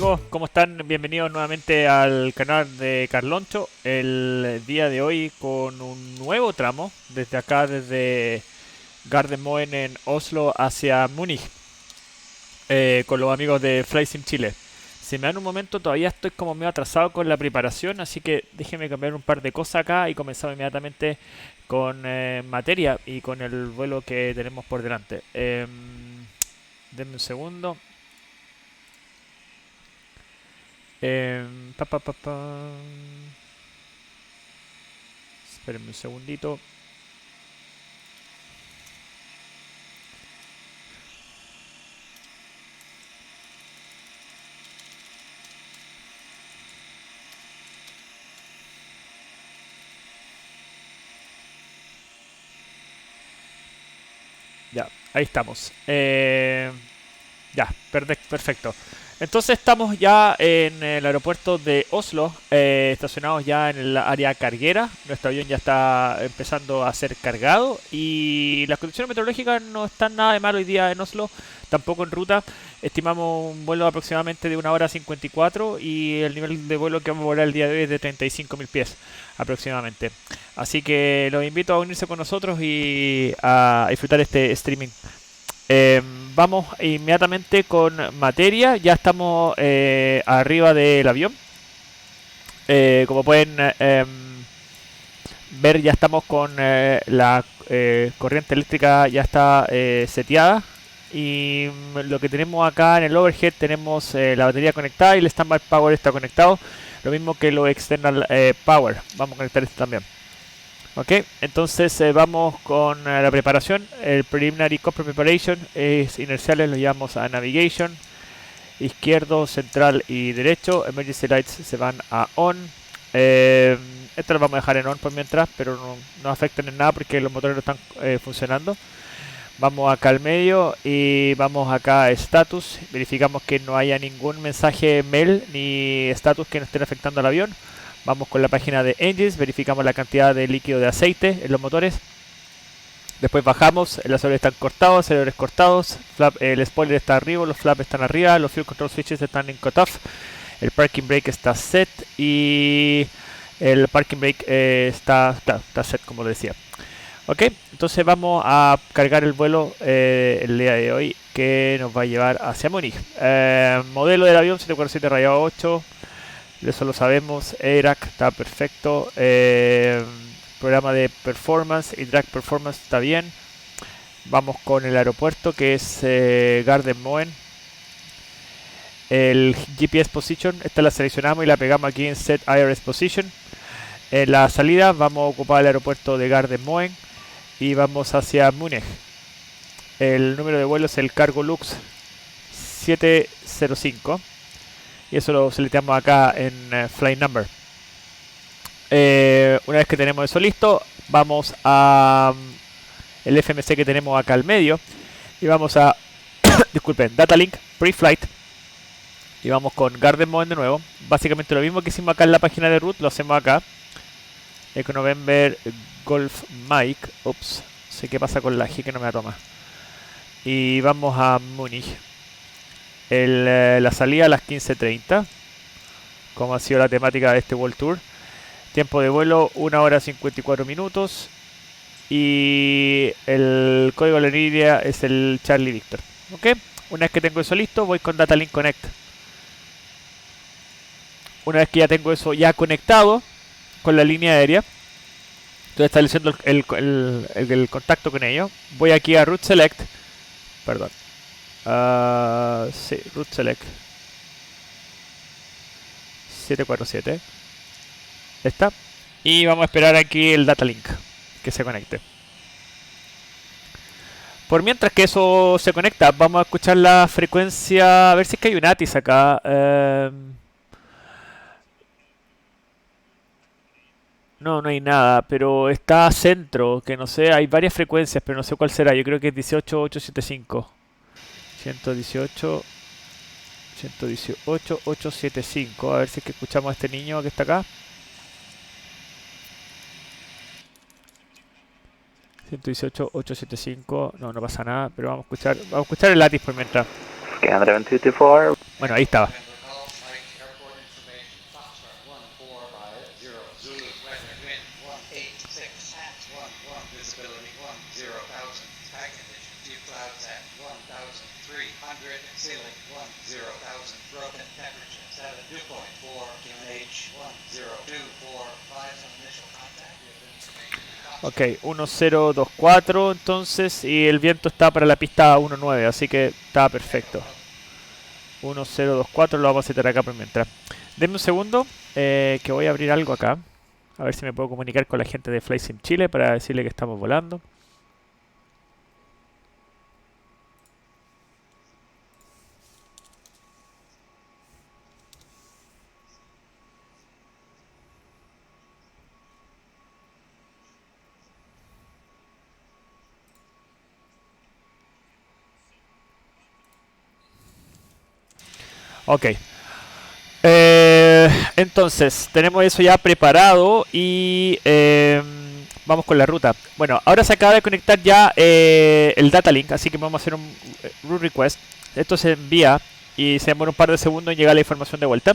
amigos, ¿cómo están? Bienvenidos nuevamente al canal de Carloncho. El día de hoy con un nuevo tramo, desde acá, desde Gardermoen en Oslo hacia Múnich, con los amigos de FlySim Chile. Si me dan un momento, todavía estoy como medio atrasado con la preparación, así que déjenme cambiar un par de cosas acá y comenzamos inmediatamente con materia y con el vuelo que tenemos por delante. Denme un segundo. Pa, pa, pa, pa. Espérenme un segundito. Ya, ahí estamos. Ya, perfecto. Entonces estamos ya en el aeropuerto de Oslo, estacionados ya en el área carguera. Nuestro avión ya está empezando a ser cargado y las condiciones meteorológicas no están nada de mal hoy día en Oslo, tampoco en ruta. Estimamos un vuelo aproximadamente de 1 hora 54 y el nivel de vuelo que vamos a volar el día de hoy es de 35.000 pies aproximadamente. Así que los invito a unirse con nosotros y a disfrutar este streaming. Eh, Vamos inmediatamente con materia. Ya estamos arriba del avión. Como pueden ver, ya estamos con la corriente eléctrica ya está seteada. Y lo que tenemos acá en el overhead tenemos la batería conectada y el standby power está conectado. Lo mismo que lo external power. Vamos a conectar este también. Ok, entonces vamos con la preparación. El preliminary copper preparation es inerciales, lo llamamos a navigation. Izquierdo, central y derecho. Emergency lights se van a on. Esto lo vamos a dejar en on por mientras, pero no afectan en nada porque los motores no están funcionando. Vamos acá al medio y vamos acá a status. Verificamos que no haya ningún mensaje mail ni status que nos estén afectando al avión. Vamos con la página de engines, verificamos la cantidad de líquido de aceite en los motores. Después bajamos, los aceleradores están cortados, aceleradores cortados, el spoiler está arriba, los flaps están arriba, los fuel control switches están en cutoff, el parking brake está set y el parking brake está set, como lo decía. Ok, entonces vamos a cargar el vuelo el día de hoy que nos va a llevar hacia Múnich. Modelo del avión 747-8. Eso lo sabemos. ERAC está perfecto. Programa de performance y drag performance está bien. Vamos con el aeropuerto que es Gardermoen. El GPS position, esta la seleccionamos y la pegamos aquí en set IRS position. En la salida vamos a ocupar el aeropuerto de Gardermoen y vamos hacia Múnich. El número de vuelo es el Cargo Lux 705. Y eso lo seleccionamos acá en Flight Number. Una vez que tenemos eso listo, vamos a el FMC que tenemos acá al medio. Y vamos a, disculpen, Data Link Pre-Flight. Y vamos con Gardermoen de nuevo. Básicamente lo mismo que hicimos acá en la página de root, lo hacemos acá. Eco November Golf Mike. Ups, sé qué pasa con la G que no me la toma. Y vamos a Múnich. La salida a las 15:30, como ha sido la temática de este World Tour. Tiempo de vuelo 1 hora 54 minutos. Y el código de la línea es el Charlie Victor. Ok, una vez que tengo eso listo, voy con Data Link Connect. Una vez que ya tengo eso ya conectado con la línea aérea, estoy estableciendo el contacto con ellos. Voy aquí a Route Select. Perdón. Sí, Route Select 747. Esta. Y vamos a esperar aquí el Data Link que se conecte. Por mientras que eso se conecta, vamos a escuchar la frecuencia. A ver si es que hay un ATIS acá. No, no hay nada, pero está centro, que no sé, hay varias frecuencias, pero no sé cuál será. Yo creo que es 18875. 118 875. A ver si es que escuchamos a este niño que está acá. 118 875. No, no pasa nada, pero vamos a escuchar el látiz por mientras. Scan 724. Bueno, ahí estaba. Ok, 1024 entonces, y el viento está para la pista 19, así que está perfecto. 1024 lo vamos a setear acá por mientras. Denme un segundo, que voy a abrir algo acá. A ver si me puedo comunicar con la gente de FlySim Chile para decirle que estamos volando. Ok. Entonces, tenemos eso ya preparado y vamos con la ruta. Bueno, ahora se acaba de conectar ya el data link, así que vamos a hacer un root request. Esto se envía y se demora un par de segundos en llegar la información de vuelta.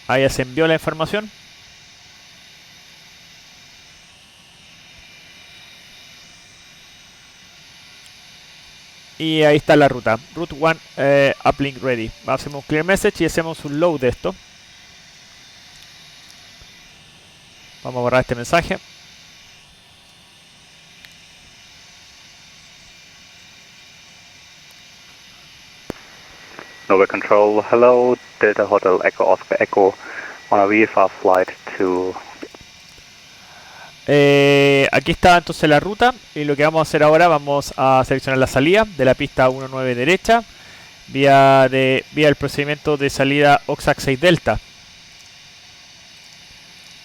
Ahí ya se envió la información. Y ahí está la ruta. Route 1 uplink ready. Hacemos un clear message y hacemos un load de esto. Vamos a borrar este mensaje. Nova Control, hello, Delta Hotel Echo Oscar Echo on a VFR flight to... Aquí está entonces la ruta y lo que vamos a hacer ahora, vamos a seleccionar la salida de la pista 19 derecha vía el procedimiento de salida OXAC 6 Delta.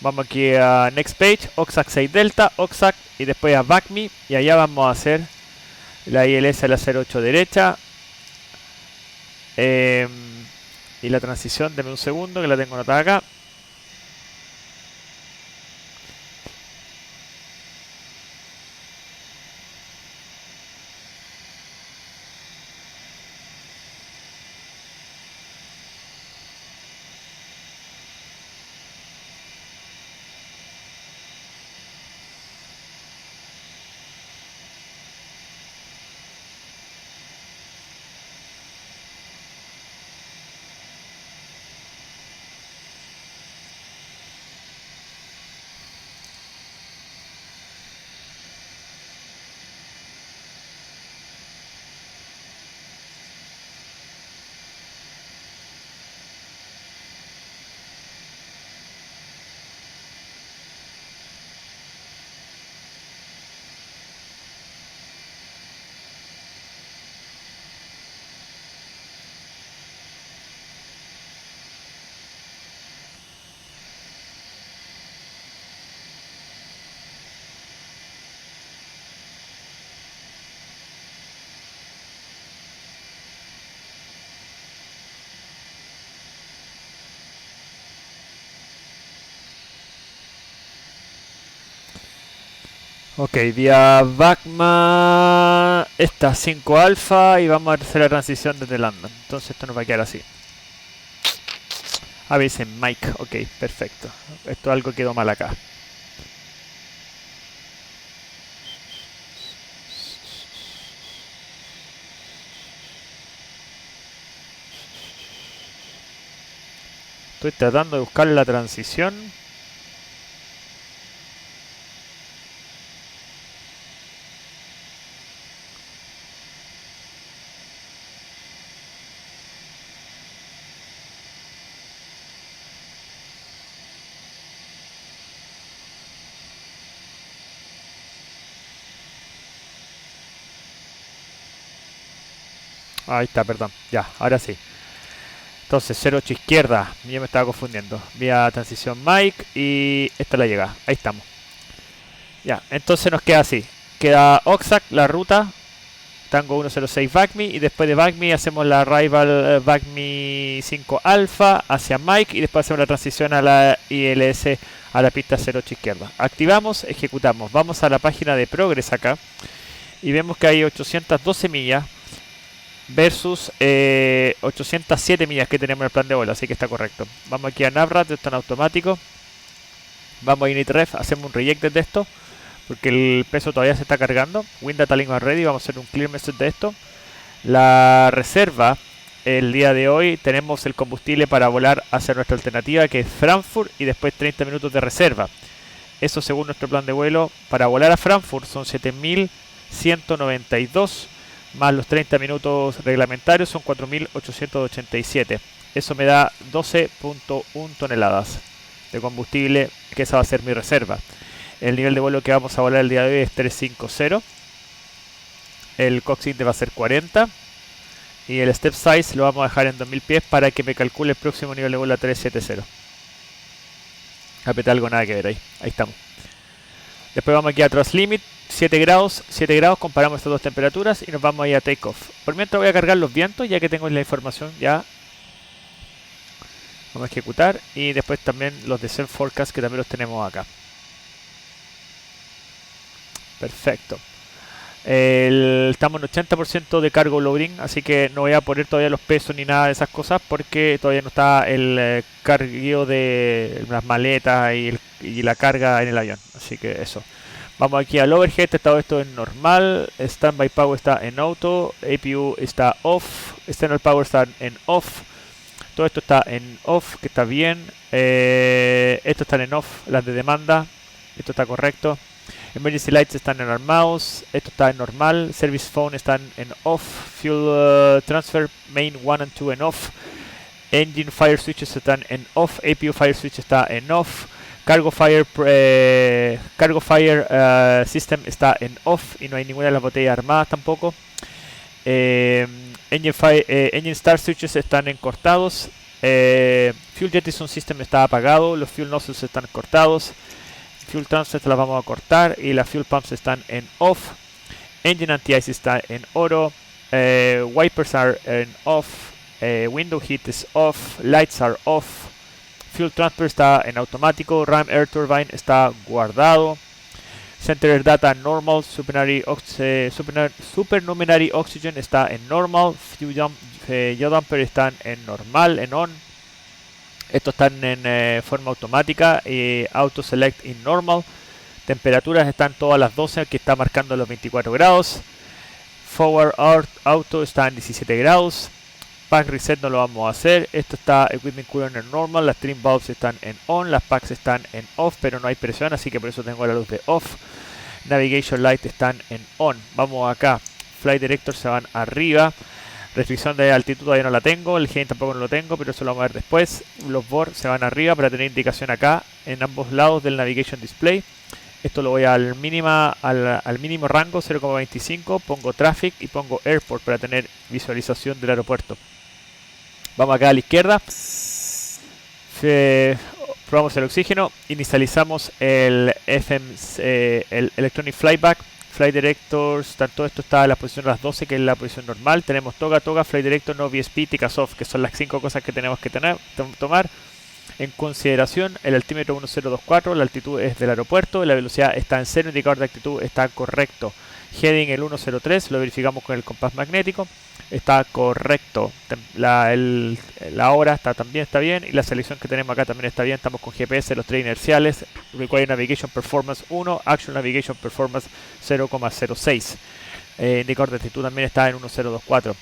Vamos aquí a Next Page, OXAC 6 Delta, OXAC y después a BACME y allá vamos a hacer la ILS a la 08 derecha y la transición, denme un segundo que la tengo anotada acá. Ok, vía BACMA esta 5 alfa y vamos a hacer la transición desde London. Entonces esto nos va a quedar así. A ver, dice Mike. Ok, perfecto. Esto algo quedó mal acá. Estoy tratando de buscar la transición. Ahí está, perdón. Ya, ahora sí. Entonces, 08 izquierda. Yo me estaba confundiendo. Vía transición Mike y esta es la llegada. Ahí estamos. Ya, entonces nos queda así. Queda OXAC, la ruta. Tango 106 BACME y después de BACME hacemos la arrival BACME 5 alfa hacia Mike y después hacemos la transición a la ILS a la pista 08 izquierda. Activamos, ejecutamos. Vamos a la página de Progress acá y vemos que hay 812 millas versus 807 millas que tenemos en el plan de vuelo, así que está correcto. Vamos aquí a Navrat, esto en automático. Vamos a InitRef, hacemos un reject de esto. porque el peso todavía se está cargando. Wind Data Link Ready, vamos a hacer un clear message de esto. La reserva, el día de hoy tenemos el combustible para volar hacia nuestra alternativa, que es Frankfurt, y después 30 minutos de reserva. Eso según nuestro plan de vuelo. Para volar a Frankfurt son 7.192, más los 30 minutos reglamentarios son 4.887. Eso me da 12.1 toneladas de combustible, que esa va a ser mi reserva. El nivel de vuelo que vamos a volar el día de hoy es 350. El cockpit va a ser 40. Y el step size lo vamos a dejar en 2000 pies para que me calcule el próximo nivel de vuelo a 370. Apreté algo, nada que ver ahí. Ahí estamos. Después vamos aquí a Thrust Limit, 7 grados, comparamos estas dos temperaturas y nos vamos ahí a Takeoff. Por mientras voy a cargar los vientos, ya que tengo la información ya. Vamos a ejecutar y después también los Descent Forecast, que también los tenemos acá. Perfecto. Estamos en 80% de cargo loading, así que no voy a poner todavía los pesos ni nada de esas cosas porque todavía no está el cargueo de las maletas y la carga en el avión. Así que eso. Vamos aquí al overhead, está esto en normal, standby power está en auto, APU está off, external power está en off, todo esto está en off, que está bien. Esto está en off, las de demanda, esto está correcto. Emergency lights están en armados, esto está en normal, service phone están en off, fuel transfer main 1 and 2 en off, engine fire switches están en off, APU fire switch está en off, cargo fire system está en off y no hay ninguna de las botellas armadas tampoco. Engine start switches están en cortados, fuel jettison system está apagado, los fuel nozzles están cortados. Fuel transfer las vamos a cortar y las fuel pumps están en off. Engine anti-ice está en oro. Wipers are en off. Window heat is off. Lights are off. Fuel transfer está en automático. Ram air turbine está guardado. Center data normal. Supernumerary oxygen está en normal. Fuel yaw damper están en normal, en on. Estos están en forma automática, auto select in normal. Temperaturas están todas las 12, aquí está marcando los 24 grados. Forward auto está en 17 grados. Pack reset no lo vamos a hacer. Esto está equipment cooler en normal. Las trim valves están en on, las packs están en off, pero no hay presión, así que por eso tengo la luz de off. Navigation light están en on. Vamos acá, flight director se van arriba. Restricción de altitud todavía no la tengo, el gain tampoco no lo tengo, pero eso lo vamos a ver después. Los board se van arriba para tener indicación acá en ambos lados del navigation display. Esto lo voy al mínimo rango, 0,25, pongo traffic y pongo airport para tener visualización del aeropuerto. Vamos acá a la izquierda, probamos el oxígeno, inicializamos el Electronic Flyback. Flight Directors, todo esto está en la posición de las 12, que es la posición normal. Tenemos toga, Flight Director, no VSP, Take Off, que son las 5 cosas que tenemos que tomar en consideración. El altímetro 1024, la altitud es del aeropuerto, la velocidad está en 0, indicador de actitud está correcto. Heading el 103, lo verificamos con el compás magnético, está correcto. La hora también está bien y la selección que tenemos acá también está bien. Estamos con GPS, los 3 inerciales. Require Navigation Performance 1, Actual Navigation Performance 0,06. Indicador de altitud también está en 1024.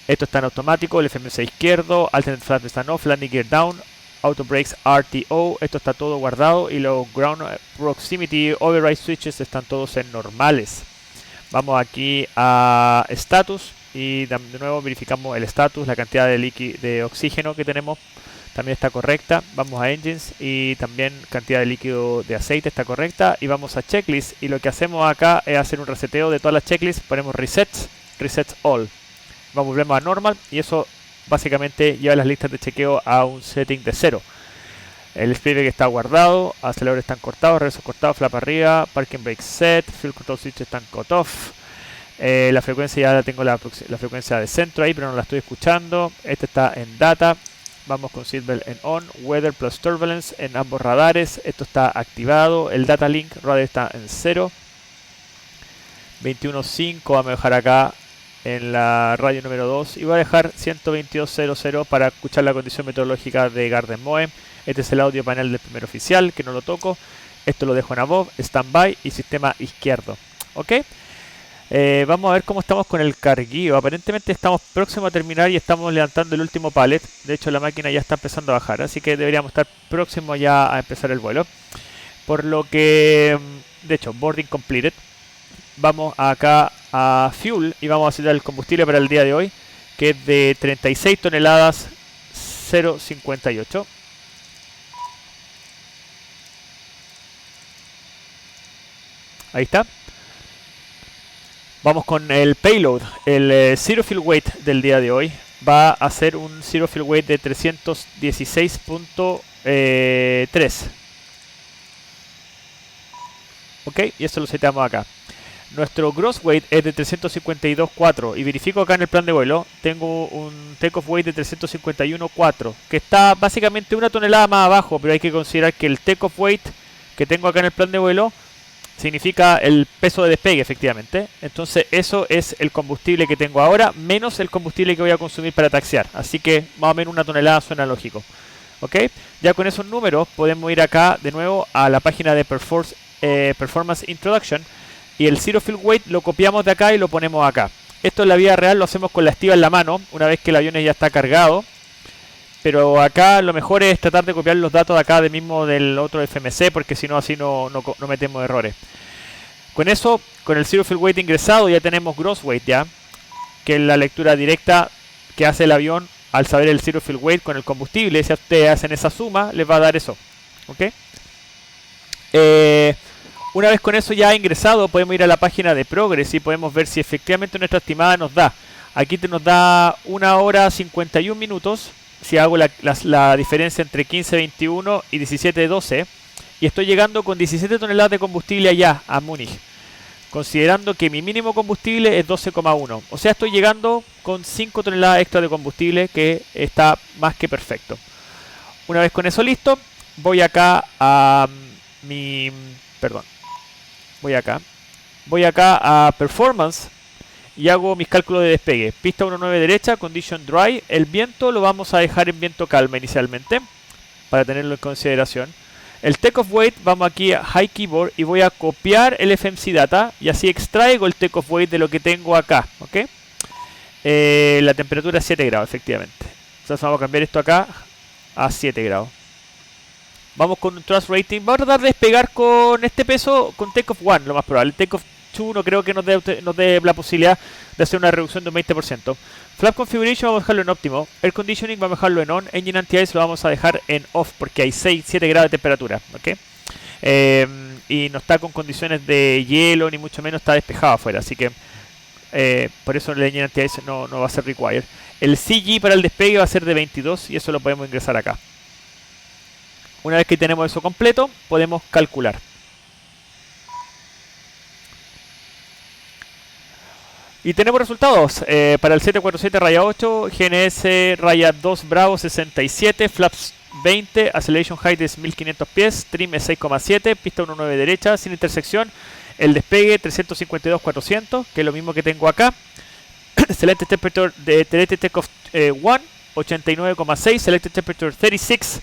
Esto está en automático, el FMC izquierdo, Alternate Flap está en off, Landing Gear Down, Auto Brakes RTO, esto está todo guardado y los Ground Proximity Override Switches están todos en normales. Vamos aquí a Status y de nuevo verificamos el status, la cantidad de oxígeno que tenemos también está correcta. Vamos a Engines y también cantidad de líquido de aceite está correcta. Y vamos a Checklist y lo que hacemos acá es hacer un reseteo de todas las checklists. Ponemos Resets, Resets All. Volvemos a Normal y eso básicamente lleva las listas de chequeo a un setting de 0. El speedback está guardado, aceleradores están cortados, regresos cortados, flap arriba, parking brake set, fuel control switch están cut off. La frecuencia ya la tengo la frecuencia de centro ahí, pero no la estoy escuchando. Este está en data. Vamos con seatbelt en on, weather plus turbulence en ambos radares. Esto está activado. El data link radar está en 0. 21.5 vamos a dejar acá en la radio número 2 y voy a dejar 122.00 para escuchar la condición meteorológica de Garden Moe. Este es el audio panel del primer oficial, que no lo toco. Esto lo dejo en above, standby y sistema izquierdo. ¿Ok? Vamos a ver cómo estamos con el carguío. Aparentemente estamos próximos a terminar y estamos levantando el último pallet. De hecho la máquina ya está empezando a bajar, así que deberíamos estar próximos ya a empezar el vuelo. Por lo que, de hecho, boarding completed. Vamos acá a fuel y vamos a hacer el combustible para el día de hoy, que es de 36 toneladas 0,58. Ahí está. Vamos con el payload. El zero fuel weight del día de hoy va a ser un zero fuel weight de 316.3. Ok, y eso lo setamos acá. Nuestro gross weight es de 352.4 y verifico acá en el plan de vuelo, tengo un takeoff weight de 351.4, que está básicamente una tonelada más abajo, pero hay que considerar que el takeoff weight que tengo acá en el plan de vuelo significa el peso de despegue, efectivamente. Entonces eso es el combustible que tengo ahora, menos el combustible que voy a consumir para taxiar. Así que más o menos una tonelada suena lógico. ¿Ok? Ya con esos números podemos ir acá de nuevo a la página de Performance Introduction. Y el Zero Fuel Weight lo copiamos de acá y lo ponemos acá. Esto en la vida real lo hacemos con la estiva en la mano, una vez que el avión ya está cargado. Pero acá lo mejor es tratar de copiar los datos de acá de mismo del otro FMC, porque si no así no metemos errores. Con eso, con el Zero Fuel Weight ingresado ya tenemos Gross Weight ya, que es la lectura directa que hace el avión al saber el Zero Fuel Weight con el combustible. Si ustedes hacen esa suma, les va a dar eso. ¿Ok? Una vez con eso ya ingresado, podemos ir a la página de Progress y podemos ver si efectivamente nuestra estimada nos da. Aquí nos da 1 hora 51 minutos. Si hago la diferencia entre 15.21 y 17.12, y estoy llegando con 17 toneladas de combustible allá a Múnich, considerando que mi mínimo combustible es 12,1. O sea, estoy llegando con 5 toneladas extra de combustible, que está más que perfecto. Una vez con eso listo, voy acá a voy acá a Performance y hago mis cálculos de despegue. Pista 1.9 derecha, condition dry. El viento lo vamos a dejar en viento calma inicialmente, para tenerlo en consideración. El takeoff weight, vamos aquí a High Keyboard y voy a copiar el FMC Data y así extraigo el takeoff weight de lo que tengo acá. ¿Ok? La temperatura es 7 grados, efectivamente. Entonces vamos a cambiar esto acá a 7 grados. Vamos con un thrust rating. Vamos a tratar de despegar con este peso con takeoff 1, lo más probable. El takeoff 2 no creo que nos dé la posibilidad de hacer una reducción de un 20%. Flap configuration vamos a dejarlo en óptimo. Air conditioning vamos a dejarlo en on. Engine anti-ice lo vamos a dejar en off porque hay 7 grados de temperatura. ¿Okay? Y no está con condiciones de hielo ni mucho menos, está despejado afuera. Así que por eso el engine anti-ice no va a ser required. El CG para el despegue va a ser de 22 y eso lo podemos ingresar acá. Una vez que tenemos eso completo, podemos calcular. Y tenemos resultados para el 747-8, GNS-2 Bravo 67, flaps 20, acceleration height es 1500 pies, trim es 6,7, pista 1.9 derecha, sin intersección, el despegue 352-400, que es lo mismo que tengo acá. Selected temperature de takeoff 1, 89,6, selected temperature 36,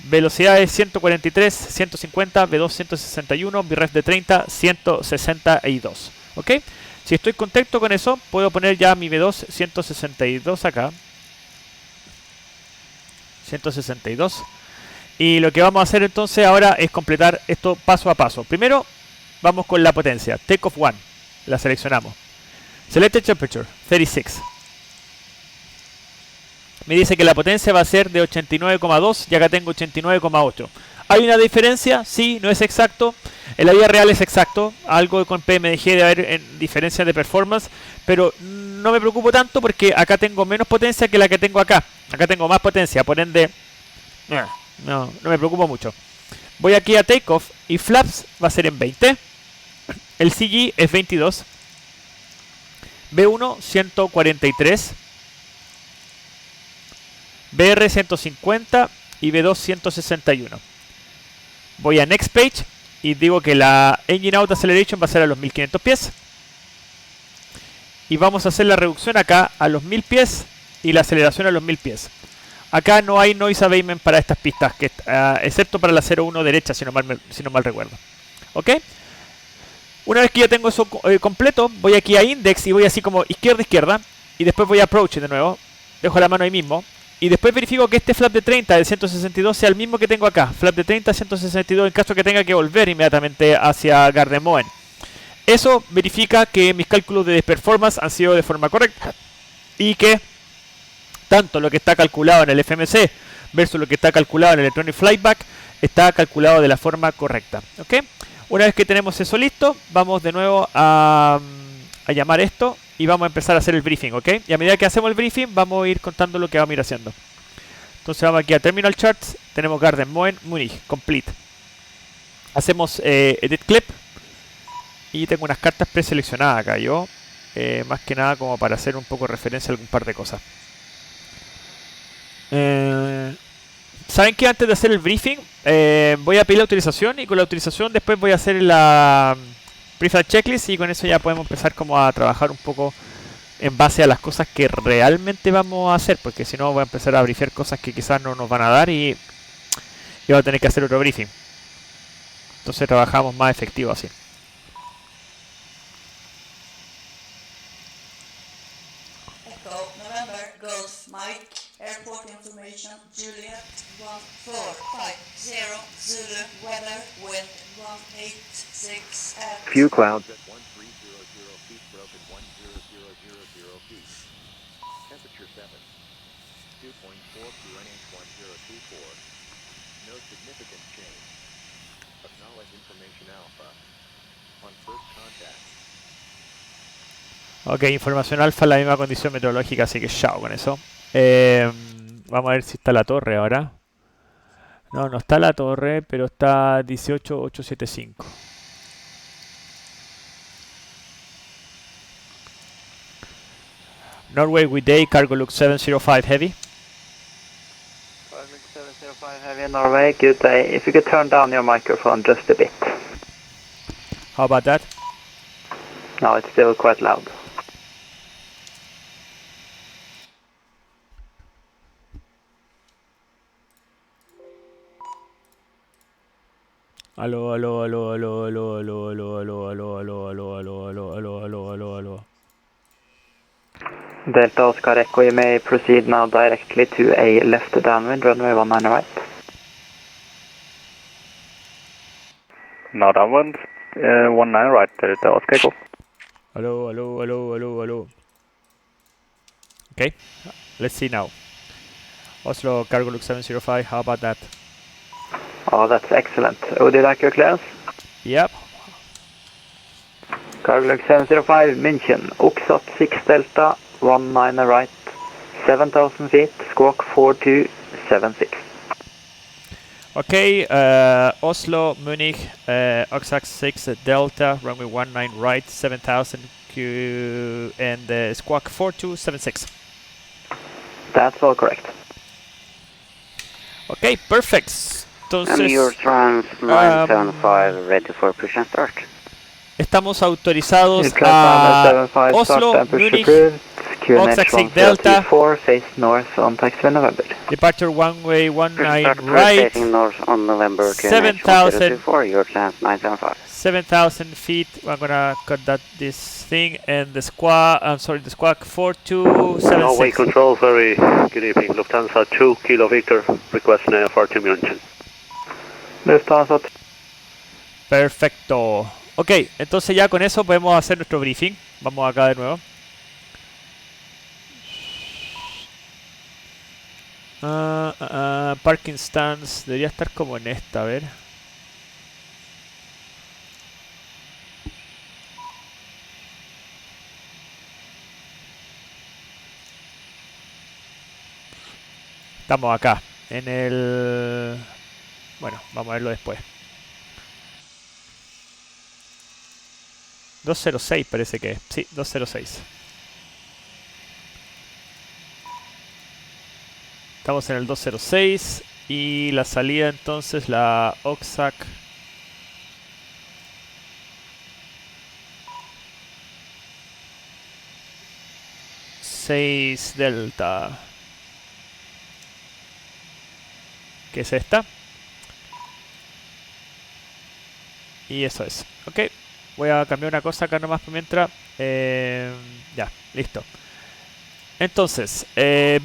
velocidades 143, 150, V2 161, VREF de 30, 162. ¿Ok? Si estoy contento con eso, puedo poner ya mi V2 162 acá. 162. Y lo que vamos a hacer entonces ahora es completar esto paso a paso. Primero, vamos con la potencia. Takeoff 1. La seleccionamos. Selected temperature, 36. Me dice que la potencia va a ser de 89,2 y acá tengo 89,8. ¿Hay una diferencia? Sí, no es exacto. En la vida real es exacto. Algo con PMDG debe haber diferencias de performance, pero no me preocupo tanto porque acá tengo menos potencia que la que tengo acá. Acá tengo más potencia, por ende no me preocupo mucho. Voy aquí a takeoff y flaps va a ser en 20. El CG es 22. B1 143. BR 150 y B2 161. Voy a Next Page y digo que la Engine Out Acceleration va a ser a los 1500 pies. Y vamos a hacer la reducción acá a los 1000 pies y la aceleración a los 1000 pies. Acá no hay noise abatement para estas pistas, excepto para la 01 derecha, si no mal recuerdo. ¿Ok? Una vez que ya tengo eso completo, voy aquí a index y voy así como izquierda, y después voy a approach de nuevo. Dejo la mano ahí mismo. Y después verifico que este flap de 30 del 162 sea el mismo que tengo acá. Flap de 30, 162 en caso que tenga que volver inmediatamente hacia Gardermoen. Eso verifica que mis cálculos de performance han sido de forma correcta. Y que tanto lo que está calculado en el FMC versus lo que está calculado en el Electronic Flightback está calculado de la forma correcta. ¿Ok? Una vez que tenemos eso listo, vamos de nuevo a llamar esto y vamos a empezar a hacer el briefing, ¿ok? Y a medida que hacemos el briefing, vamos a ir contando lo que vamos a ir haciendo. Entonces vamos aquí a Terminal Charts, tenemos Gardermoen, Múnich, Complete. Hacemos Edit Clip y tengo unas cartas preseleccionadas acá yo, más que nada como para hacer un poco de referencia a algún par de cosas. ¿Saben que antes de hacer el briefing voy a pedir la autorización y con la autorización después voy a hacer la preflight checklist y con eso ya podemos empezar como a trabajar un poco en base a las cosas que realmente vamos a hacer, porque si no voy a empezar a briefear cosas que quizás no nos van a dar y voy a tener que hacer otro briefing. Entonces trabajamos más efectivo así. Echo, November, Golf, Mike, Airport Information, Juliet, 1450, Zulu, weather, wind, 186 at... Few clouds at 1300 feet, broken 10000 feet. Temperature 7. 2.4 QNH 1024. No significant change. Acknowledge information alpha. On first contact. Ok, información alfa en la misma condición meteorológica, así que chao con eso. Vamos a ver si está la torre ahora. No, no está la torre, pero está 18875. Norway with day, cargo look 705 heavy. Cargo look 705 heavy in Norway, good day. If you could turn down your microphone just a bit. How about that? No, it's still quite loud. Aló, aló, aló, aló, aló, aló, aló, aló, aló, aló, aló, aló, aló, aló, aló, aló, aló. Delta Oscar Echo, you may proceed now directly to a left downwind, runway 19 right. Now downwind, 19 right, Delta Oscar Echo. Aló, aló, aló, aló, aló. Okay, let's see now. Oslo, cargo look 705, how about that? Oh, that's excellent. Would you like your clearance? Yep. Cargo look 705, München, Oxat 6 Delta, 19 right, 7000 feet, squawk 4276. Okay, Oslo, Munich, Oxac 6 Delta, runway 19 right, 7000 Q, and squawk 4276. That's all correct. Okay, perfect. Entonces, And your trans 975 ready for push and start. Estamos autorizados Your a 975 Oslo, start temperature Munich, approved. Oxac QNH 6 Delta, 1024, face north on taxiway November. departure one-way 19 Start right, rotating north on November 7,000. 1024, your trans 975. 7,000 feet. I'm gonna cut this thing and the squawk. I'm sorry, the squawk 4276. Norway Control Ferry, good evening. Lufthansa 2 Kilo Victor, request an for 2 München. Lufthansa. Perfecto. Ok, entonces ya con eso podemos hacer nuestro briefing. Vamos acá de nuevo. Parking stance debería estar como en esta, a ver. Estamos acá, en el... Bueno, vamos a verlo después. 206 parece que es. Sí, 206. Estamos en el 206 y la salida entonces la Oxac 6 Delta. que es esta. Y eso es. Ok. Voy a cambiar una cosa acá nomás por mientras. Ya, listo. Entonces,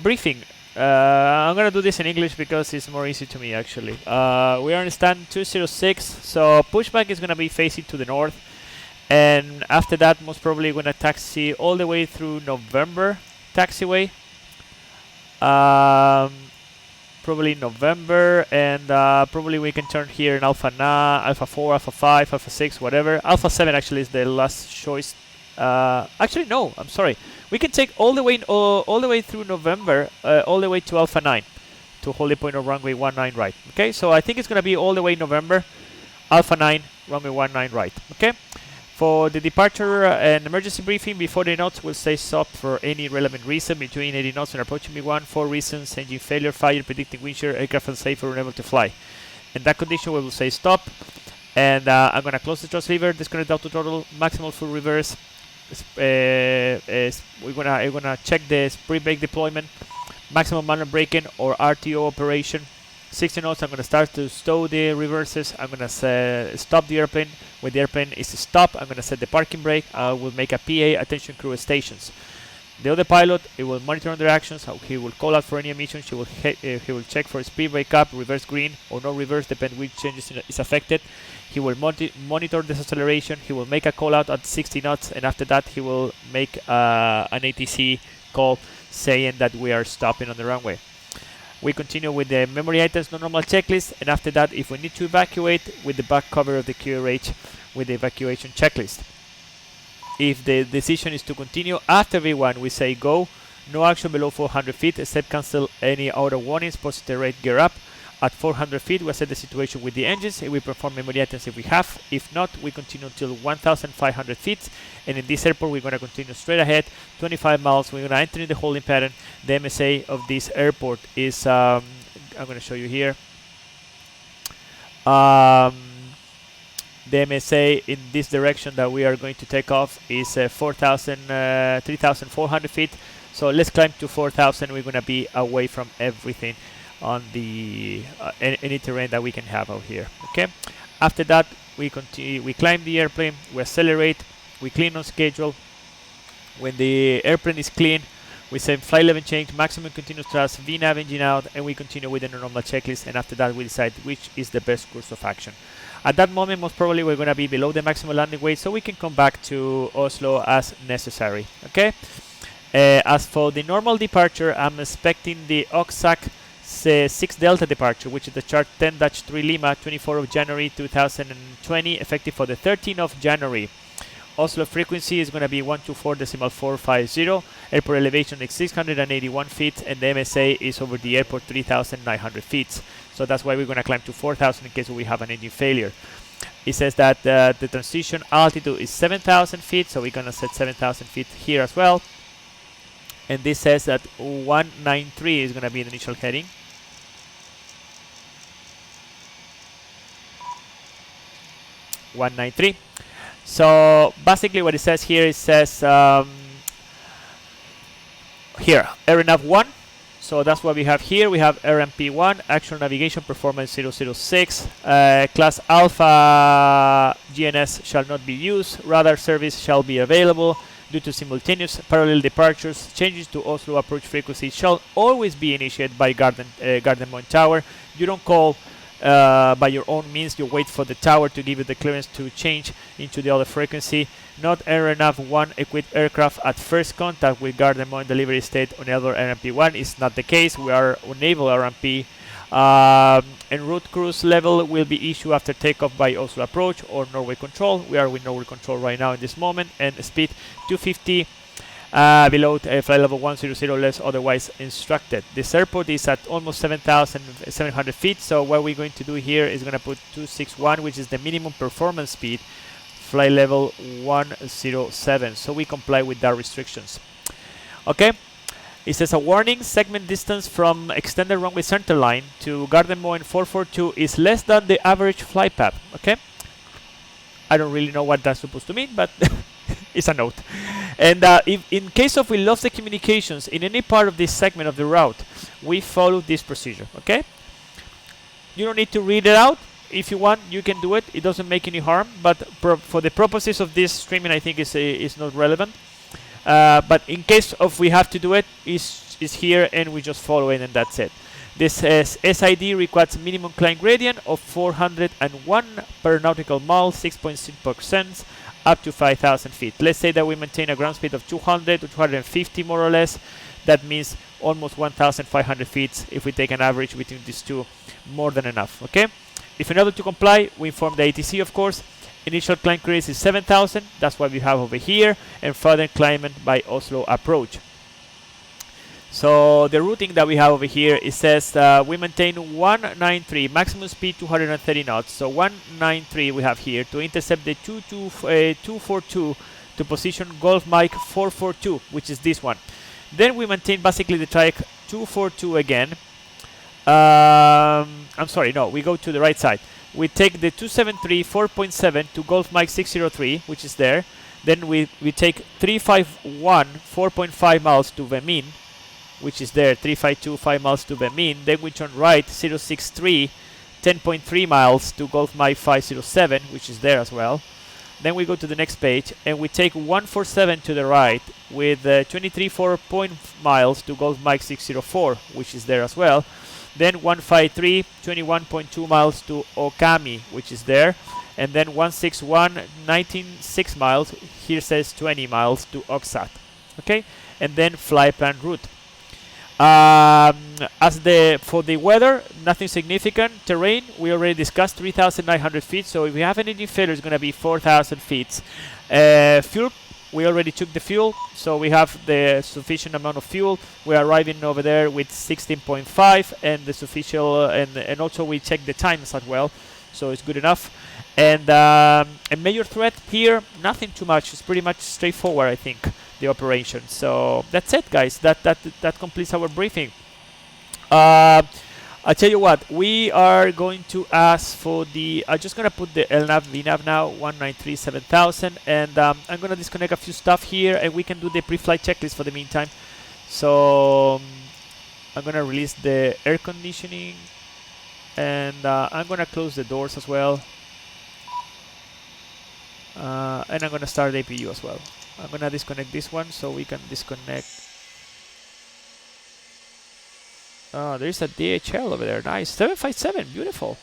briefing. I'm gonna do this in English because it's more easy to me actually. We are on stand 206, so pushback is gonna be facing to the north, and after that, most probably gonna taxi all the way through November taxiway. Probably November, and probably we can turn here in Alpha 9, Alpha 4, Alpha 5, Alpha 6, whatever. Alpha 7 actually is the last choice. Actually, no, I'm sorry. We can take all the way through November, all the way to Alpha 9, to holding point of runway 19 right. Okay, so I think it's gonna be all the way November, Alpha 9, runway 19 right. Okay. For the departure and emergency briefing, before the knots will stay stop for any relevant reason between 80 knots and approaching B1. 4 reasons: engine failure, fire, predicting wind shear, aircraft unsafe or unable to fly. In that condition, we will say stop. And I'm gonna close the thrust lever, disconnect down to throttle, maximal full reverse. We're gonna check the spree brake deployment, maximum manual braking or RTO operation. 60 knots, I'm going to start to stow the reverses. I'm going to stop the airplane. When the airplane is stopped, I'm going to set the parking brake. I will make a PA, attention crew stations. The other pilot, he will monitor their actions. He will call out for any emissions. He will check for speed brake up, reverse green, or no reverse, depending which changes is affected. He will monitor this acceleration. He will make a call out at 60 knots, and after that, he will make an ATC call saying that we are stopping on the runway. We continue with the memory items, no normal checklist, and after that, if we need to evacuate, with the back cover of the QRH with the evacuation checklist. If the decision is to continue after V1, we say go, no action below 400 feet, except cancel any auto warnings, positive rate gear up. At 400 feet, we assess the situation with the engines, and we perform memory items if we have. If not, we continue until 1,500 feet, and in this airport, we're going to continue straight ahead, 25 miles. We're going to enter in the holding pattern. The MSA of this airport is, I'm going to show you here. The MSA in this direction that we are going to take off is 3,400 feet. So let's climb to 4,000. We're going to be away from everything on the any terrain that we can have out here. Okay. After that, we continue. We climb the airplane. We accelerate. We clean on schedule. When the airplane is clean, we say flight level change, maximum continuous thrust, VNAV engine out, and we continue with the normal checklist. And after that, we decide which is the best course of action. At that moment, most probably we're going to be below the maximum landing weight, so we can come back to Oslo as necessary. Okay. As for the normal departure, I'm expecting the OXAC 6 Delta departure, which is the chart 10-3 Lima, 24 of January 2020, effective for the 13th of January. Oslo frequency is going to be 124.450. Airport elevation is 681 feet, and the MSA is over the airport 3,900 feet. So that's why we're going to climb to 4,000 in case we have an engine failure. It says that the transition altitude is 7,000 feet, so we're going to set 7,000 feet here as well. And this says that 193 is going to be the initial heading. (193). So basically what it says here, it says here RNAV 1. So that's what we have here. We have RMP 1, actual navigation performance 006. Class Alpha GNS shall not be used. Radar service shall be available. Due to simultaneous parallel departures, changes to Oslo approach frequency shall always be initiated by Garden Point Tower. You don't call by your own means. You wait for the tower to give you the clearance to change into the other frequency. Not RNAV 1 equipped aircraft at first contact with Garden Point delivery state on the other RMP 1 is not the case. We are on naval RMP. En route cruise level will be issued after takeoff by Oslo approach or Norway control. We are with Norway control right now in this moment, and speed 250 below flight level 100 less otherwise instructed. This airport is at almost 7,700 feet, so what we're going to do here is going to put 261, which is the minimum performance speed, flight level 107, so we comply with that restrictions. Okay. It says a warning, segment distance from extended runway center line to Garden Point 442 is less than the average flight path. Okay. I don't really know what that's supposed to mean, but it's a note. And if in case of we lost the communications in any part of this segment of the route, we follow this procedure. Okay. you don't need to read it out. If you want, you can do it. It doesn't make any harm, but for the purposes of this streaming, I think is not relevant. But in case of we have to do it, is here, and we just follow it, and that's it. This SID requires minimum climb gradient of 401 per nautical mile, 6.6%, up to 5,000 feet. Let's say that we maintain a ground speed of 200 to 250 more or less. That means almost 1,500 feet. If we take an average between these two, more than enough. Okay. If in order to comply, we inform the ATC, of course. Initial climb credits is 7,000. That's what we have over here, and further climbing by Oslo approach. So the routing that we have over here, it says we maintain 193, maximum speed 230 knots. So 193 we have here to intercept the 242 to position Golf Mike 442, which is this one. Then we maintain basically the track 242 again. I'm sorry, no, we go to the right side. We take the 273 4.7 to Golf Mike 603, which is there. Then we take 351 4.5 miles to Vemin, which is there, 352 5 miles to Vemin. Then we turn right 063 10.3 miles to Golf Mike 507, which is there as well. Then we go to the next page and we take 147 to the right with 23 4 miles to Golf Mike 604, which is there as well. Then 153 21.2 miles to Okami, which is there. And then 161 19.6 miles, here says 20 miles to Oksat. Okay, and then fly plan route. For the weather, nothing significant. Terrain, we already discussed 3,900 feet. So if we have an engine failure, it's going to be 4,000 feet. Fuel, we already took the fuel, so we have the sufficient amount of fuel. We are arriving over there with 16.5, and the sufficient, and also we check the times as well, so it's good enough. And a major threat here, nothing too much. It's pretty much straightforward, I think, the operation. So that's it, guys. That completes our briefing. I tell you what, we are going to ask for the. I'm just gonna put the LNAV VNAV now 1937000, and I'm gonna disconnect a few stuff here, and we can do the pre-flight checklist for the meantime. So I'm gonna release the air conditioning, and I'm gonna close the doors as well. And I'm gonna start APU as well. I'm gonna disconnect this one so we can disconnect. There's a DHL over there. Nice. 757. Beautiful.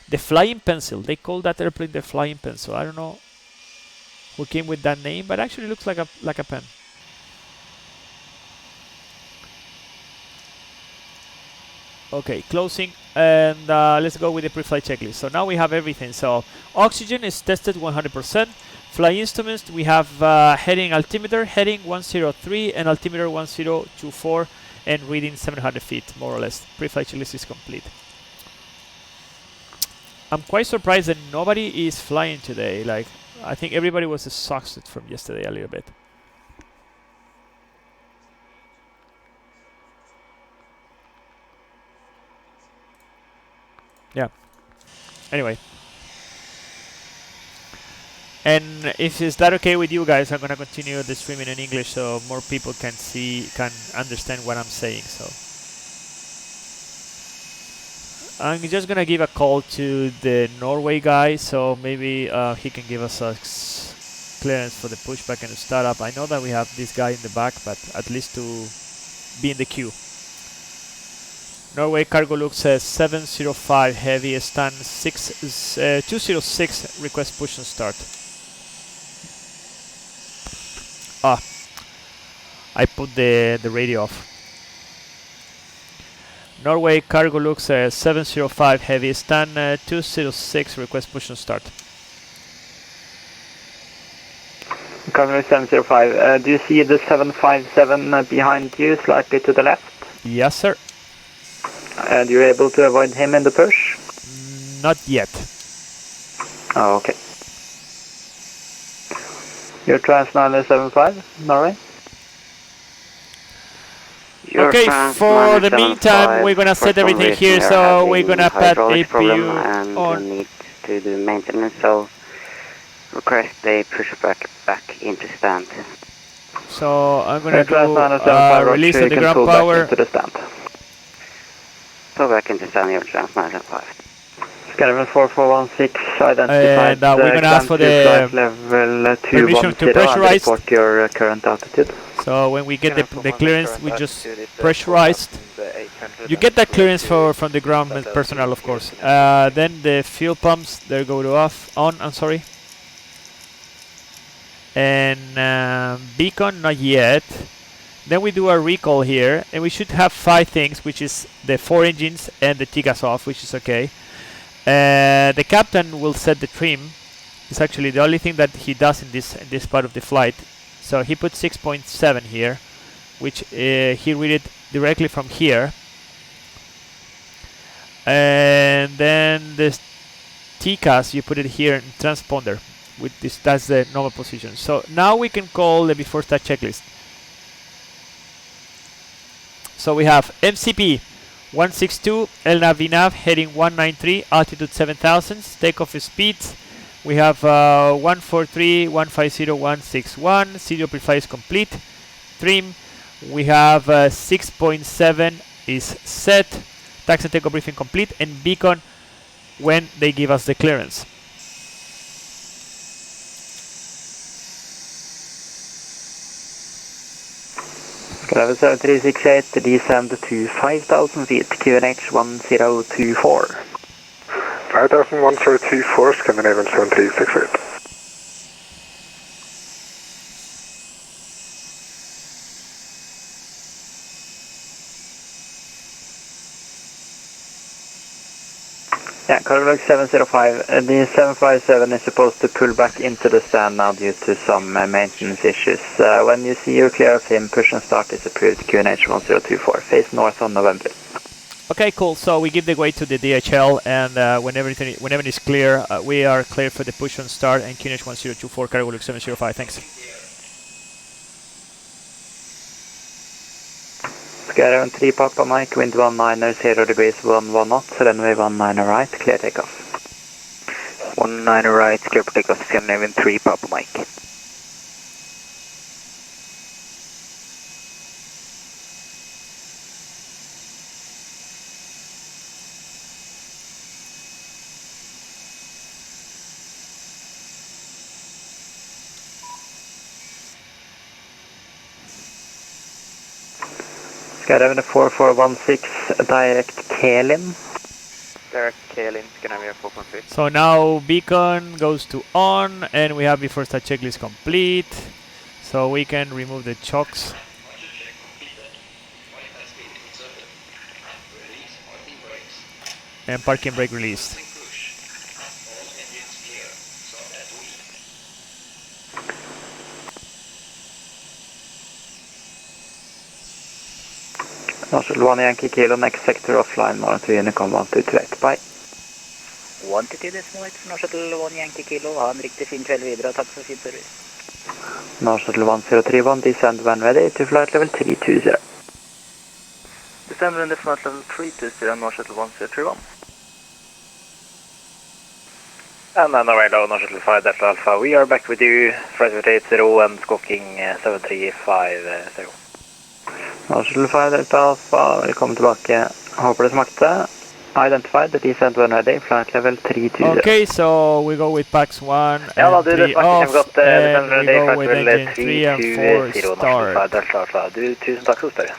The Flying Pencil. They call that airplane the Flying Pencil. I don't know who came with that name, but actually looks like a pen. Okay, closing, and let's go with the pre-flight checklist. So now we have everything. So oxygen is tested 100%. Fly instruments, we have heading altimeter, heading 103 and altimeter 1024, and reading 700 feet, more or less. Pre-flight checklist is complete. I'm quite surprised that nobody is flying today. Like, I think everybody was exhausted from yesterday a little bit. Yeah. Anyway. And if is that okay with you guys, I'm gonna continue the streaming in English so more people can understand what I'm saying. So I'm just gonna give a call to the Norway guy, so maybe he can give us a clearance for the pushback and the startup. I know that we have this guy in the back, but at least to be in the queue. Norway cargo look says 705 heavy, stand 206, request push and start. I put the radio off. Norway cargo looks 705 heavy, stand 206, request push and start. Cargo 705, do you see the 757 behind you, slightly to the left? Yes, sir. And you're able to avoid him in the push? Not yet. Oh, okay. Your trans 975, Norway? Okay, for the meantime, we're gonna set everything here, so we're gonna put APU on. And need to do maintenance, so request a pushback back into stand. So I'm gonna do release of the ground power. Into the stand. Pull back into San Diego, Mountain 5. Scanner 4416 identified. And we're gonna ask for flight the level permission to 210 and pressurize. report your current altitude. So when we get the clearance, we just pressurized. You get that clearance from the ground personnel, of course. Then the fuel pumps, they go to on, I'm sorry. And beacon, not yet. Then we do a recall here, and we should have 5 things, which is the 4 engines and the TCAS off, which is okay. The captain will set the trim. It's actually the only thing that he does in this part of the flight. So he put 6.7 here, which he read it directly from here. And then the TCAS, you put it here in transponder. With this, that's the normal position. So now we can call the before start checklist. So we have MCP 162, LNAV VNAV heading 193, altitude 7000, takeoff speeds. We have 143, 150, 161, serial preflight is complete. Trim, we have 6.7 is set, taxi and takeoff briefing complete, and beacon when they give us the clearance. Level 7368, descend to 5000 feet, QNH 1024. 5024, Scandinavian 7368. Yeah, Cardiolog 705. The 757 is supposed to pull back into the stand now due to some maintenance issues. When you see you're clear of him, push and start is approved, QNH 1024. Face north on November. Okay, cool. So we give the way to the DHL, and whenever it is clear, we are clear for the push and start, and QNH 1024, Cardiolog 705. Thanks. Skyrim 3 Papa Mike, wind 19, 0 degrees, 1 knots, runway 19 right, clear takeoff. 19 right, clear for takeoff, Scandinavian 3 Papa Mike. Skyrim 4416, direct Kelin. Direct Kalin, Scandinavian 4.3. So now beacon goes to on, and we have before start checklist complete. So we can remove the chocks. And parking brake released. Marshall 1 Yankee Kilo, next sector offline, monitor Unicom 1228, bye. 122.8, Marshall 1 Yankee Kilo, ha en riktig fin kveld videre, takk for fin service. Marshall 1031, descend when ready to flight level 320. Descend when the flight level 320, Marshall 1031. And then away low, Marshall 5 Delta Alpha, we are back with you, flight 80 and squawking 7350. Marshall 5 Delta Alpha, velkommen tilbake. Håper det smakte. Identified, descend when ready, flight level 320. Okay, so we go with PAX 1 Ja, and du, 3 off, and we go with flight engine 3 and 4 start. Delta Alpha, du, tusen takk så spørre.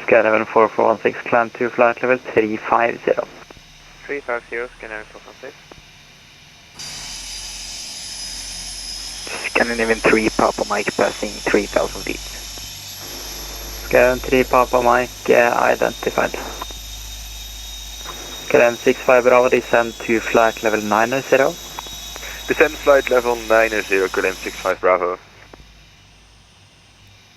Skyrim 4416, climb to flight level 350. 350, Scandinavian 4.6. Scandinavian 3 Papa Mike passing 3000 feet. Skyrim 3 Papa Mike identified. Skyrim 65 Bravo, descend to flight level 90. Descend flight level 90, Skyrim 65 Bravo.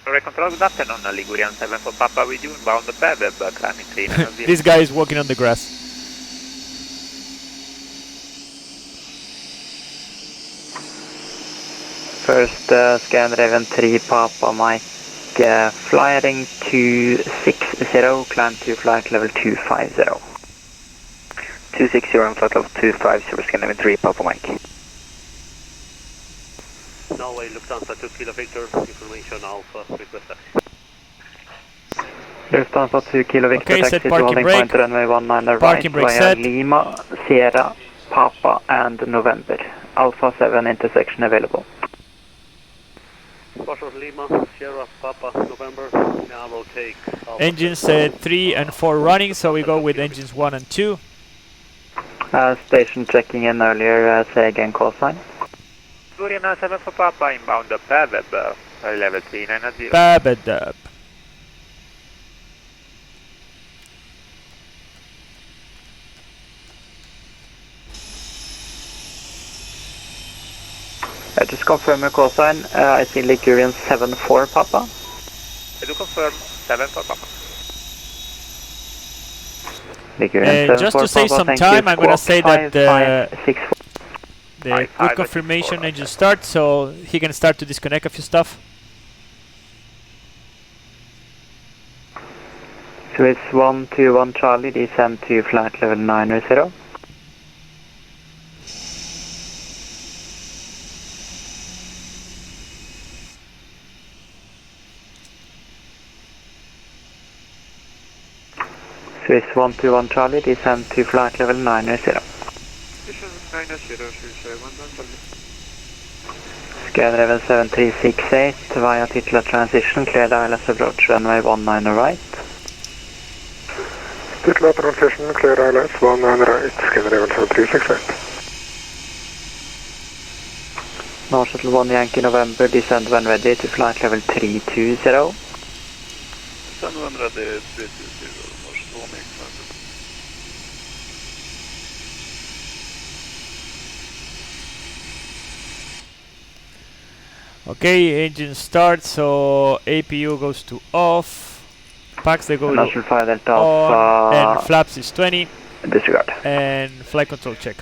Control, good afternoon, Ligurian 7 for Papa, with you inbound the bed, climbing 3. This guy is walking on the grass. First Scandinavian 3 Papa Mike, flying 260, climb to flight level 250. 260 on flight level 250, Scandinavian 3 Papa Mike. Norway Lufthansa 2 Kilo Victor, information Alpha, request taxi. Lufthansa 2 Kilo Victor Okay, taxi set to parking holding brake. point runway 19 right Parking brake via set. Lima, Sierra, Papa and November. Alpha 7 intersection available. Foxtrot Lima, Sierra, Papa, November. Now we'll take Engines 3 and 4 running, so we go with engines 1 and 2. Station checking in earlier, say again call sign. Korean 7 for Papa, inbound Paveb, level 3990. Babadab. Just confirm your call sign. I see Ligurian 7-4 Papa. I do confirm 7 for Papa. Ligurian 7-4 Just to save Papa, some thank time, you. I'm gonna Squawk say that 5564. the good confirmation engine start, so he can start to disconnect a few stuff. Swiss 121 Charlie, descend to flight level 90. Swiss 121 Charlie, descend to flight level 90. Skydiver 7368 via titular transition, cleared ILS approach runway 19 right. Titular transition, cleared ILS 19 right, Skydiver 7368. North Shuttle 1 Yankee November, descend when ready to flight level 320. Descend when ready, 320, North Shuttle 1 Yankee November. Okay, engine start, so APU goes to off, packs they go National to 5 Delta on, Alpha, and flaps is 20, disregard. and flight control check.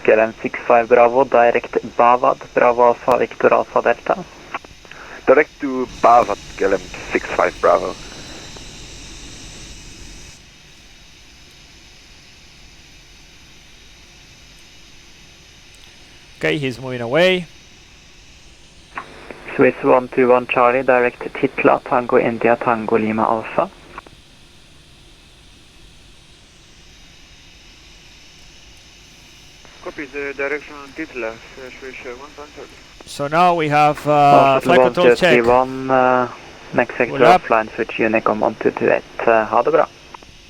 KLM 65 Bravo, direct Bavad, Bravo Alpha, Victor Alpha Delta. Direct to Bavad, KLM 65 Bravo. Okay, he's moving away. Swiss 121 Charlie, direct Titla, Tango India, Tango Lima Alpha. Copy the direction on Titla, Swiss 120. So now we have Shuttle flight control check. 131, next sector Pull up. offline, switch Unicom 1228. Ha det bra.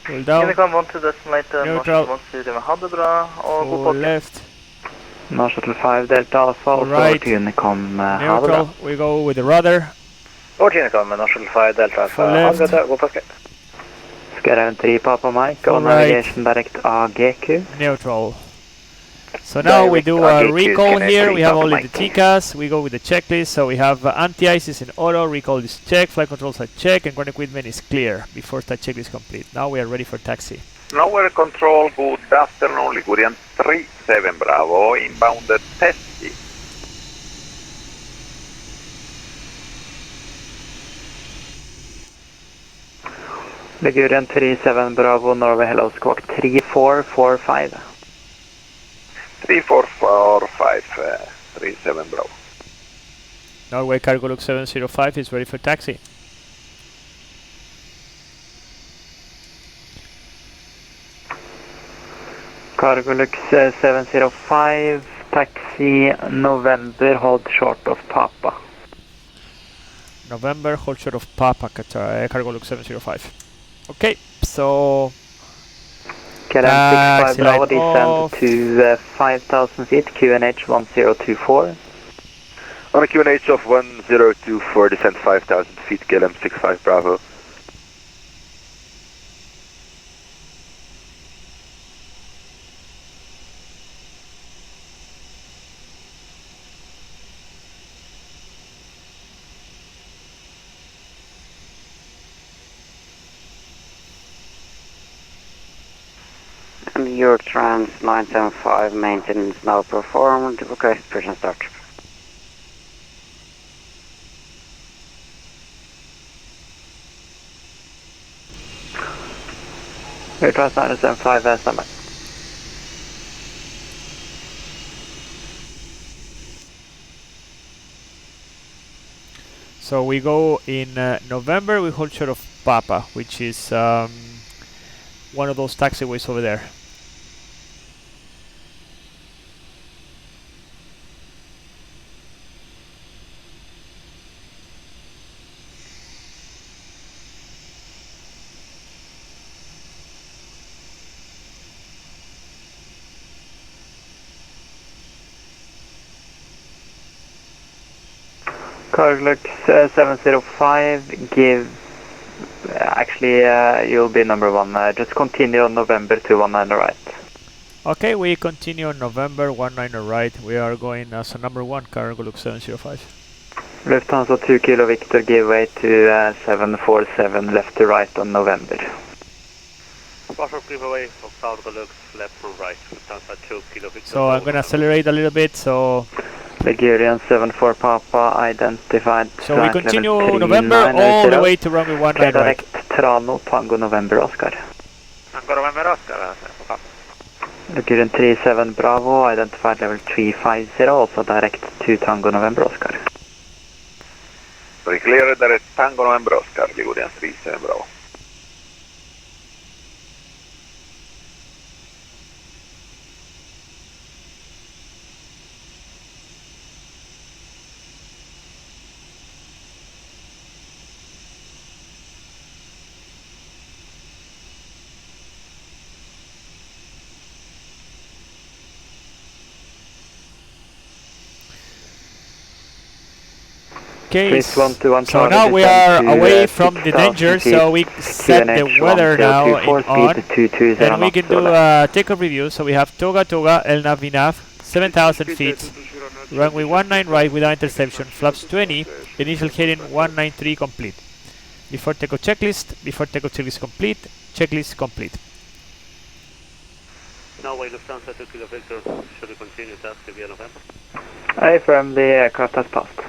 Pull down, Unicom 1 to decimate, Neutral. North Shuttle 1 ha det bra, og god pull påske. left, North Shuttle 5 Delta Alpha, All also right. to Unicom, ha det bra. neutral, we go with the rudder, Over Unicom, North Shuttle 5 Delta Alpha, Full left. ha det bra, god påske. Skydiver 3 Papa Mike, All on right. navigation direct AGQ. neutral. So now we do a Direct recall AGQ, here, we have Papa only the Mike. TCAS, we go with the checklist, so we have anti-ice is in auto, recall is check, flight controls are check, and ground equipment is clear before that checklist is complete. Now we are ready for taxi. Nowhere control, good afternoon, Ligurian 37 Bravo, inbound Pesci. Ligurian 37 Bravo, Norway Hello Squawk 3445. 3445, 37 Bravo. Norway Cargo Look 705 is ready for taxi. Cargolux 705, taxi November, hold short of Papa. November, hold short of Papa, Cargo Look 705. Okay, so KLM 65 Bravo, light off. descend to 5000 feet, QNH 1024. On a QNH of 1024, descend 5,000 feet, KLM 65 Bravo. And Eurotrans 975 maintenance now performed. Request push start. Eurotrans 975 standby. So we go in November, we hold short of Papa, which is one of those taxiways over there. Carlux 705, give, you'll be number 1, just continue on November 219 right. Okay, we continue on November 19 right, we are going as a number 1, Cargolux 705. Lufthansa 2 Kilo Victor, give way to 747 left to right on November. Buffer giveaway of Cargolux left from right, Lufthansa 2 Kilo Victor. So I'm going to accelerate a little bit, so... Ligurian 74 Papa identified. So we continue November all the way to runway 19 right. Trano, Tango November Oscar. Tango November Oscar, Ligurian 37 Bravo, identified level 350, also direct to Tango November Oscar. Clear direct Tango November Oscar, Ligurian 37 Bravo. Okay, so now we are away from the danger, so we set the weather now on, and we can do a takeoff review. So we have Toga Toga, El Nav Vinav, 7,000 feet, runway 19 right without interception, flaps 20, initial heading 193 complete. Before takeoff checklist complete, checklist complete. Now way Lufthansa 2 Kilo Victor, should we continue task via November? I affirm the aircraft has passed.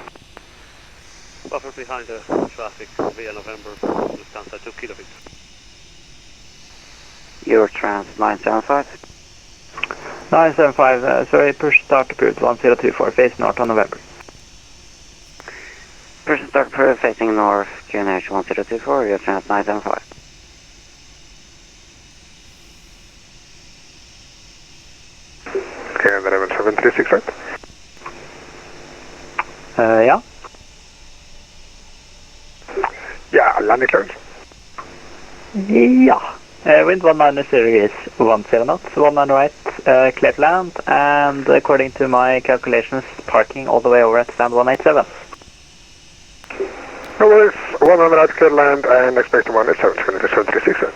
Buffer behind the traffic via November, Lufthansa 2 Kilo Victor. Eurotrans 975. 975, sorry, push start approved 1024, face north on November. Push start approved facing north, QNH 1024, Eurotrans 975. Okay, and 11736, right? Yeah. Yeah, landing clearance. Yeah. Wind 190 is 17 knots, 19 right, clear to land, and according to my calculations, parking all the way over at stand 187. No worries, 100 right, clear to land, and expect 187, 736, right?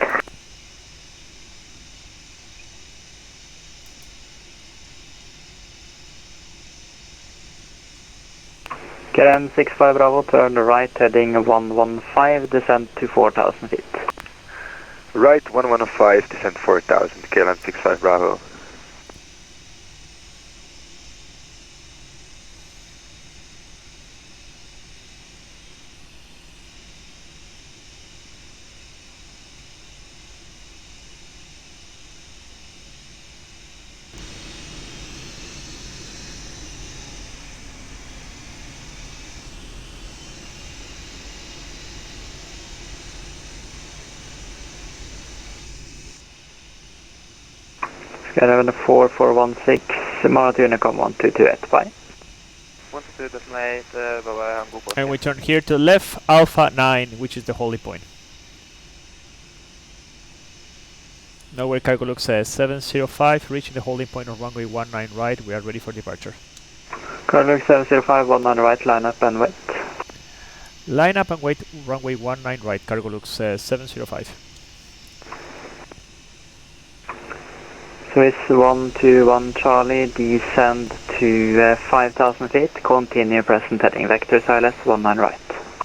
KLM 65 Bravo, turn right, heading 115, descend to 4,000 feet. Right 1115, descend 4,000, KLM 65 Bravo. Skydiver 4416, Monitor Unicom 1228, bye. 1228, bye-bye, And we turn here to left, Alpha 9, which is the holding point. Nowhere Cargolux says 705, reaching the holding point on runway 19 right, we are ready for departure. Cargolux 705, 19 right, line up and wait. Line up and wait, runway 19 right, Cargolux 705. Swiss 121 Charlie, descend to 5,000 feet, continue present heading, vector silence 19 right.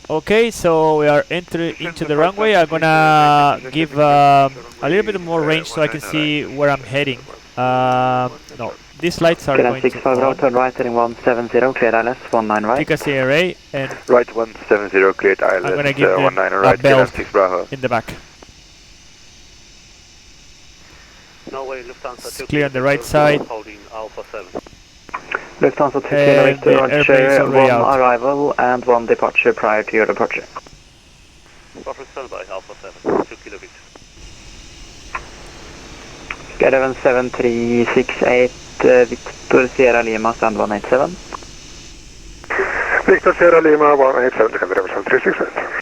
Okay, so we are entering into the runway. I'm gonna give a little bit more range so I can see where I'm heading. No, these lights are going to 65 right, turn right, heading 170, cleared ILS 19 right. Take a CRA and right 170, cleared ILS, I'm gonna give 19 right, a belt 6 Bravo. in the back. Norway Lufthansa 2 Clear on the right side. Holding Alpha 7. Lufthansa 2 And Kilo Victor, the airplane is Roger, already 1 out. arrival and 1 departure prior to your departure. Buffer standby, Alpha 7, 2 Kilo Victor. Skydive 7368, Victor Sierra Lima, stand 187. Victor Sierra Lima 187, descend level 7368.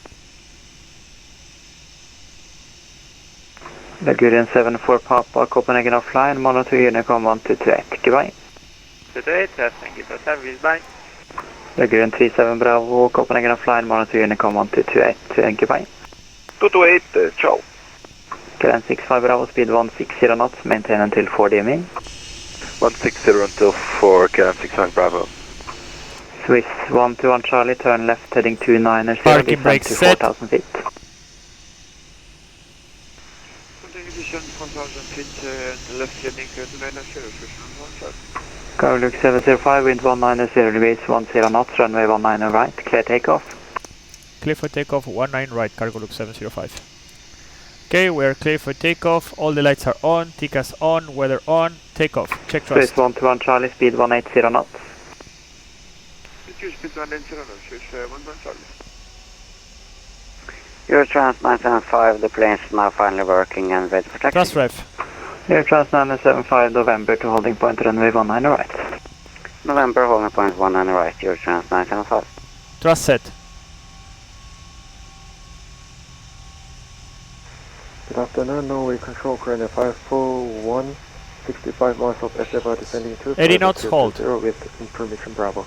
Ligurian 74 Papa, Copenhagen offline, monitor Unicom 1228, goodbye. 28, thank you for service, bye. Ligurian 37 Bravo, Copenhagen offline, monitor Unicom 1228, goodbye. 228, ciao. Grand 65 Bravo, speed 160 knots, maintain until 4 DME. 160 until 4, KLM 65 Bravo. Swiss 121 Charlie, turn left heading 290, Parking descend brake to set. 4,000 feet. Descend 4,000 feet, left heading 290, Carolux 705, wind 190 degrees, 10 knots, runway 19 right, clear takeoff. Clear for takeoff, 19 right, Cargolux 705. Okay, we are clear for takeoff. All the lights are on, TCAS on, weather on, takeoff. Check Swiss thrust. 121 Charlie, speed 180 knots. speed 180 knots, Swiss 1 Charlie. Eurotrans 975, the plane is now finally working and ready for taxi. Thrust ref. Air 975 November to holding point runway 19 right. November, holding point 19 right, Eurotrans 975. Thrust set. Good afternoon, Norway Control, Korean 541, 65 miles of SFR descending to 80 knots, hold. with information Bravo.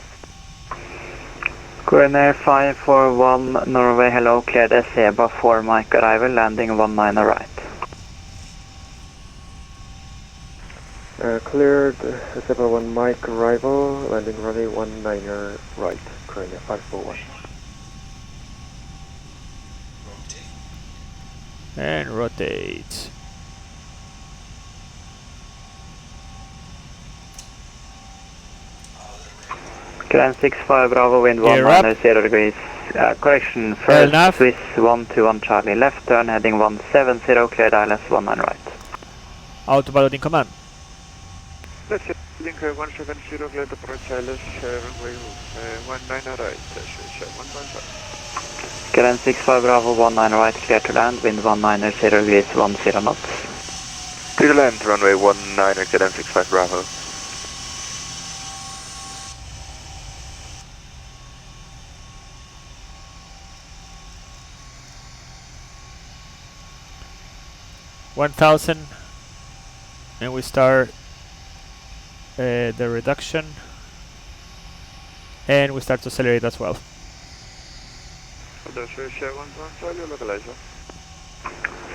Korean 541 Norway, hello, cleared SEBA 4 Mike arrival, landing 19 right. Cleared SFR 1 Mike arrival, landing runway 19 right, Korean 541. And rotate. Grand 65 Bravo, wind Gear up. 190 degrees. Correction, Well, first nav. Swiss 121 Charlie, left turn heading 170, cleared ILS 19 right. Autopilot in command. Left heading 170, clear to approach ILS, runway 19 right, Swiss 1 Grand 65 Bravo, 19 right, clear to land, wind 190 degrees, 10 knots. Clear to land, runway 19, KLM 65 Bravo. $1,000, and we start the reduction, and we start to accelerate as well.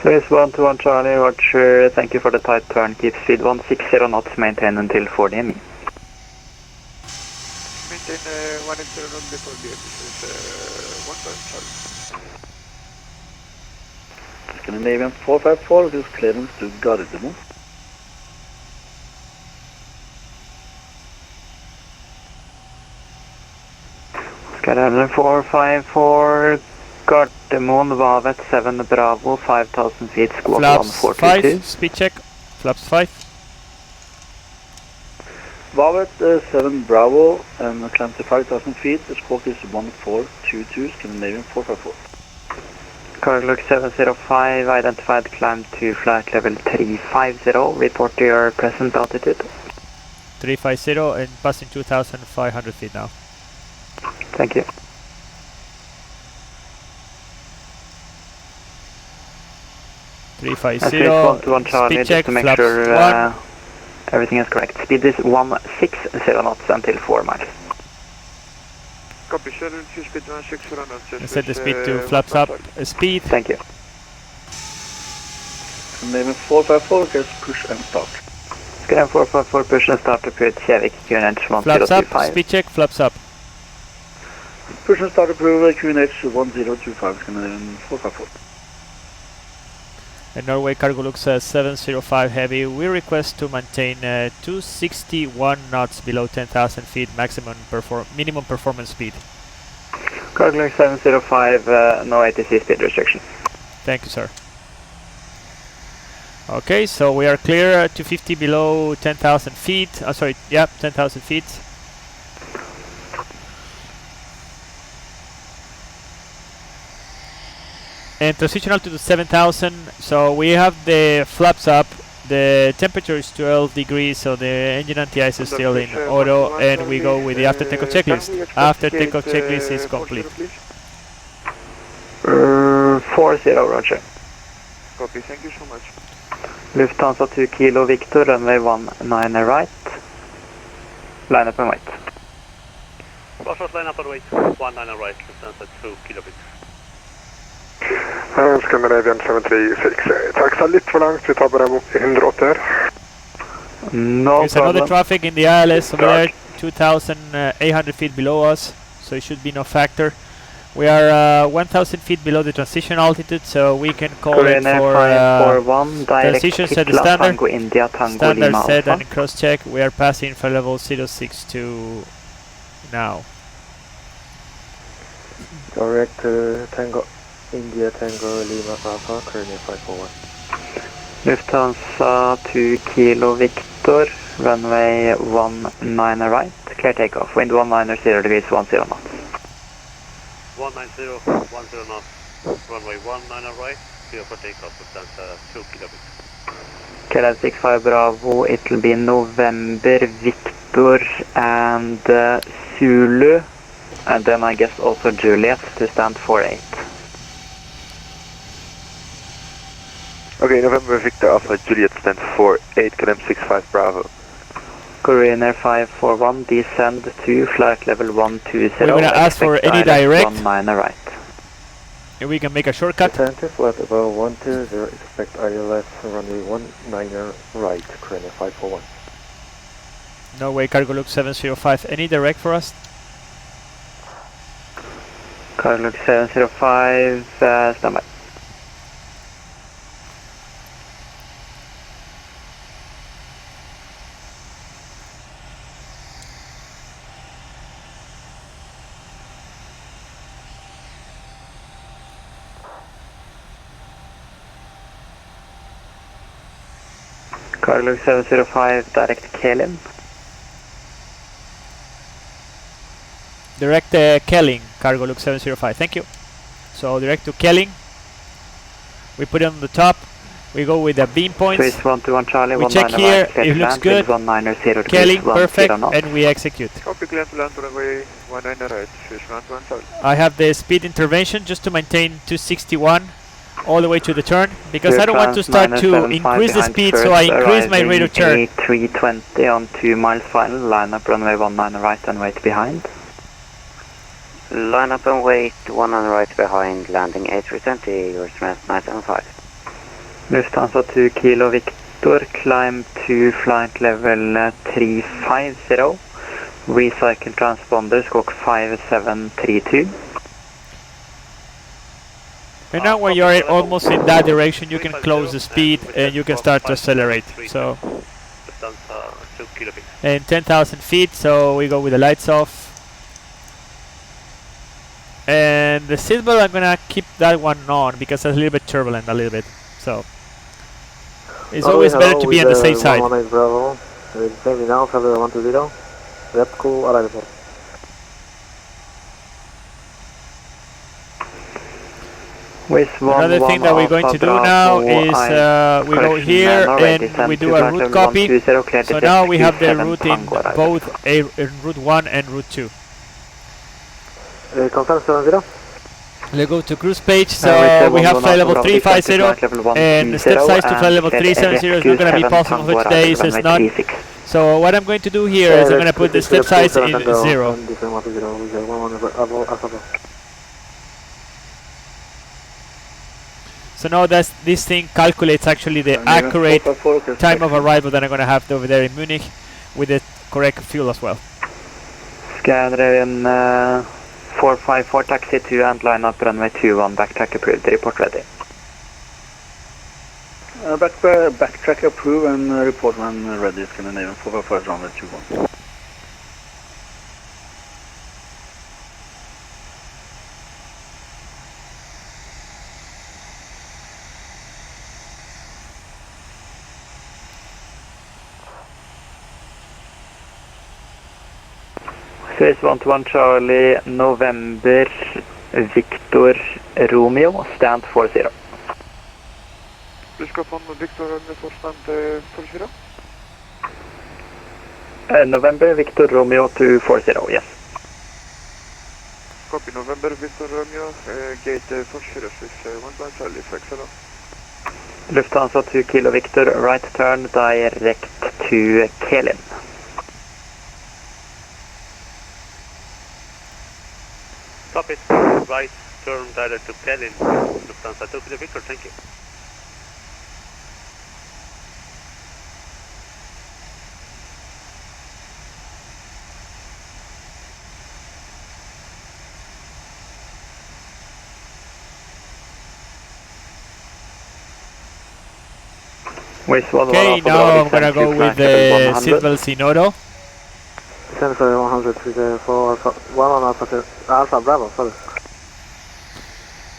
Swiss 121 Charlie, Roger, thank you for the tight turn, keep speed 160 knots, maintain until 4 DME. Maintain 180 knots before the Swiss 1 Charlie. Scandinavian 454, this clearance to Gardermoen. Scandinavian 454, Gardermoen, Vavet 7 Bravo, 5,000 feet, squawk Flaps 1422. 5, speed check. Flaps 5. Vavet 7 Bravo and climb to 5,000 feet, the squawk is 1422, Scandinavian 454. Cargolux 705, identified climb to flight level 350, report to your present altitude. 350 and passing 2,500 feet now. Thank you. Three Swiss five zero. 121 Charlie, Speed just check. to make Flaps sure 1. everything is correct. Speed is 160 knots until 4 miles. Copy, schedule to speed 160 knots. And set the speed to flaps up. Speed. Thank you. Scandinavian 454, just push and start. Scandinavian 454, push and start approved, Kjevik, QNH Flaps up. 1025. Speed check. Flaps up. Push and start approved, QNH 1025, Scandinavian 454. And Norway Cargolux 705 heavy. We request to maintain 261 knots below 10,000 feet minimum performance speed. Cargolux 705, no ATC speed restriction. Thank you, sir. Okay, so we are clear to 50 below 10,000 feet. 10,000 feet. and transition altitude 7,000. So we have the flaps up. The temperature is 12 degrees, so the engine anti-ice is still in auto, and we go with the after takeoff checklist. After takeoff checklist is complete. 40, roger. Copy, thank you so much. Lufthansa 2 Kilo Victor, runway 19 right. Line up and wait. First line up and wait. 19 right, Lufthansa 2 Kilo Victor. Scandinavian 736. Taxa litt for langt, vi tar bare mot 180 her. No There's another traffic in the ILS over there, 2,800 feet below us, so it should be no factor. We are 1,000 feet below the transition altitude, so we can call it for transition set the standard. Standard set and cross check. We are passing for level 062 now. Direct Tango India Tango Lima Alpha, currently 541. Lufthansa 2 Kilo Victor, runway 19 right, clear takeoff, wind 190 0 degrees 10 knots. 190, 10 knots, runway 19 right, clear for takeoff, Lufthansa 2 Kilo Victor. KLM 65 Bravo, it will be November Victor and Zulu, and then I guess also Juliet to stand 48. Okay, November Victor Alpha Juliet stand 48, KLM 65 Bravo. Korean Air 541, descend to flight level 120. We're going to ask for any direct. 19 right. And we can make a shortcut. Descend to flight level 120, expect ILS runway 19 right, Korean Air 541. Norway Cargo Look 705, any direct for us? Cargo Look 705, stand by. Cargo 705, direct KLM. Direct Kelling, Cargo Look 705, thank you. So direct to Kelling. We put it on the top. We go with the beam points. Swiss 121 Charlie, we check here, it looks good. Kelling, perfect, and we execute. Copy, clear to land runway 19 right, Swiss 121 Charlie. I have the speed intervention just to maintain 261 all the way to the turn, because I don't want to start to increase the speed, so I increase my rate of turn. WT2020 on 2 miles final, line up runway 19 right and wait behind. Line up and wait 19 right behind, landing 820, yours mass 975. Lufthansa 2 Kilo Victor, climb to flight level 350, recycle transponder, squawk 5732. And now when you're almost in that direction, you can close the speed and you can start to accelerate. So, and 10,000 feet, so we go with the lights off. And the seatbelt, I'm gonna keep that one on because it's a little bit turbulent, a little bit. So, it's always better to be on the safe side. Bravo, same now, February 120, Repco, arrival. Another thing that we're going to do now is we go here and we do a route copy. So now we have the route in both route 1 and route 2. Confirm 70. Let's go to cruise page. So we have flight level 350 and step size to flight level 370 is not going to be possible for today, so it's not. So what I'm going to do here is I'm going to put the step size in 0. So now this thing calculates actually the accurate time of arrival that I'm going to have over there in Munich with the correct fuel as well. Scandinavian 454 taxi 2 and line up runway 21, backtrack approved, report ready. Backtrack approved and report when ready, Scandinavian 454 runway 21. Swiss 121 Charlie, November Victor Romeo, stand 40. Du ska från Victor Romeo for stand 44? November Victor Romeo to 40, yes. Copy November Victor Romeo, gate 44, switch 1 Charlie, hello. Lufthansa 2 Kilo Victor, right turn direct to Kelin. Copy. Right turn direct to Kelin. Lufthansa 2 Kilo Victor, thank you. Okay, now I'm gonna go with the seatbelts in auto. Descend for 100 for 1 on Alpha Bravo, sorry.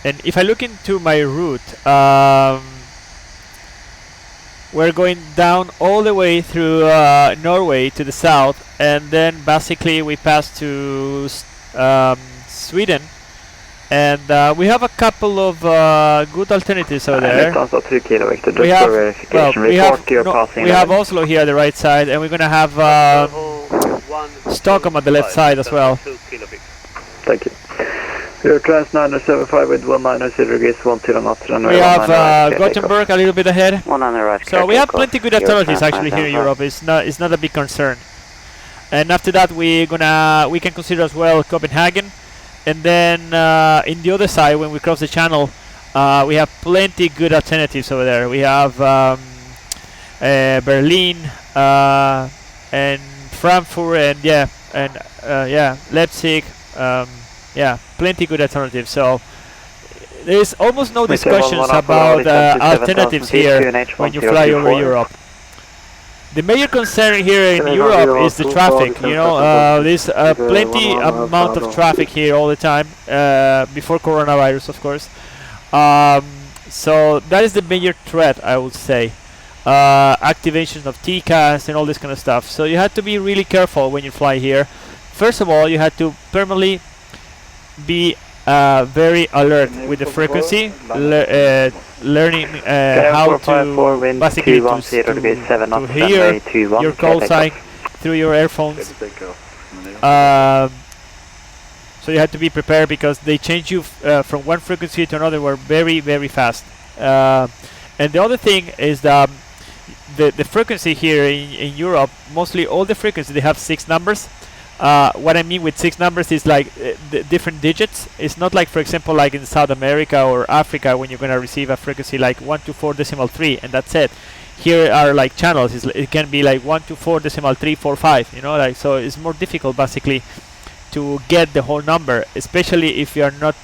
And if I look into my route, we're going down all the way through Norway to the south, and then basically we pass to Sweden. And we have a couple of good alternatives over there. We have Oslo here on the right side, and we're going to have Stockholm on the left side as well. Thank you. Your trans 975 with 190 degrees, 10 knots. We have Gothenburg a little bit ahead. So we have plenty good alternatives actually here in Europe. It's not a big concern. And after that we can consider as well Copenhagen. And then in the other side, when we cross the channel, we have plenty good alternatives over there. We have Berlin and Frankfurt, and Leipzig. Plenty good alternatives. So there's almost no discussions about alternatives here when you fly over Europe. The major concern here in Europe is the traffic. You know, there's plenty amount of traffic here all the time, before coronavirus, of course. So that is the major threat, I would say. Activation of TCAS and all this kind of stuff. So you have to be really careful when you fly here. First of all, you have to permanently be very alert with the frequency, learning how to basically to hear your call sign through your earphones. So you have to be prepared because they change you from one frequency to another very, very fast. And the other thing is that the frequency here in Europe, mostly all the frequencies, they have 6 numbers. What I mean with 6 numbers is like the different digits. It's not like, for example, like in South America or Africa when you're going to receive a frequency like 124.3 and that's it. Here are like channels. It can be like 124.345. You know, like, so it's more difficult basically to get the whole number, especially if you are not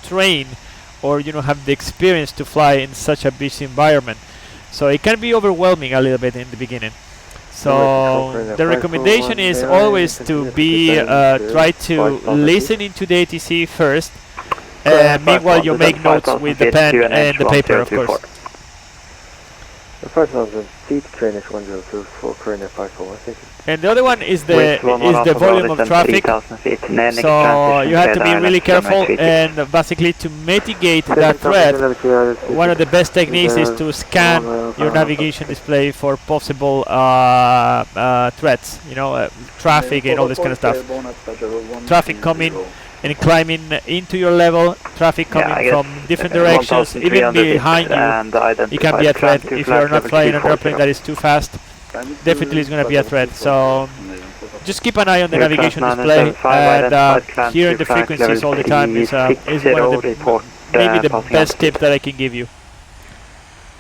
trained or you don't have the experience to fly in such a busy environment. So it can be overwhelming a little bit in the beginning. So the recommendation is always to be try to listen into the ATC first. Meanwhile, you make notes with the pen and the paper, of course. The first one is the seat Kranish 102 for Korean 54. And the other one is the volume of traffic. So you have to be really careful, and basically to mitigate that threat, one of the best techniques is to scan your navigation display for possible threats. You know, traffic and all this kind of stuff. Traffic coming and climbing into your level, traffic coming from different directions, even behind you. It can be a threat if you are not flying an airplane that is too fast. Definitely is going to be a threat. So just keep an eye on the navigation display, and hearing the frequencies all the time is one of the maybe the best tip that I can give you.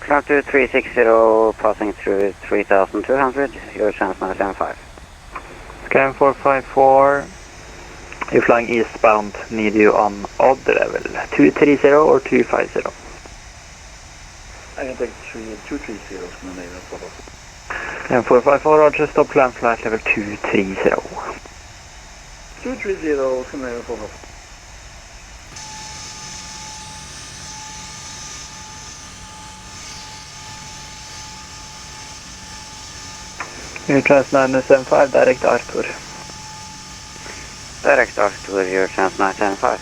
Cloud 2360 passing through 3200, your chance 975. Scan 454. You're flying eastbound, need you on odd level 230 or 250? I can take 230. And 454, Roger, stop climb flight level 230. 230, Scandinavian 4. Your trans 975, direct Arthur. Direct Arthur, your chance 975.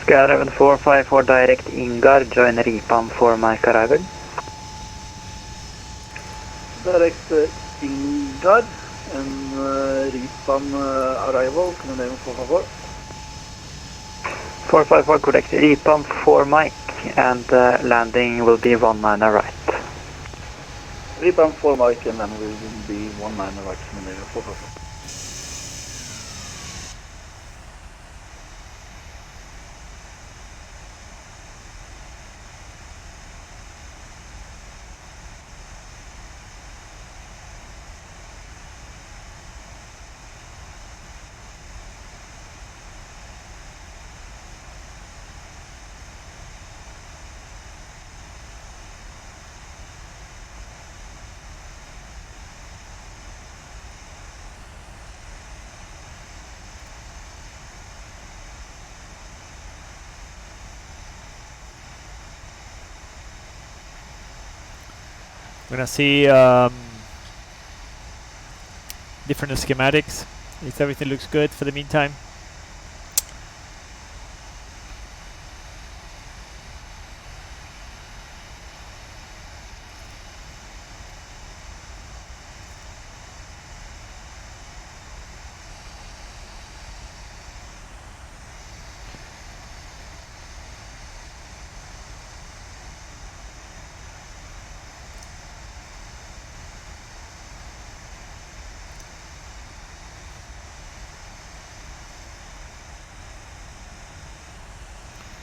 Sky 454 direct Ingar, join Ripan for Mike arrival. Direct Ingard and Ripan arrival, can you name 454? 454 correct, Ripan for Mike, and landing will be 19 right. Ripan for Mike and then we will be 19 right, can you name 454? We're gonna see different schematics, if everything looks good for the meantime.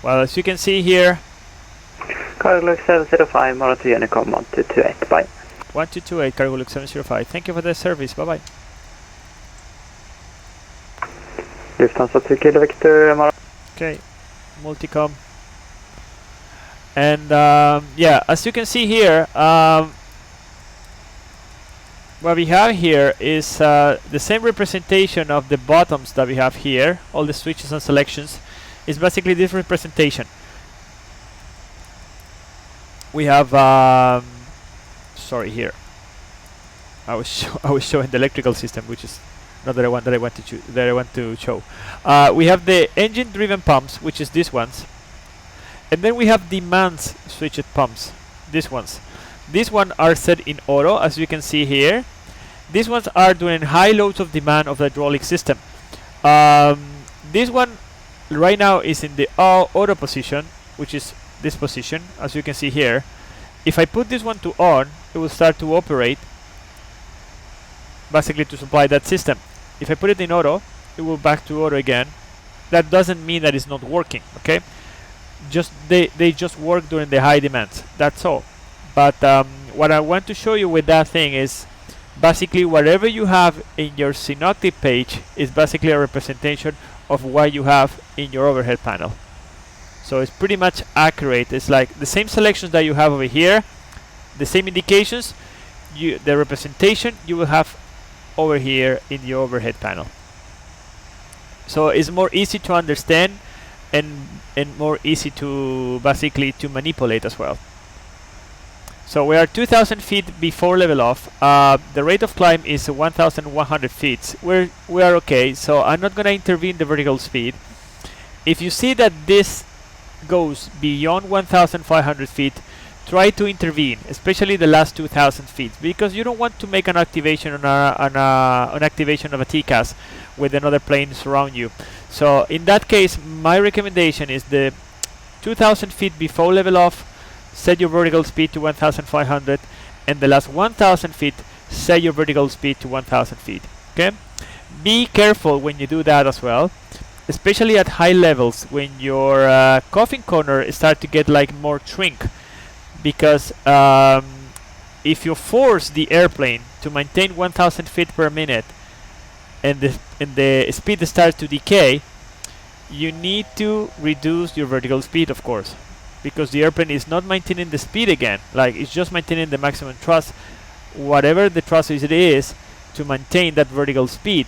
Well, as you can see here, Cargo 705, Mara to Unicom 1228, bye. 1228, Cargo Luke 705. Thank you for the service, bye bye. Lufthansa 2 Kilo Victor, Mara. Okay, multicom. And yeah, as you can see here, what we have here is the same representation of the bottoms that we have here. All the switches and selections is basically this representation. We have sorry, here I was showing the electrical system, which is not the one that I want to show. We have the engine driven pumps, which is these ones, and then we have demand switched pumps, these ones. These ones are set in auto, as you can see here. These ones are doing high loads of demand of the hydraulic system. This one right now is in the auto position, which is this position, as you can see here. If I put this one to on, it will start to operate, basically to supply that system. If I put it in auto, it will back to auto again. That doesn't mean that it's not working, okay? Just they just work during the high demands, that's all. But what I want to show you with that thing is basically whatever you have in your synoptic page is basically a representation of what you have in your overhead panel. So it's pretty much accurate. It's like the same selections that you have over here, the same indications, the representation you will have over here in the overhead panel. So it's more easy to understand and more easy to basically to manipulate as well. So we are 2,000 feet before level off. The rate of climb is 1,100 feet. We are okay, so I'm not going to intervene the vertical speed. If you see that this goes beyond 1,500 feet, try to intervene, especially the last 2,000 feet, because you don't want to make an activation on an activation of a TCAS with another plane surround you. So in that case, my recommendation is the 2,000 feet before level off, set your vertical speed to 1,500, and the last 1,000 feet, set your vertical speed to 1,000 feet. Okay, be careful when you do that as well, especially at high levels when your coffin corner start to get like more shrink, because if you force the airplane to maintain 1,000 feet per minute and the speed starts to decay, you need to reduce your vertical speed, of course, because the airplane is not maintaining the speed again, like it's just maintaining the maximum thrust, whatever the thrust it is, to maintain that vertical speed.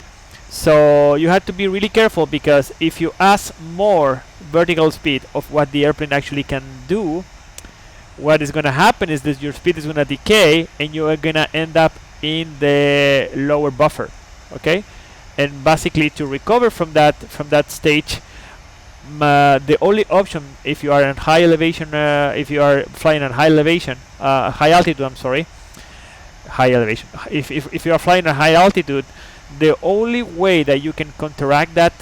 So you have to be really careful, because if you ask more vertical speed of what the airplane actually can do, what is going to happen is that your speed is going to decay and you are going to end up in the lower buffer. Okay, and basically to recover from that stage, the only option if you are in high elevation, if you are flying at high elevation, high altitude, I'm sorry, high elevation. If you are flying at high altitude, the only way that you can counteract that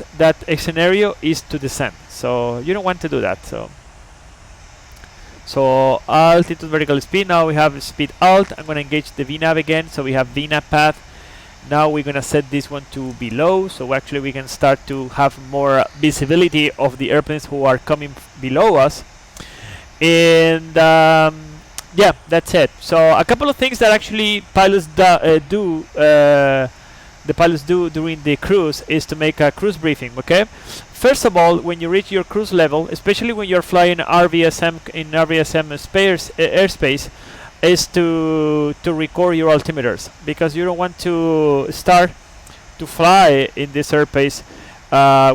scenario is to descend. So you don't want to do that. So altitude, vertical speed. Now we have speed alt. I'm going to engage the VNAV again. So we have VNAV path. Now we're going to set this one to below. So actually we can start to have more visibility of the airplanes who are coming below us. And yeah, that's it. So a couple of things that actually pilots do during the cruise is to make a cruise briefing. Okay, first of all, when you reach your cruise level, especially when you're flying RVSM in RVSM airspace, is to record your altimeters, because you don't want to start to fly in this airspace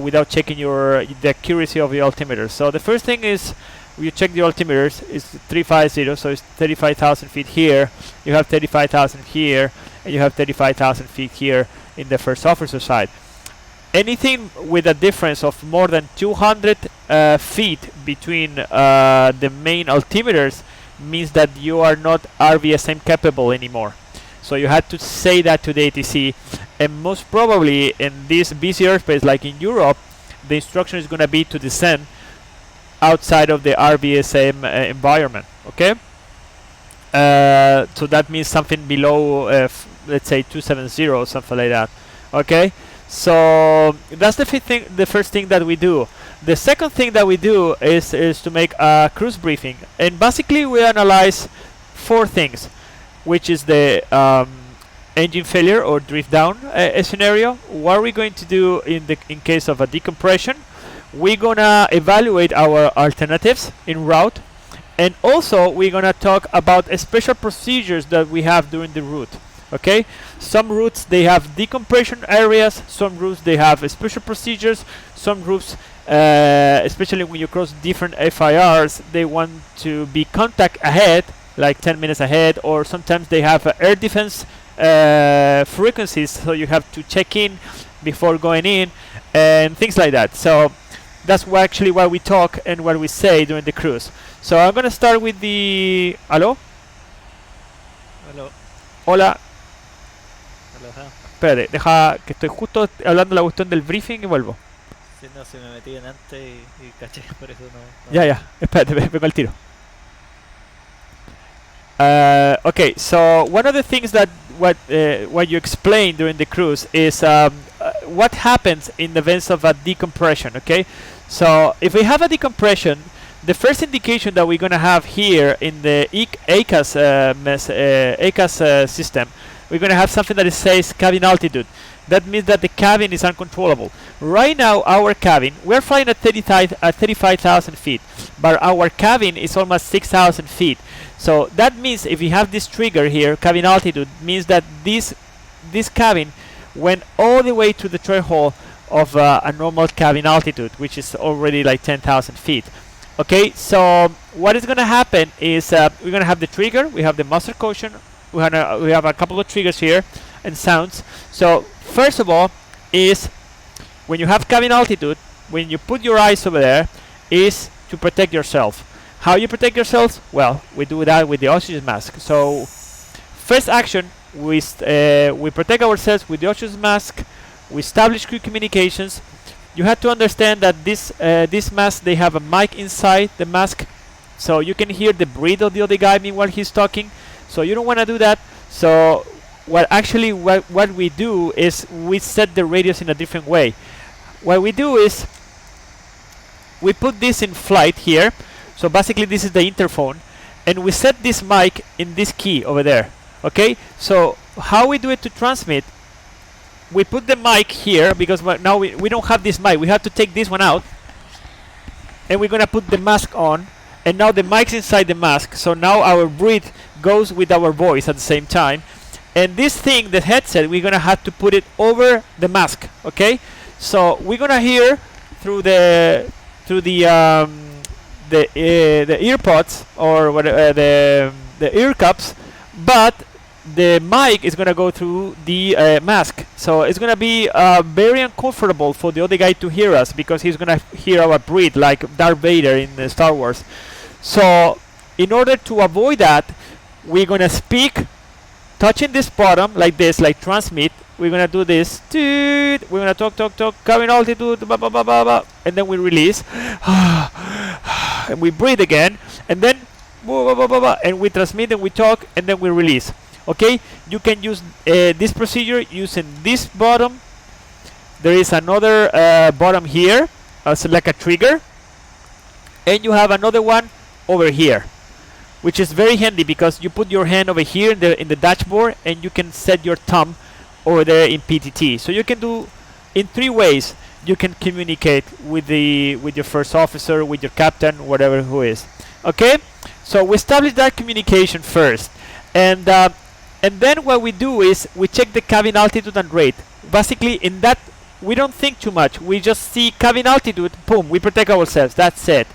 without checking the accuracy of your altimeters. So the first thing is, you check the altimeters. It's 350, so it's 35,000 feet here. You have 35,000 here, and you have 35,000 feet here in the first officer side. Anything with a difference of more than 200 feet between the main altimeters means that you are not RVSM capable anymore. So you had to say that to the ATC, and most probably in this busy airspace like in Europe, the instruction is going to be to descend outside of the RVSM environment. Okay, so that means something below let's say 270 or something like that. Okay, so that's the first thing that we do. The second thing that we do is to make a cruise briefing, and basically we analyze 4 things, which is the engine failure or drift down scenario. What are we going to do in case of a decompression? We're gonna evaluate our alternatives en route, and also we're gonna talk about special procedures that we have during the route. Okay, some routes they have decompression areas, some routes they have special procedures, some routes especially when you cross different FIRs, they want to be contact ahead, like 10 minutes ahead, or sometimes they have air defense frequencies, so you have to check in before going in and things like that. So that's actually what we talk and what we say during the cruise. So I'm gonna start with the... ¿Aló? Aló. Hola. Aló. Espérate, deja que estoy justo hablando la cuestión del briefing y vuelvo. Sí, no, si me metí en antes y caché, por eso no. Ya, espérate, vengo al tiro. Okay, so one of the things that what you explained during the cruise is what happens in the events of a decompression. Okay, so if we have a decompression, the first indication that we're gonna have here in the ACAS system, we're gonna have something that says cabin altitude. That means that the cabin is uncontrollable. Right now, our cabin, we're flying at 35,000 feet, but our cabin is almost 6,000 feet. So that means if we have this trigger here, cabin altitude, means that this cabin went all the way to the threshold of a normal cabin altitude, which is already like 10,000 feet. Okay, so what is going to happen is we're going to have the trigger, we have the muster caution, we have a couple of triggers here and sounds. So first of all is when you have cabin altitude, when you put your eyes over there, is to protect yourself. How you protect yourselves? Well, we do that with the oxygen mask. So first action, we protect ourselves with the oxygen mask. We establish quick communications. You have to understand that this mask, they have a mic inside the mask, so you can hear the breath of the other guy meanwhile he's talking. So you don't want to do that. So what we do is we set the radios in a different way. What we do is we put this in flight here. So basically this is the interphone, and we set this mic in this key over there. Okay, so how we do it to transmit, we put the mic here, because now we don't have this mic, we have to take this one out, and we're gonna put the mask on, and now the mic's inside the mask, so now our breath goes with our voice at the same time. And this thing, the headset, we're gonna have to put it over the mask. Okay, so we're gonna hear through the earpods or whatever, the ear cups, but the mic is gonna go through the mask, so it's gonna be very uncomfortable for the other guy to hear us, because he's gonna hear our breath like Darth Vader in Star Wars. So in order to avoid that, we're gonna speak touching this bottom like this, like transmit. We're gonna do this. We're gonna talk, cabin altitude, blah, blah, blah, blah, blah, and then we release, and we breathe again, and then blah, blah, blah, blah, and we transmit and we talk, and then we release. Okay, you can use this procedure using this bottom. There is another bottom here, so like a trigger, and you have another one over here, which is very handy because you put your hand over here in the dashboard, and you can set your thumb over there in PTT. So you can do in 3 ways. You can communicate with your first officer, with your captain, whatever who is. Okay, so we establish that communication first, and then what we do is we check the cabin altitude and rate. Basically, in that we don't think too much. We just see cabin altitude, boom, we protect ourselves. That's it.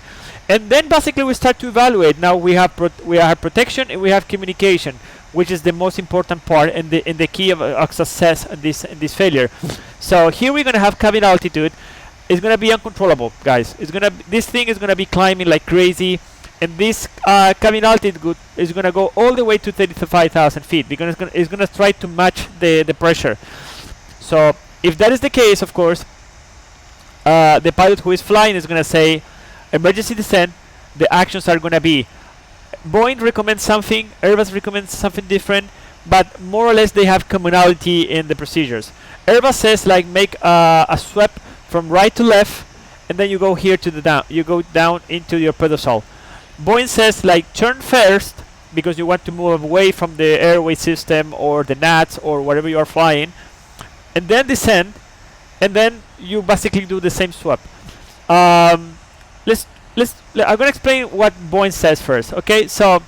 And then basically we start to evaluate. Now we have protection and we have communication, which is the most important part and the key of success in this failure. So here we're gonna have cabin altitude. It's gonna be uncontrollable, guys. This thing is gonna be climbing like crazy, and this cabin altitude is gonna go all the way to 35,000 feet because it's gonna try to match the pressure. So if that is the case, of course, the pilot who is flying is gonna say emergency descent. The actions are gonna be Boeing recommends something, Airbus recommends something different, but more or less they have commonality in the procedures. Airbus says like make a sweep from right to left, and then you go here to the down. You go down into your pedestal. Boeing says like turn first because you want to move away from the airway system or the NATs or whatever you are flying, and then descend, and then you basically do the same swap. I'm gonna explain what Boeing says first. Okay, so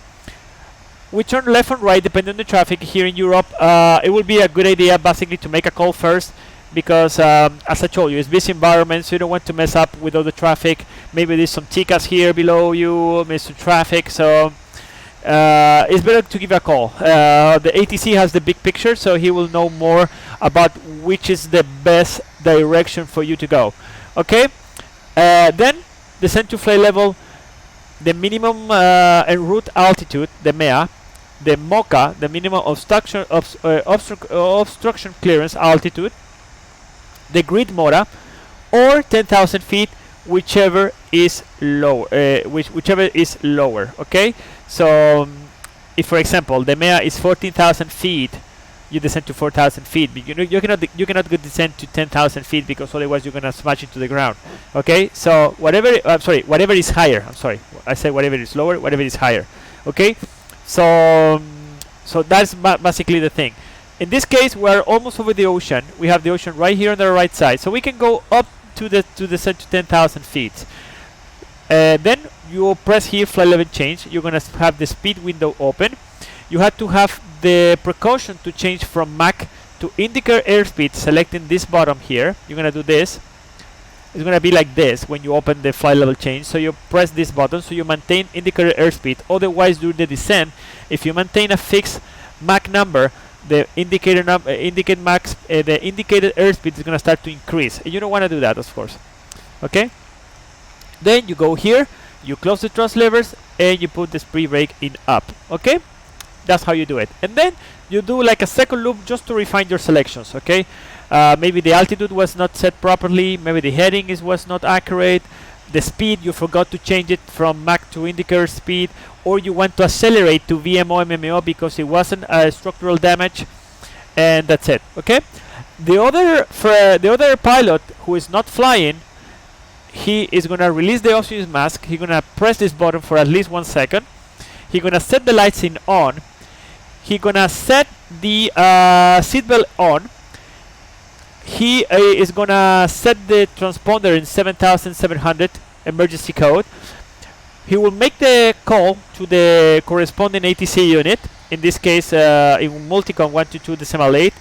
we turn left and right depending on the traffic. Here in Europe, it would be a good idea basically to make a call first, because as I told you, it's busy environment, so you don't want to mess up with all the traffic. Maybe there's some TICAs here below you, maybe some traffic, so it's better to give a call. The ATC has the big picture, so he will know more about which is the best direction for you to go. Okay, then descent to flight level, the minimum en route altitude, the MEA, the MOCA, the minimum obstruction clearance altitude, the grid MORA, or 10,000 feet, whichever is low, whichever is lower. Okay, so if for example the MEA is 14,000 feet, you descend to 4,000 feet. But you cannot descend to 10,000 feet because otherwise you're gonna smash into the ground. Okay, so whatever is higher. I'm sorry, I said whatever is lower, whatever is higher. Okay, so that's basically the thing. In this case, we're almost over the ocean. We have the ocean right here on the right side, so we can go up to descend to 10,000 feet. Then you press here flight level change. You're gonna have the speed window open. You have to have the precaution to change from Mach to indicator airspeed, selecting this bottom here. You're gonna do this. It's gonna be like this when you open the flight level change. So you press this button so you maintain indicator airspeed. Otherwise, during the descent, if you maintain a fixed Mach number, the indicated airspeed is gonna start to increase, and you don't want to do that, of course. Okay. Then you go here, you close the thrust levers, and you put the speed brake in up. Okay. That's how you do it, and then you do like a second loop just to refine your selections. Okay, maybe the altitude was not set properly, maybe the heading was not accurate, the speed you forgot to change it from Mach to indicator speed, or you want to accelerate to VMO MMO because it wasn't structural damage, and that's it. Okay, the other pilot who is not flying, he is gonna release the oxygen mask. He's gonna press this button for at least 1 second. He's gonna set the lights in on. He's gonna set the seatbelt on. He is gonna set the transponder in 7700 emergency code. He will make the call to the corresponding ATC unit. In this case, in multicom 122.8.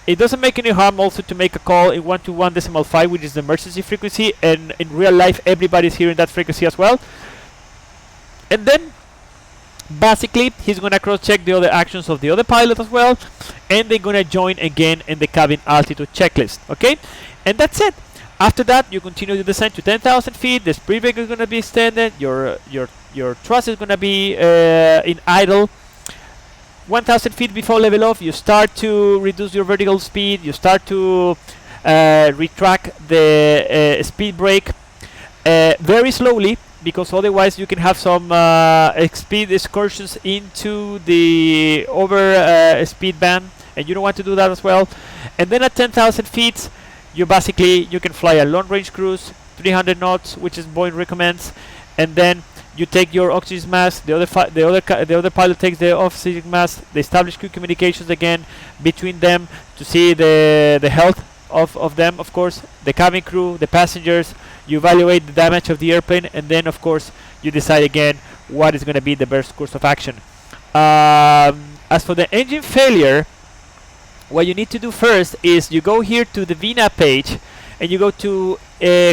It doesn't make any harm also to make a call in 121.5, which is the emergency frequency, and in real life everybody's hearing that frequency as well. And then Basically, he's gonna cross-check the other actions of the other pilot as well, and they're gonna join again in the cabin altitude checklist. Okay, and that's it. After that, you continue to descend to 10,000 feet. The speed brake is gonna be extended. Your thrust is gonna be in idle. 1,000 feet before level off, you start to reduce your vertical speed. You start to retract the speed brake very slowly, because otherwise you can have some speed excursions into the over speed band, and you don't want to do that as well. And then at 10,000 feet, you can fly a long range cruise, 300 knots, which is Boeing recommends, and then you take your oxygen mask. The other pilot takes the oxygen mask. They establish quick communications again between them to see the health of them, of course, the cabin crew, the passengers. You evaluate the damage of the airplane, and then of course you decide again what is going to be the best course of action. As for the engine failure, what you need to do first is you go here to the VNAV page, and you go to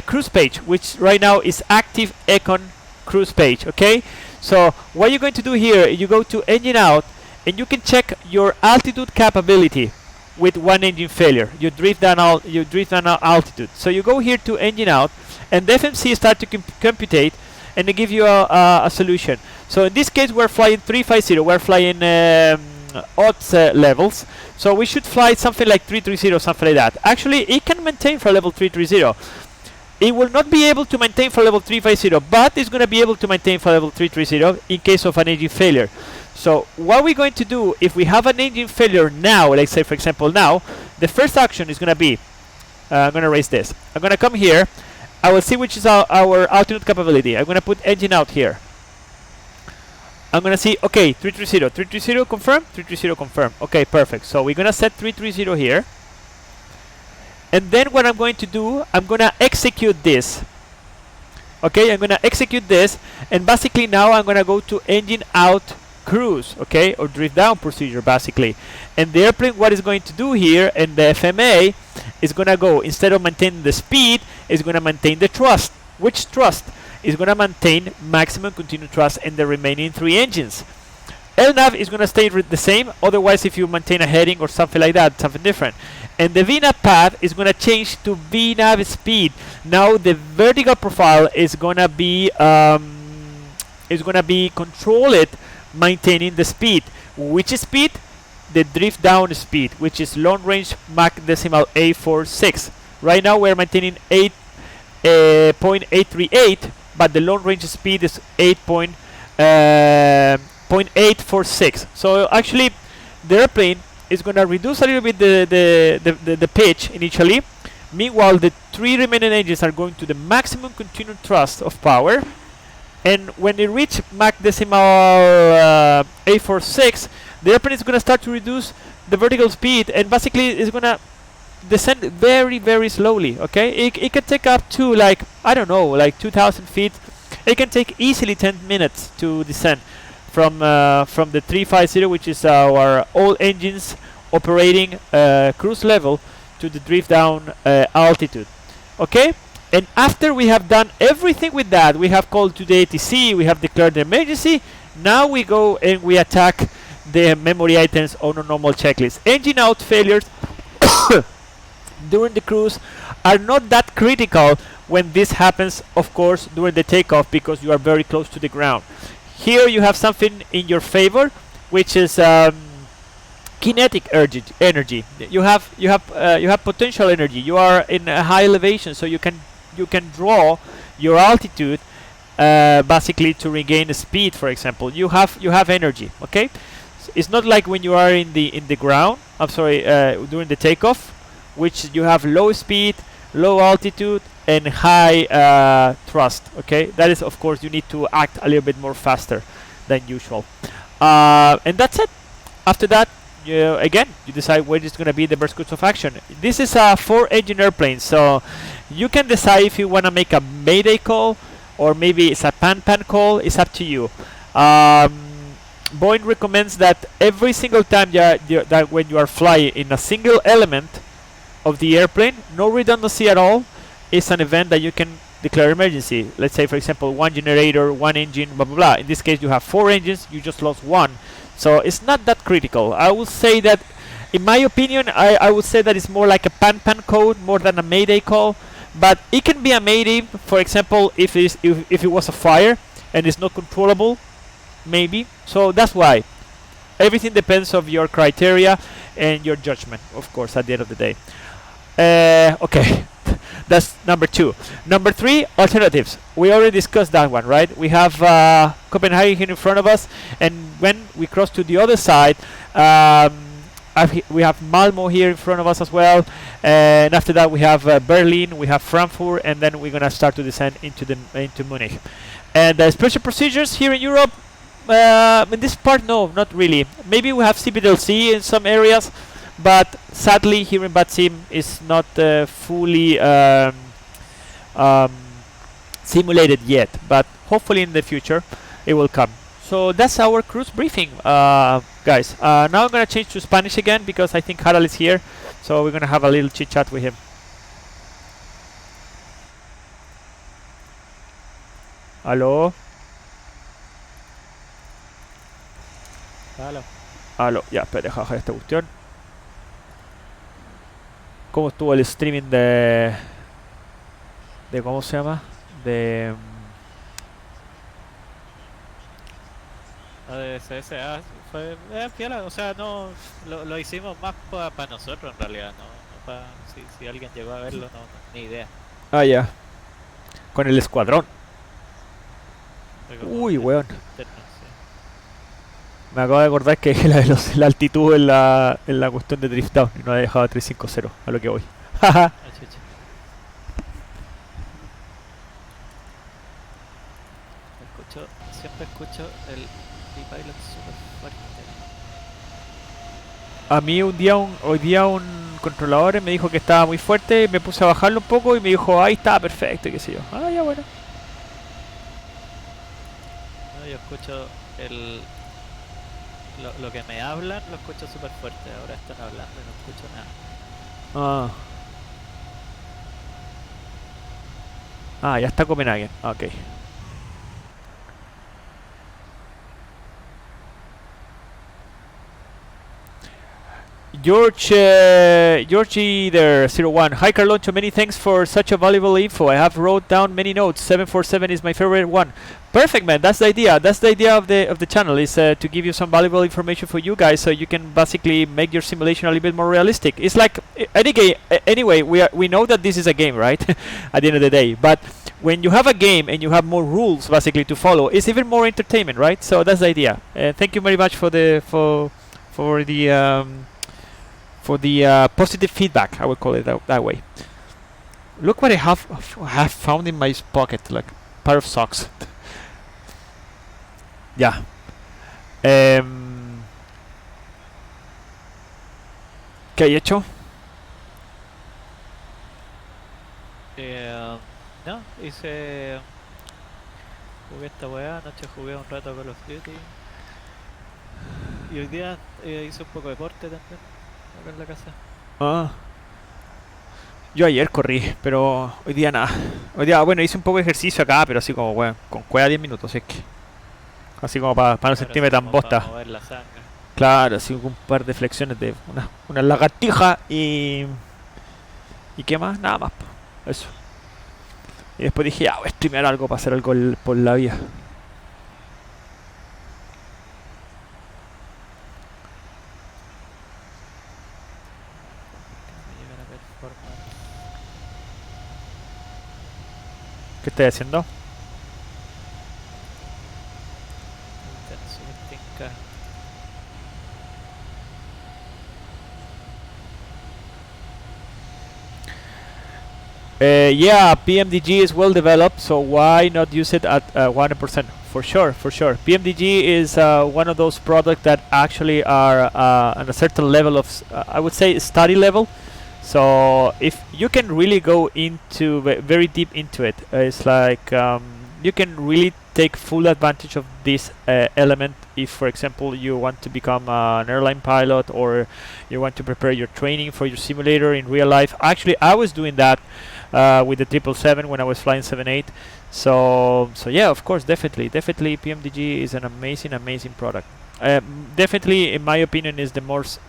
cruise page, which right now is active Econ cruise page. Okay, so what you're going to do here, you go to engine out, and you can check your altitude capability with one engine failure. You drift down altitude. So you go here to engine out, and the FMC start to computate, and they give you a solution. So in this case, we're flying 350. We're flying odds levels. So we should fly something like 330, something like that. Actually, it can maintain for level 330. It will not be able to maintain for level 350, but it's going to be able to maintain for level 330 in case of an engine failure. So what we're going to do if we have an engine failure now, let's say for example now, the first action is going to be, I'm going to raise this. I'm going to come here. I will see which is our altitude capability. I'm going to put engine out here. I'm going to see, okay, 330. 330 confirm, 330 confirm. Okay, perfect. So we're going to set 330 here. And then what I'm going to do, I'm going to execute this. Okay, I'm going to execute this. And basically now I'm going to go to engine out cruise, okay, or drift down procedure basically. And the airplane, what is going to do here, and the FMA is going to go, instead of maintaining the speed, is going to maintain the thrust. Which thrust? Is going to maintain maximum continuous thrust in the remaining 3 engines. LNAV is going to stay the same, otherwise if you maintain a heading or something like that, something different. And the VNAV path is going to change to VNAV speed. Now the vertical profile is going to be controlled, maintaining the speed. Which speed? The drift down speed, which is long range Mach decimal 846. Right now we're maintaining 8.838, but the long range speed is 8.846. So actually the airplane is going to reduce a little bit the pitch initially. Meanwhile, the 3 remaining engines are going to the maximum continuous thrust of power. And when they reach Mach decimal 846, the airplane is going to start to reduce the vertical speed, and basically is going to descend very, very slowly. Okay, it can take up to, like, I don't know, like 2,000 feet. It can take easily 10 minutes to descend from the 350, which is our all engines operating cruise level, to the drift down altitude. Okay. And after we have done everything with that, we have called to the ATC, we have declared the emergency. Now we go and we attack the memory items on a normal checklist. Engine out failures during the cruise are not that critical when this happens, of course, during the takeoff, because you are very close to the ground. Here you have something in your favor, which is kinetic energy. You have potential energy. You are in a high elevation, so you can draw your altitude basically to regain the speed. For example, you have energy. Okay, so it's not like when you are in the ground. I'm sorry, during the takeoff, which you have low speed, low altitude, and high thrust. Okay, that is, of course, you need to act a little bit more faster than usual, and that's it. After that, again, you decide what is going to be the best course of action. This is a 4-engine airplane, so you can decide if you want to make a mayday call, or maybe it's a pan call. It's up to you. Boeing recommends that every single time that when you are flying in a single element of the airplane, no redundancy at all, is an event that you can declare emergency. Let's say, for example, one generator, one engine, blah blah blah. In this case, you have 4 engines. You just lost one, so it's not that critical. I would say that, in my opinion, I would say that it's more like a pan code more than a mayday call. But it can be a mayday, for example, if it was a fire and it's not controllable, maybe. So that's why. Everything depends of your criteria and your judgment, of course, at the end of the day. Okay, that's number 2. Number 3, alternatives. We already discussed that one, right? We have Copenhagen here in front of us, and when we cross to the other side, we have Malmo here in front of us as well, and after that we have Berlin, we have Frankfurt, and then we're gonna start to descend into Munich. And the special procedures here in Europe, in this part, no, not really. Maybe we have CBDLC in some areas, but sadly here in Batsim is not fully simulated yet, but hopefully in the future it will come. So that's our cruise briefing, guys. Now I'm gonna change to Spanish again because I think Harald is here, so we're gonna have a little chit chat with him. Aló. Aló. Aló, ya, espera, deja bajar esta cuestión. ¿Cómo estuvo el streaming de cómo se llama? De CSA fue piola, o sea, no lo hicimos más para nosotros en realidad, no si alguien llegó a verlo, ni idea. Ah, ya. Con el escuadrón. Uy, weón. Me acabo de acordar que la altitud en la cuestión de drift down y no he dejado 350 a lo que voy. Siempre escucho el pilot super fuerte. A mí hoy día un controlador me dijo que estaba muy fuerte, me puse a bajarlo un poco y me dijo, ahí está, perfecto, y qué sé yo. Ah, ya, bueno. No, yo escucho lo que me hablan, lo escucho súper fuerte. Ahora están hablando y no escucho nada. Ya está Copenhagen. Ok. Georgie there, 01. Hi Carloncho, many thanks for such a valuable info. I have wrote down many notes. 747 is my favorite one. Perfect, man. That's the idea. That's the idea of the channel, is to give you some valuable information for you guys, so you can basically make your simulation a little bit more realistic. It's like any game. Anyway, we know that this is a game, right? At the end of the day, but when you have a game and you have more rules basically to follow, it's even more entertainment, right? So that's the idea. Thank you very much for the positive feedback, I would call it that way. Look what I have found in my pocket, like a pair of socks. Ya. ¿Qué hay hecho? No, jugué esta weá, anoche jugué un rato Call of Duty. Y hoy día hice un poco de deporte también, acá en la casa. Yo ayer corrí, pero hoy día nada. Hoy día, bueno, hice un poco de ejercicio acá, pero así como, bueno, con cueva 10 minutos, es que. Así como para no sentirme tan bosta. Mover la sangre. Claro, así un par de flexiones de una lagartija y qué más, nada más, eso. Y después dije, ya, voy a streamear algo para hacer algo por la vía. ¿Qué estoy haciendo? Yeah, PMDG is well developed, so why not use it at 100%? For sure. PMDG is one of those products that actually are on a certain level of, I would say, study level. So if you can really go into very deep into it, it's like you can really take full advantage of this element if, for example, you want to become an airline pilot or you want to prepare your training for your simulator in real life. Actually, I was doing that with the 777 when I was flying 78. So yeah, of course, definitely PMDG is an amazing product. Definitely, in my opinion, is the most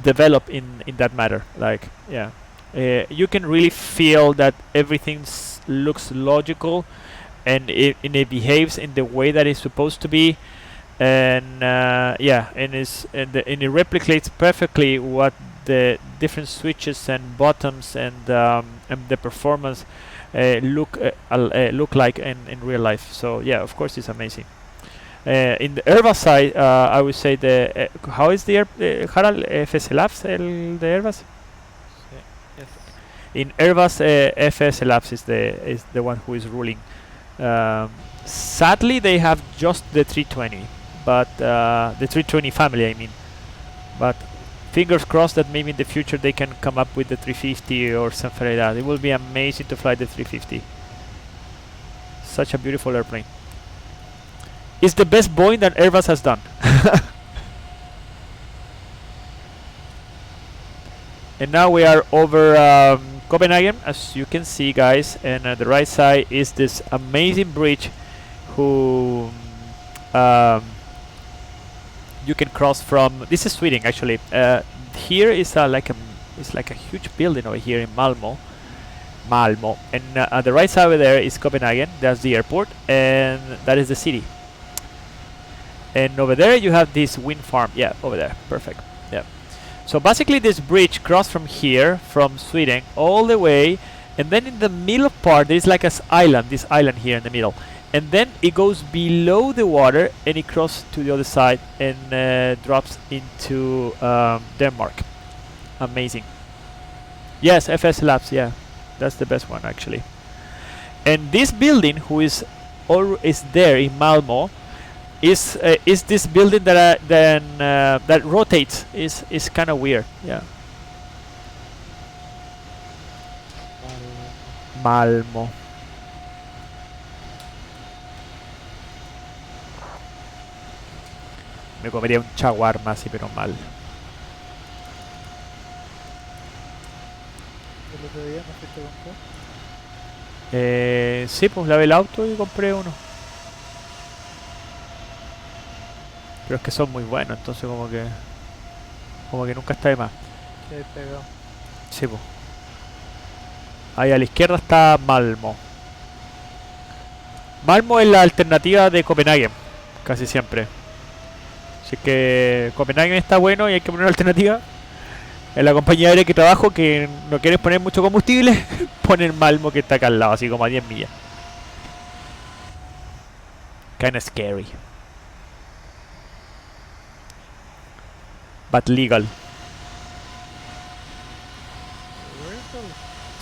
developed in that matter. Like, yeah, you can really feel that everything looks logical, and it behaves in the way that it's supposed to be, and yeah, and it replicates perfectly what the different switches and buttons and the performance look like in real life. So yeah, of course, it's amazing. In the Airbus side, I would say how is the Harald, FS Labs the Airbus? Yes. In Airbus, FS Labs is the one who is ruling. Sadly, they have just the 320, but the 320 family, I mean. But fingers crossed that maybe in the future they can come up with the 350 or something like that. It will be amazing to fly the 350. Such a beautiful airplane. It's the best Boeing that Airbus has done. And now we are over Copenhagen, as you can see, guys, and at the right side is this amazing bridge who you can cross from. This is Sweden, actually. Here is like a huge building over here in Malmo, and at the right side over there is Copenhagen. That's the airport, and that is the city. And over there you have this wind farm. Yeah, over there, perfect. Yeah. So basically, this bridge crossed from here, from Sweden, all the way, and then in the middle part there is like this island here in the middle, and then it goes below the water and it crosses to the other side and drops into Denmark. Amazing. Yes, FS Labs. Yeah, that's the best one actually. And this building, who is there in Malmo, is this building that that rotates. Is kind of weird. Yeah. Malmo. Me comería un shawarma así, pero mal. ¿El otro día no fuiste a comprar? Sí, pues lavé el auto y compré uno. Pero es que son muy buenos, entonces como que nunca está de más. ¿Qué hay pegado? Sí, pues. Ahí a la izquierda está Malmo. Malmo es la alternativa de Copenhague, casi siempre. Así que Copenhague está bueno y hay que poner una alternativa. En la compañía aérea que trabajo, que no quieren poner mucho combustible, ponen Malmo, que está acá al lado, así como a 10 millas. Kinda scary. But legal.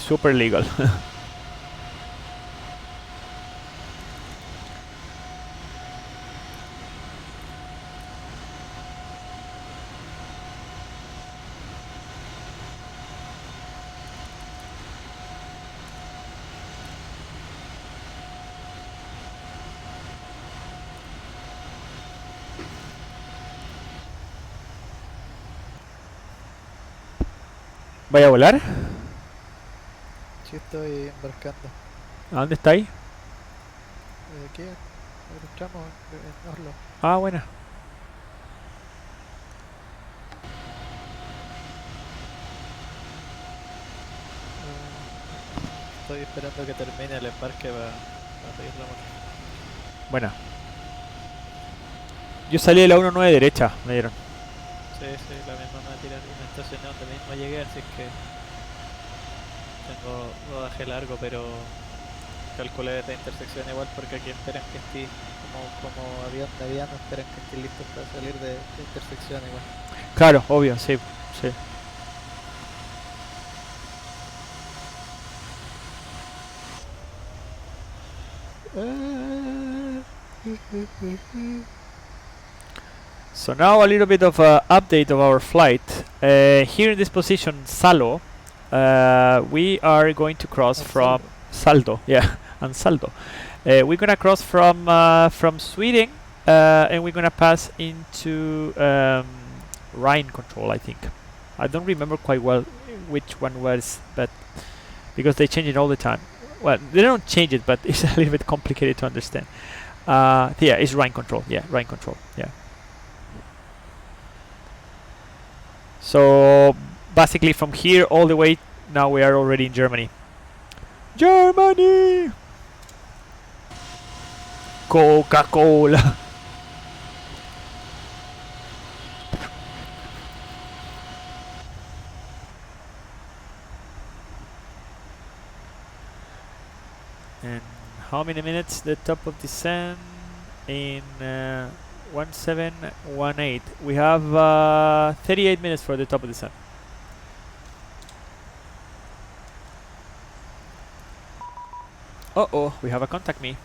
Super legal. ¿Vaya a volar? Sí, estoy embarcando. ¿A dónde estáis? Aquí, entramos en Oslo. Ah, buena. Estoy esperando que termine el embarque para pedir la moto. Buena. Yo salí de la 19 derecha, me dieron. Sí, la misma me tiran y me estacioné donde mismo llegué, así que tengo rodaje largo, pero calculé esta intersección igual porque aquí esperan que esté como avión de aviano, esperan que esté listo para salir de intersección igual. Claro, obvio, sí, sí. So now a little bit of update of our flight. Here in this position, Salo, we are going to cross from Saldo, yeah, and Saldo. We're gonna cross from Sweden, and we're gonna pass into Rhine control, I think. I don't remember quite well which one was, but because they change it all the time. Well, they don't change it, but it's a little bit complicated to understand. Yeah, it's Rhine control. Yeah, Rhine control. Yeah. So basically, from here all the way, now we are already in Germany. Germany. Coca-Cola. And how many minutes the top of descent? In 1718. We have 38 minutes for the top of descent. Uh-oh, we have a contact me.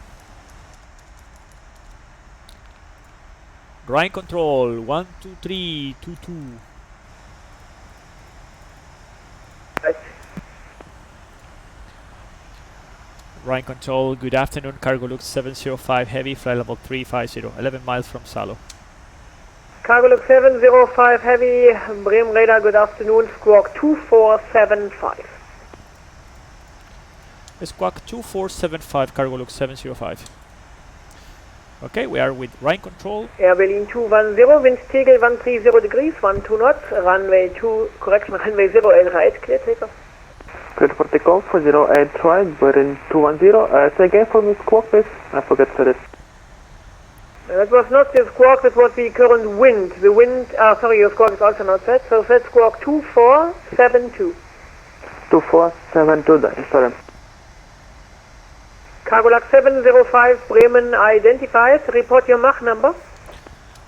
Rhine control 12322. Rhine control, good afternoon. Cargo Lux 705 heavy, flight level 350, 11 miles from Salo. Cargo Lux 705 heavy, Bremen radar, good afternoon. Squawk 2475. Squawk 2475, Cargo Lux 705. Okay, we are with Rhine control. Air Berlin 210, wind Tegel 130 degrees, 12 knots, runway 2, correction, runway 08, clear takeoff. Clear for takeoff for 08 right, Berlin 210. Say again for me, squawk please. I forget to it. That was not the squawk, that was the current wind. The wind, sorry, your squawk is also not set, so set squawk 2472. 2472 then, sorry. Cargo Lux 705, Bremen identified. Report your Mach number.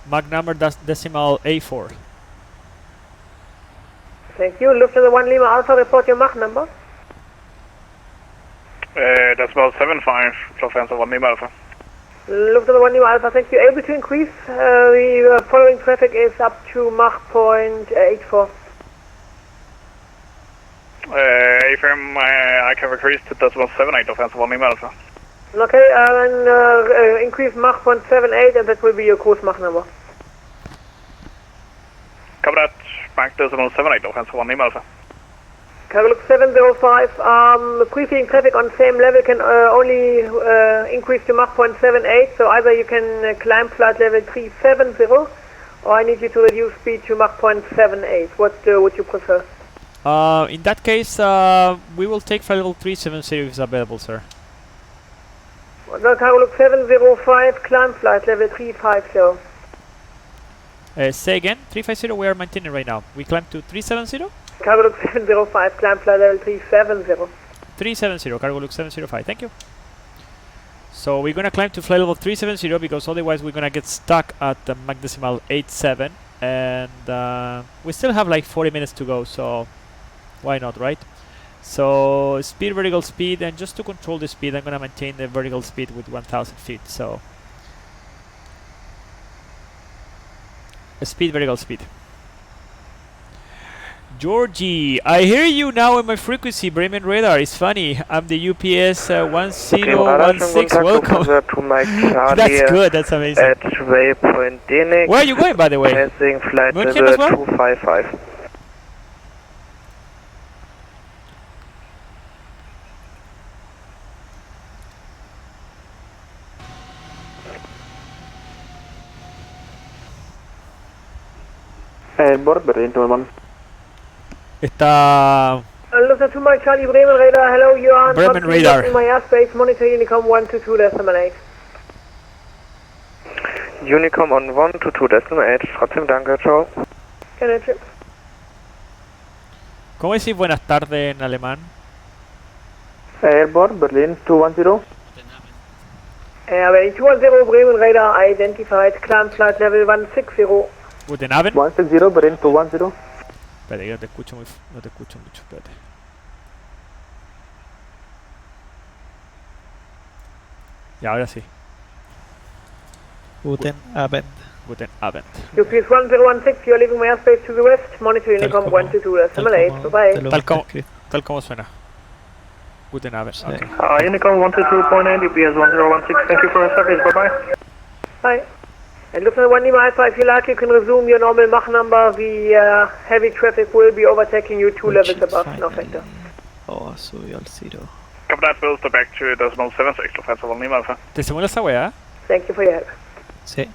Mach number decimal A4. Thank you. Lufthansa 1 Lima Alpha, report your Mach number. Decimal 75, Lufthansa 1 Lima Alpha. Lufthansa 1 Lima Alpha, thank you. Able to increase? The following traffic is up to Mach 0.84. AFM, I can increase to decimal 78, Lufthansa 1 Lima Alpha. Okay, and increase Mach 0.78, and that will be your cruise Mach number. Cover that, Mach decimal 78, Lufthansa 1 Lima Alpha. Cargo Lux 705, pre-feeding traffic on same level can only increase to Mach 0.78, so either you can climb flight level 370, or I need you to reduce speed to Mach 0.78. What would you prefer? In that case, we will take flight level 370 if it's available, sir. No, Cargo Lux 705, climb flight level 350. Say again, 350 we are maintaining right now. We climb to 370? Cargo Lux 705, climb flight level 370. 370, Cargo Lux 705, thank you. So we're gonna climb to flight level 370 because otherwise we're gonna get stuck at the Mach decimal 87, and we still have like 40 minutes to go, so why not, right? So speed, vertical speed, and just to control the speed I'm gonna maintain the vertical speed with 1000 feet, so speed, vertical speed. Georgie, I hear you now in my frequency, Bremen radar. It's funny. I'm the UPS 1016. Welcome. That's good. That's amazing. At waypoint Denix. Where are you going, by the way? Passing flight München as well? 255. Airborne, Berlin 211. Está Lufthansa 2 Mike Charlie, Bremen radar. Hello, you are Bremen radar. in my airspace. Monitor Unicom 122.8. Unicom on 122.8. Trotzdem danke, ciao. ¿Cómo decís buenas tardes en alemán? Airborne, Berlin 210. Berlin 210, Bremen radar identified. Climb flight level 160. Guten Abend. 160, Berlin 210. Espérate, yo no te escucho no te escucho mucho, espérate. Y ahora sí. Guten Abend. Guten Abend. UPS 1016, you are leaving my airspace to the west. Monitor Unicom 122.8. Bye-bye. Tal como suena. Guten Abend. Sí. Okay. Unicom 122.8, UPS 1016, thank you for your service, bye-bye. Bye. And Lufthansa 1 Lima Alpha, if you like, you can resume your normal Mach number. The heavy traffic will be overtaking you 2 levels above snow factor. Oh, subió al zero. Copy that, we'll step back to decimal 76, Lufthansa 1 Lima Alpha. ¿Te simula esa weá? Thank you for your help. Sí,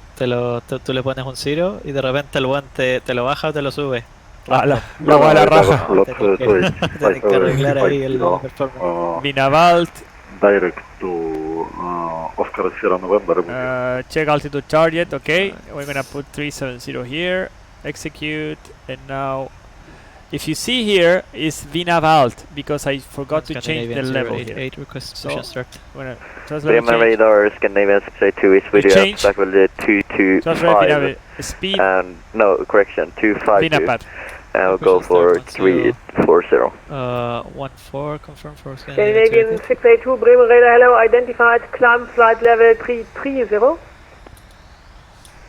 tú le pones un zero y de repente el guante te lo baja o te lo sube. Ah, la weá la raja. Tienes que arreglar ahí el performance. Vinavalt. Direct to Oscar Sierra November. Check altitude target, okay. We're gonna put 370 here. Execute, and now if you see here is Vinavalt because I forgot to change the level here. Request So, start. Bueno, Bremen radar Scandinavian 682 is with you. Back with the 225. Speed. And no, correction, 252. Vinapad. And we'll go for 340. 14, confirm for Scandinavian 682, Bremen radar, hello, identified, climb flight level 330.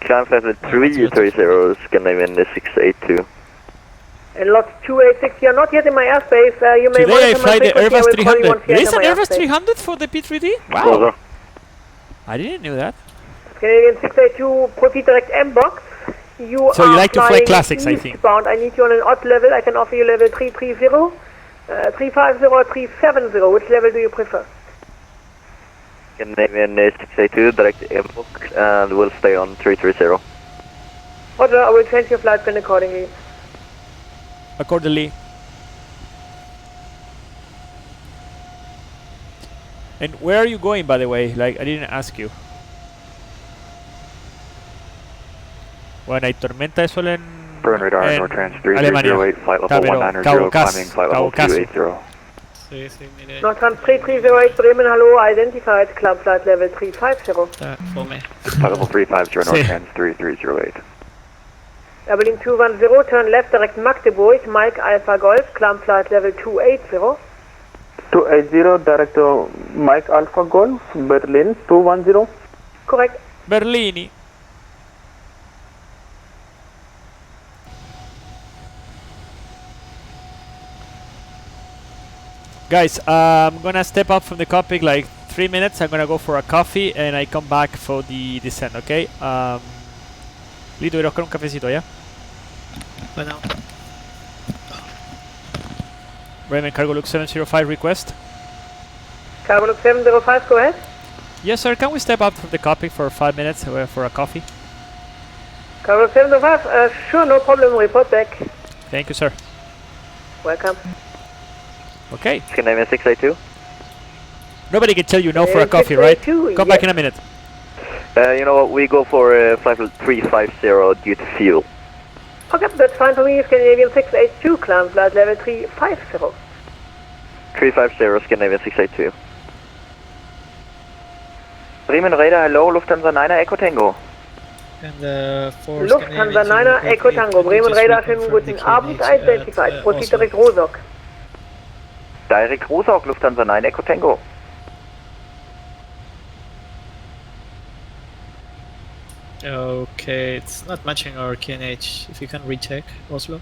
Climb flight level 330, Scandinavian 682. And lot 286, you're not yet in my airspace, you may Today I monitor my fly the frequency, I Airbus will call you 300. once you There is enter an my Airbus airspace. 300 for the P3D? Wow. I didn't know that. Canadian 682, proceed direct M box. You So are you like to fly flying classics, I think. eastbound. I need you on an odd level. I can offer you level 330, 350 or 370. Which level do you prefer? Scandinavian 682, direct inbox, and we'll stay on 330. Roger, I will change your flight plan accordingly. Accordingly. And where are you going, by the way? Like, I didn't ask you. Bueno, hay tormenta de sol en Burn radar, North Trans 3308, flight level 190, climbing flight level 280. Sí, sí, mire. North Trans 3308, Bremen, hello, identified, club flight level 350. Fome. Flight level 350, North Trans 3308. Berlin 210, turn left, direct Magdeburg, Mike Alpha Golf, climb flight level 280. 280, direct to Mike Alpha Golf, Berlin 210. Correct. Berlini. Guys, I'm gonna step up from the cockpit like 3 minutes. I'm gonna go for a coffee and I come back for the descent, okay? Lito, ir a buscar un cafecito, ¿ya? Bueno. Bremen Cargo Look 705 request. Cargo Look 705, go ahead. Yes, sir. Can we step up from the cockpit for 5 minutes for a coffee? Cargo Look 705, sure, no problem. Report back. Thank you, sir. Welcome. Okay. Scandinavian 682. Nobody can tell you no for a coffee, right? Come back in a minute. You know what, we go for flight level 350 due to fuel. Okay, that's fine for me. Scandinavian 682, climb flight level 350. 350, Scandinavian 682. Bremen radar, hello, Lufthansa 9er, Echo Tango. And for Lufthansa 9er, Echo Tango, Bremen radar, schönen guten Abend, identified. Proceed direct Rostock. Direct Rostock, Lufthansa 9 Echo Tango. Okay, it's not matching our QNH. If you can recheck Oslo.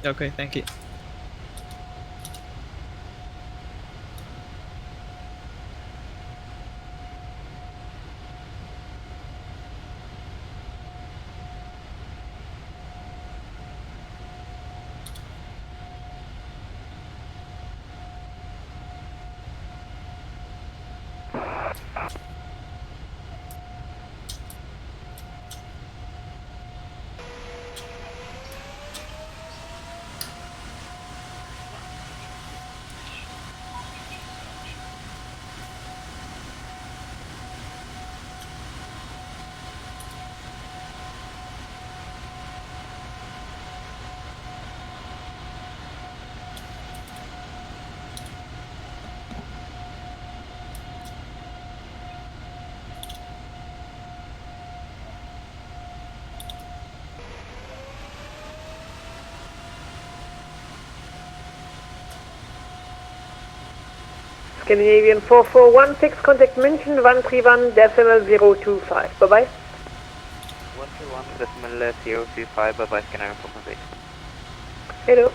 Okay, thank you. Scandinavian 4416, contact München 131.025. Bye-bye. 131.025, bye-bye, Scandinavian 418. Hello.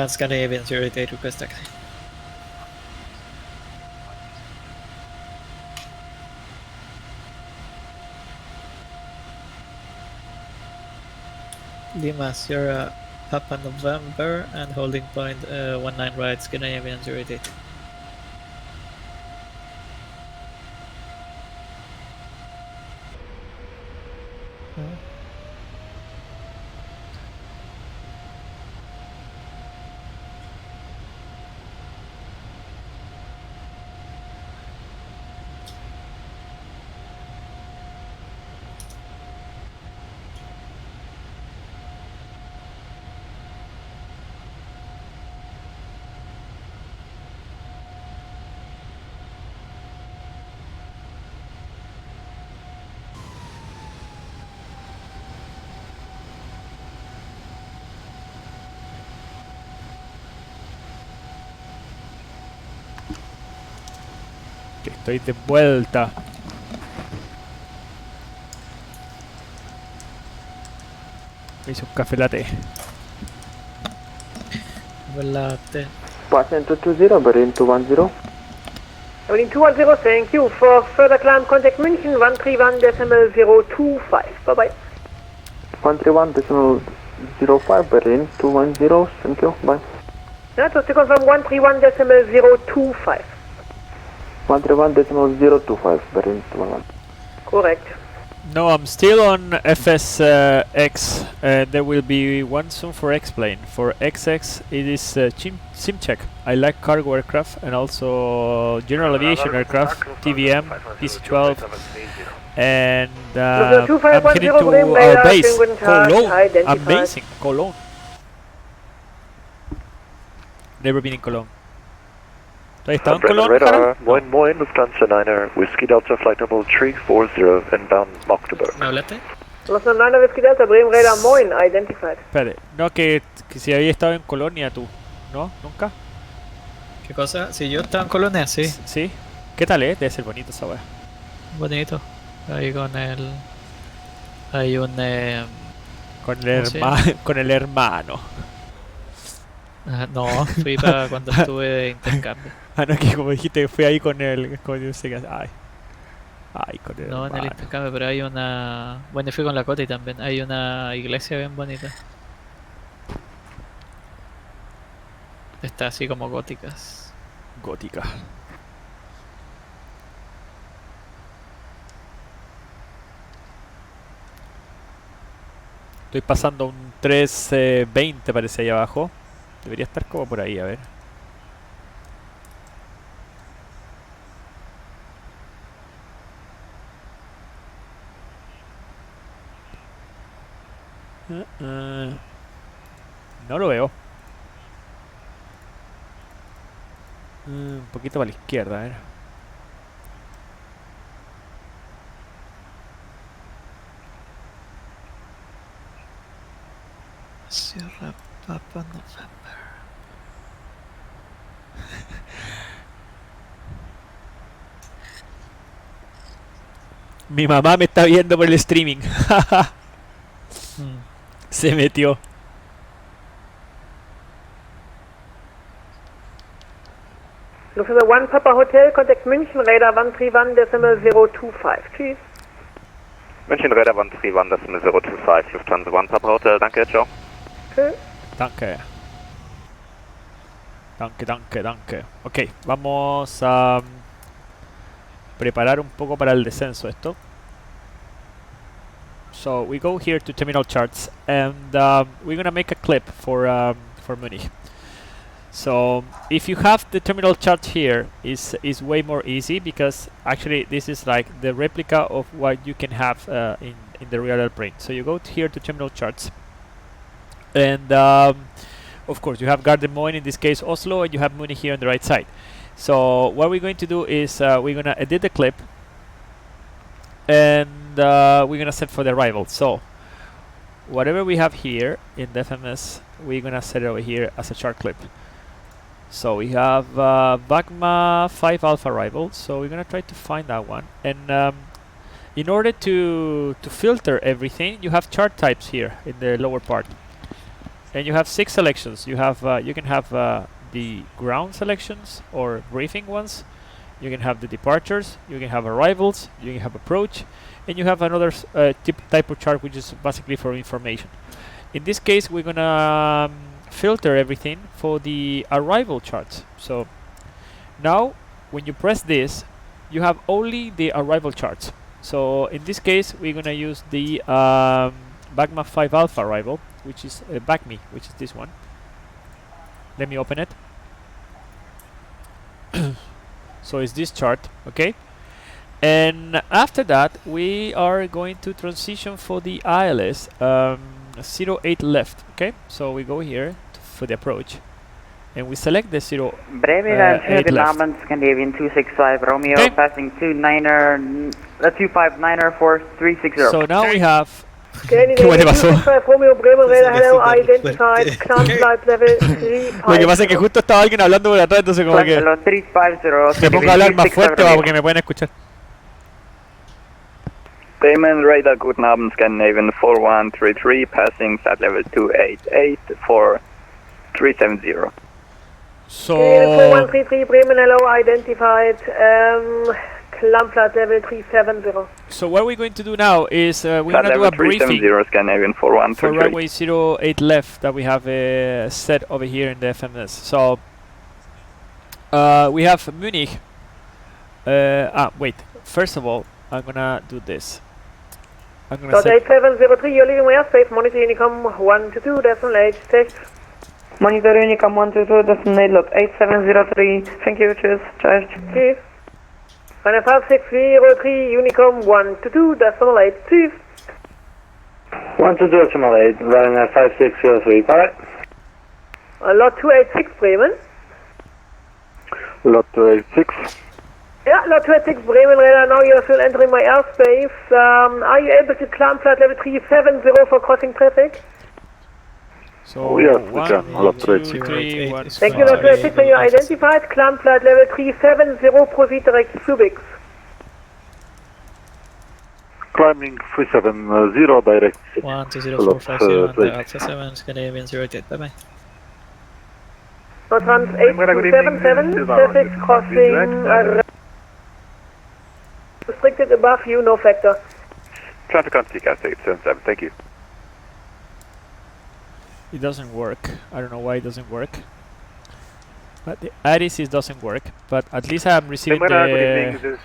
Scandinavian 088 request taxi. Lima Sierra Papa November and holding point 19 right, Scandinavian 088. Que estoy de vuelta. Me hice un café latte. Latte. Passing 220, Berlin 210. Berlin 210, thank you. For further climb, contact München 131.025. Bye-bye. 131.05, Berlin 210, thank you, bye. Yeah, just to confirm 131.025. 131.025, Berlin 211. Correct. No, I'm still on FSX. There will be one soon for X-Plane. For XX, it is sim check. I like cargo aircraft and also general aviation aircraft, TVM, PC-12, and I'm heading to our base, Cologne. Amazing, Cologne. Never been in Cologne. ¿Has estado en Cologne, Radar, Harald? Moin Moin, Lufthansa 9er, Whiskey Delta Flight Level 340, inbound Magdeburg. ¿Me hablaste? Lufthansa 9 Whiskey Delta, Bremen Radar, Moin, identified. Espérate, no, que si había estado en Colonia tú, ¿no? ¿Nunca? ¿Qué cosa? Si yo estaba en Colonia, sí. ¿Sí? ¿Qué tal, Debe ser bonito esa weá. Bonito. Ahí con el... Hay un... con el hermano. No, fui para cuando estuve de intercambio. Ah, no, que como dijiste que fui ahí con el... Con no sé qué, ay, con el No, en el hermano. intercambio, pero hay una... Bueno, fui con la Coti también. Hay una iglesia bien bonita. Está así como góticas. Gótica. Estoy pasando un 320 parece ahí abajo. Debería estar como por ahí, a ver. No lo veo. Un poquito para la izquierda, a ver. Sierra Papa November. Mi mamá me está viendo por el streaming. Se metió. Lufthansa 1 Papa Hotel, contact München Radar 131.025. Tschüss. München Radar 131.025, Lufthansa 1 Papa Hotel, danke, ciao. Tschüss. Danke. Danke. Ok, vamos a preparar un poco para el descenso esto. So we go here to terminal charts, and we're gonna make a clip for Munich. So if you have the terminal chart here, is way more easy, because actually this is like the replica of what you can have in the real airplane. So you go here to terminal charts, and of course you have Gardermoen Moen, in this case Oslo, and you have Munich here on the right side. So what we're going to do is we're gonna edit the clip, and we're gonna set for the arrival. So whatever we have here in the FMS, we're gonna set it over here as a chart clip. So we have Bagma 5 Alpha arrival, so we're gonna try to find that one. And in order to filter everything, you have chart types here in the lower part, and you have 6 selections. You have you can have the ground selections or briefing ones. You can have the departures. You can have arrivals. You can have approach, and you have another type of chart which is basically for information. In this case, we're gonna filter everything for the arrival charts. So now when you press this, you have only the arrival charts. So in this case, we're gonna use the Bagma 5 Alpha arrival, which is BACMI, which is this one. Let me open it. So it's this chart, okay? And after that, we are going to transition for the ILS 08 left, okay? So we go here for the approach, and we select the 08 left. Scandinavian 265 Romeo, okay. Passing 259er 4360. So now we have. Scandinavian 265 Romeo Bremen radar, hello, identified, climb flight level 3. Lo que pasa es que justo estaba alguien hablando por atrás, entonces como que me pongo a hablar más fuerte porque me pueden escuchar. Bremen radar, guten Abend, Scandinavian 4133, passing flight level 288 for 370. So 4133 Bremen, hello, identified, climb flight level 370. So what we're going to do now is we're going to do a briefing Scandinavian 4133 for runway 08 left that we have set over here in the FMS. So we have Munich. Wait, first of all, I'm gonna do this. I'm gonna set 8703, you're leaving my airspace, monitor Unicom 122, decimal 86. Monitor Unicom 122, decimal lot 8703, thank you, cheers, charged. Cheers. Runway 5603, Unicom 122, decimal 82. 122 decimal 8, runway 5603, alright. Lot 286 Bremen. Lot 286. Yeah, lot 286 Bremen radar, now you're still entering my airspace. Are you able to climb flight level 370 for crossing traffic? So yes, we can. Lot 2, 3, 1, thank you, lot 286, so you're identified. Climb flight level 370, proceed direct Subics. Climbing 370, direct. 120450 and Alpha 7, Scandinavian 08, bye bye. Not runs 8277, traffic crossing restricted above you, no factor. Traffic on TCAS 877, thank you. It doesn't work. I don't know why it doesn't work. But the IRIS doesn't work. But at least I'm receiving the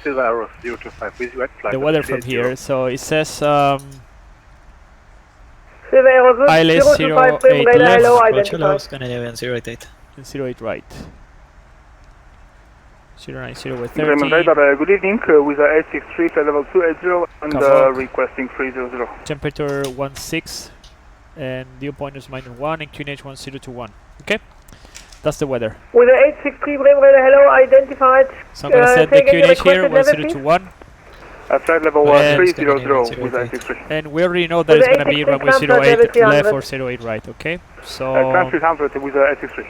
weather from here. So it says ILS 08 left, Scandinavian 08. and 08 right. 090 with 30. Bremen radar, good evening, with 863, flight level 280 and requesting 300. Temperature 16 and dew point is -1 and QNH 1021. Okay, that's the weather. With 863 Bremen radar, hello, identified. So I'm gonna set the QNH here 1021. Flight level 300 with 863. And we already know that it's gonna be runway 08 left or 08 right. Okay, so climb 300 with 863.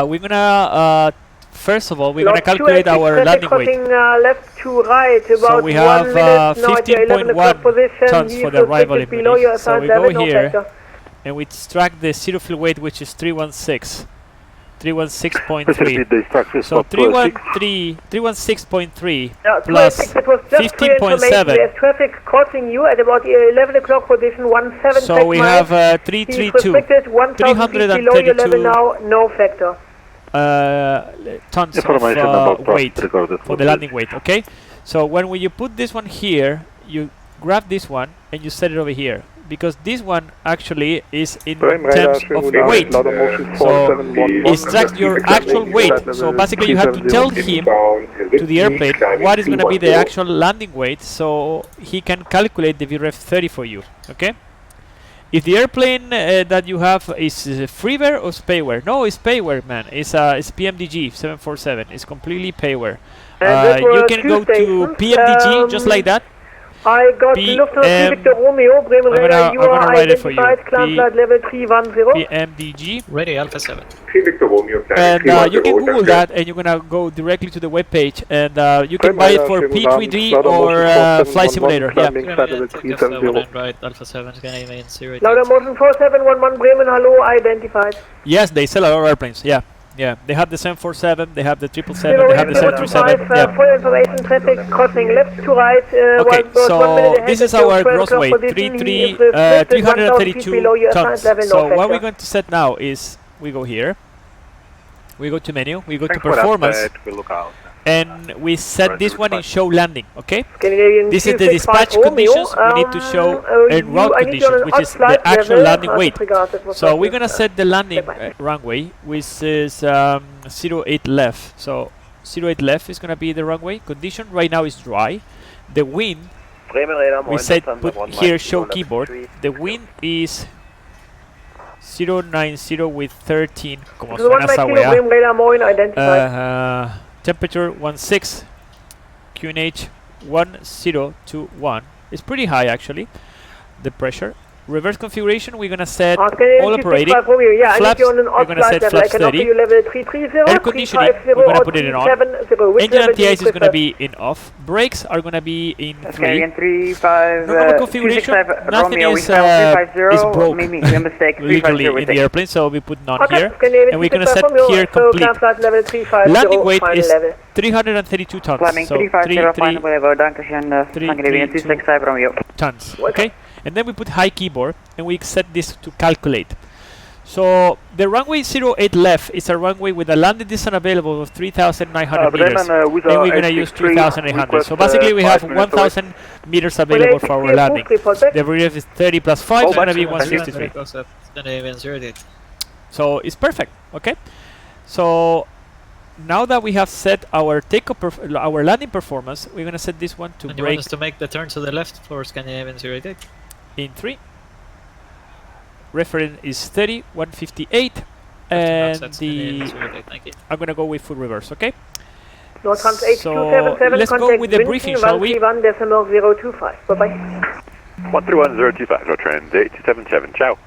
we're gonna first of all, we're going to calculate our landing weight. Left to right, about so we have 15.1 tons for the arrival in Munich. So we go here and we extract the zero fuel weight, which is 316. 316.3. So 316.3 plus 15.7. Traffic crossing you at about 11 o'clock position 17. So we have 332. 332. Below your level now, no factor. tons Information of about thrust weight recorded for the landing weight. Okay, so when you put this one here, you grab this one and you set it over here, because this one actually is in terms of weight. So it's just your actual weight. So basically you have to tell him, to the airplane, what is going to be the actual landing weight, so he can calculate the VREF 30 for you. Okay. If the airplane that you have is freeware or spaceware? No, it's payware, man. It's PMDG 747. It's completely payware. You can go to PMDG just like that. I got Lufthansa Victor Romeo, Bremen Radar, you are write it for you. identified, climb flight level 310. PMDG. Ready, Alpha 7. And you can Google that and you're gonna go directly to the web page, and you can buy it for P3D or Flight Simulator. Yeah. Right, Alpha 7 is gonna be in 0. Lauda Motion 4711 Bremen, hello, identified. Yes, they sell a lot of airplanes. Yeah. Yeah, they have the 747, they have the 777, they have the 737. Yeah. For information, traffic crossing left to right. Okay, so this is our gross weight, 332 tons. So what we're going to set now is, we go here, we go to menu, we go to performance, and we set this one in show landing, okay? This is the dispatch conditions. We need to show en route conditions, which is the actual landing weight. So we're gonna set the landing runway, which is 08 left. So 08 left is gonna be the runway. Condition right now is dry. The wind, we said put here show keyboard. The wind is 090 with 13. Como suena esa wea. Temperature 16, QNH 1021. It's pretty high actually, the pressure. Reverse configuration, we're gonna set all operating. Flaps, we're gonna set flaps 30. Air conditioning, we're gonna put it in on. Engine anti-ice is gonna be in off. Brakes are gonna be in 3. Normal configuration, nothing is broke legally in the airplane, so we put none here. And we're gonna set here complete. Landing weight is 332 tons. So 332 tons. Okay. And then we put high keyboard and we set this to calculate. So the runway 08 left is a runway with a landing distance available of 3,900 meters. And we're going to use 2,800. So basically we have 1,000 meters available for our landing. The VREF is 30 plus 5, it's going to be 163. So it's perfect, okay? So now that we have set our takeoff, our landing performance, we're going to set this one to and brake. You want us to make the turn to the left for Scandinavian 08? In 3. Reference is 30, 158, and I'm gonna go with full reverse, okay? So let's go with the briefing, shall we? 131.025. Bye bye. 131.025. No trend 8277. Ciao.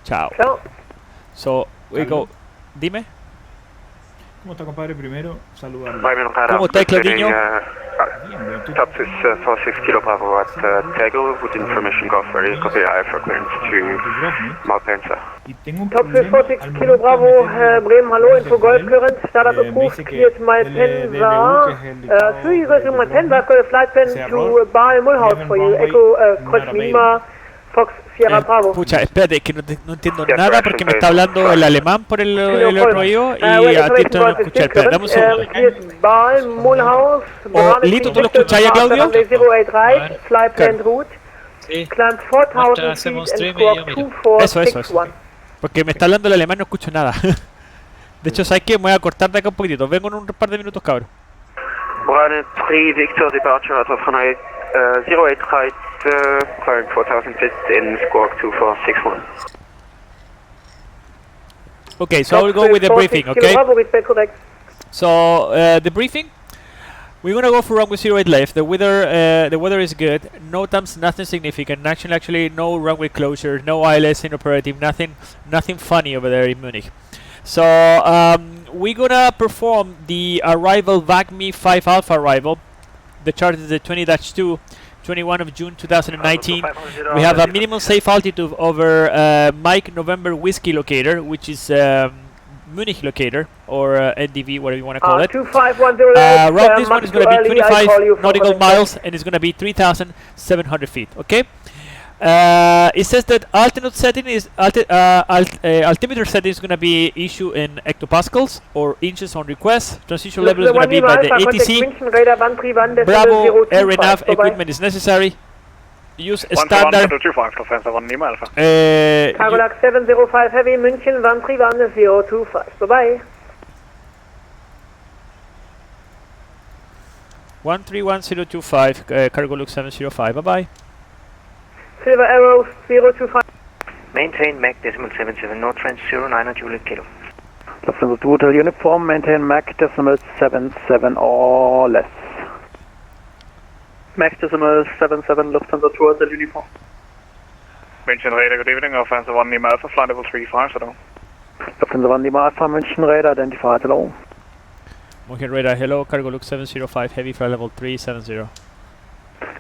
Ciao. Ciao. So we go. Dime. ¿Cómo está, compadre? Primero, saludarlo. ¿Cómo está, Claudinho? Top is 46 Kilo Bravo at Tegel with information go for you. Copy high for clearance to Malpensa. Top 46 Kilo Bravo, Bremen, hallo, info Golf Current, startup approved, cleared Malpensa. Through you guys in Malpensa, I've got a flight plan to Bar Mulhouse for you, Echo, Cross Lima, Fox Sierra Bravo. Pucha, espérate, que no entiendo nada porque me está hablando el alemán por el otro oído y a ti no lo escuché. Espera, dame un segundo. Lito, ¿tú lo escuchás ya, Claudio? Flight plan route. Sí. Climb 4,000 feet and squawk 2461. Porque me está hablando el alemán y no escucho nada. De hecho, ¿sabes qué? Me voy a cortar de acá un poquitito. Vengo en un par de minutos, cabrón. One 3 Victor departure out of Hanoi 08 height, climb 4,000 feet in squawk 2461. Okay, so I will go with the briefing, okay? So the briefing, we're gonna go for runway 08 left. The weather is good. No times, nothing significant. Actually, no runway closure, no ILS inoperative, nothing funny over there in Munich. So we're gonna perform the arrival VACME 5 Alpha arrival. The chart is the 20-2, 21 of June 2019. We have a minimum safe altitude over Mike November Whiskey locator, which is Munich locator, or NDV, whatever you want to call it. 2510 round this one is going to be 25 nautical miles, and it's going to be 3,700 feet, okay? It says that altitude setting is altimeter setting is going to be issued in hectopascals or inches on request. Transition level is going to be by the ATC. Bravo RNAV equipment is necessary. Use standard. Cargolac 705 Heavy, München, 131-025. Bye-bye. 131025, Cargolac 705. Bye-bye. Silver Arrow 025. Maintain Mac decimal 77, no trench 09 Juliet Kilo. Lufthansa 2 Hotel Uniform, maintain Mac decimal 77 or less. Max decimal 77, Lufthansa 2 Hotel Uniform. München Radar, good evening, Lufthansa 1 Lima Alpha, flight level 35, hello. Lufthansa 1 Lima Alpha, München Radar, identified, hello. München Radar, hello, Cargolac 705, heavy flight level 370.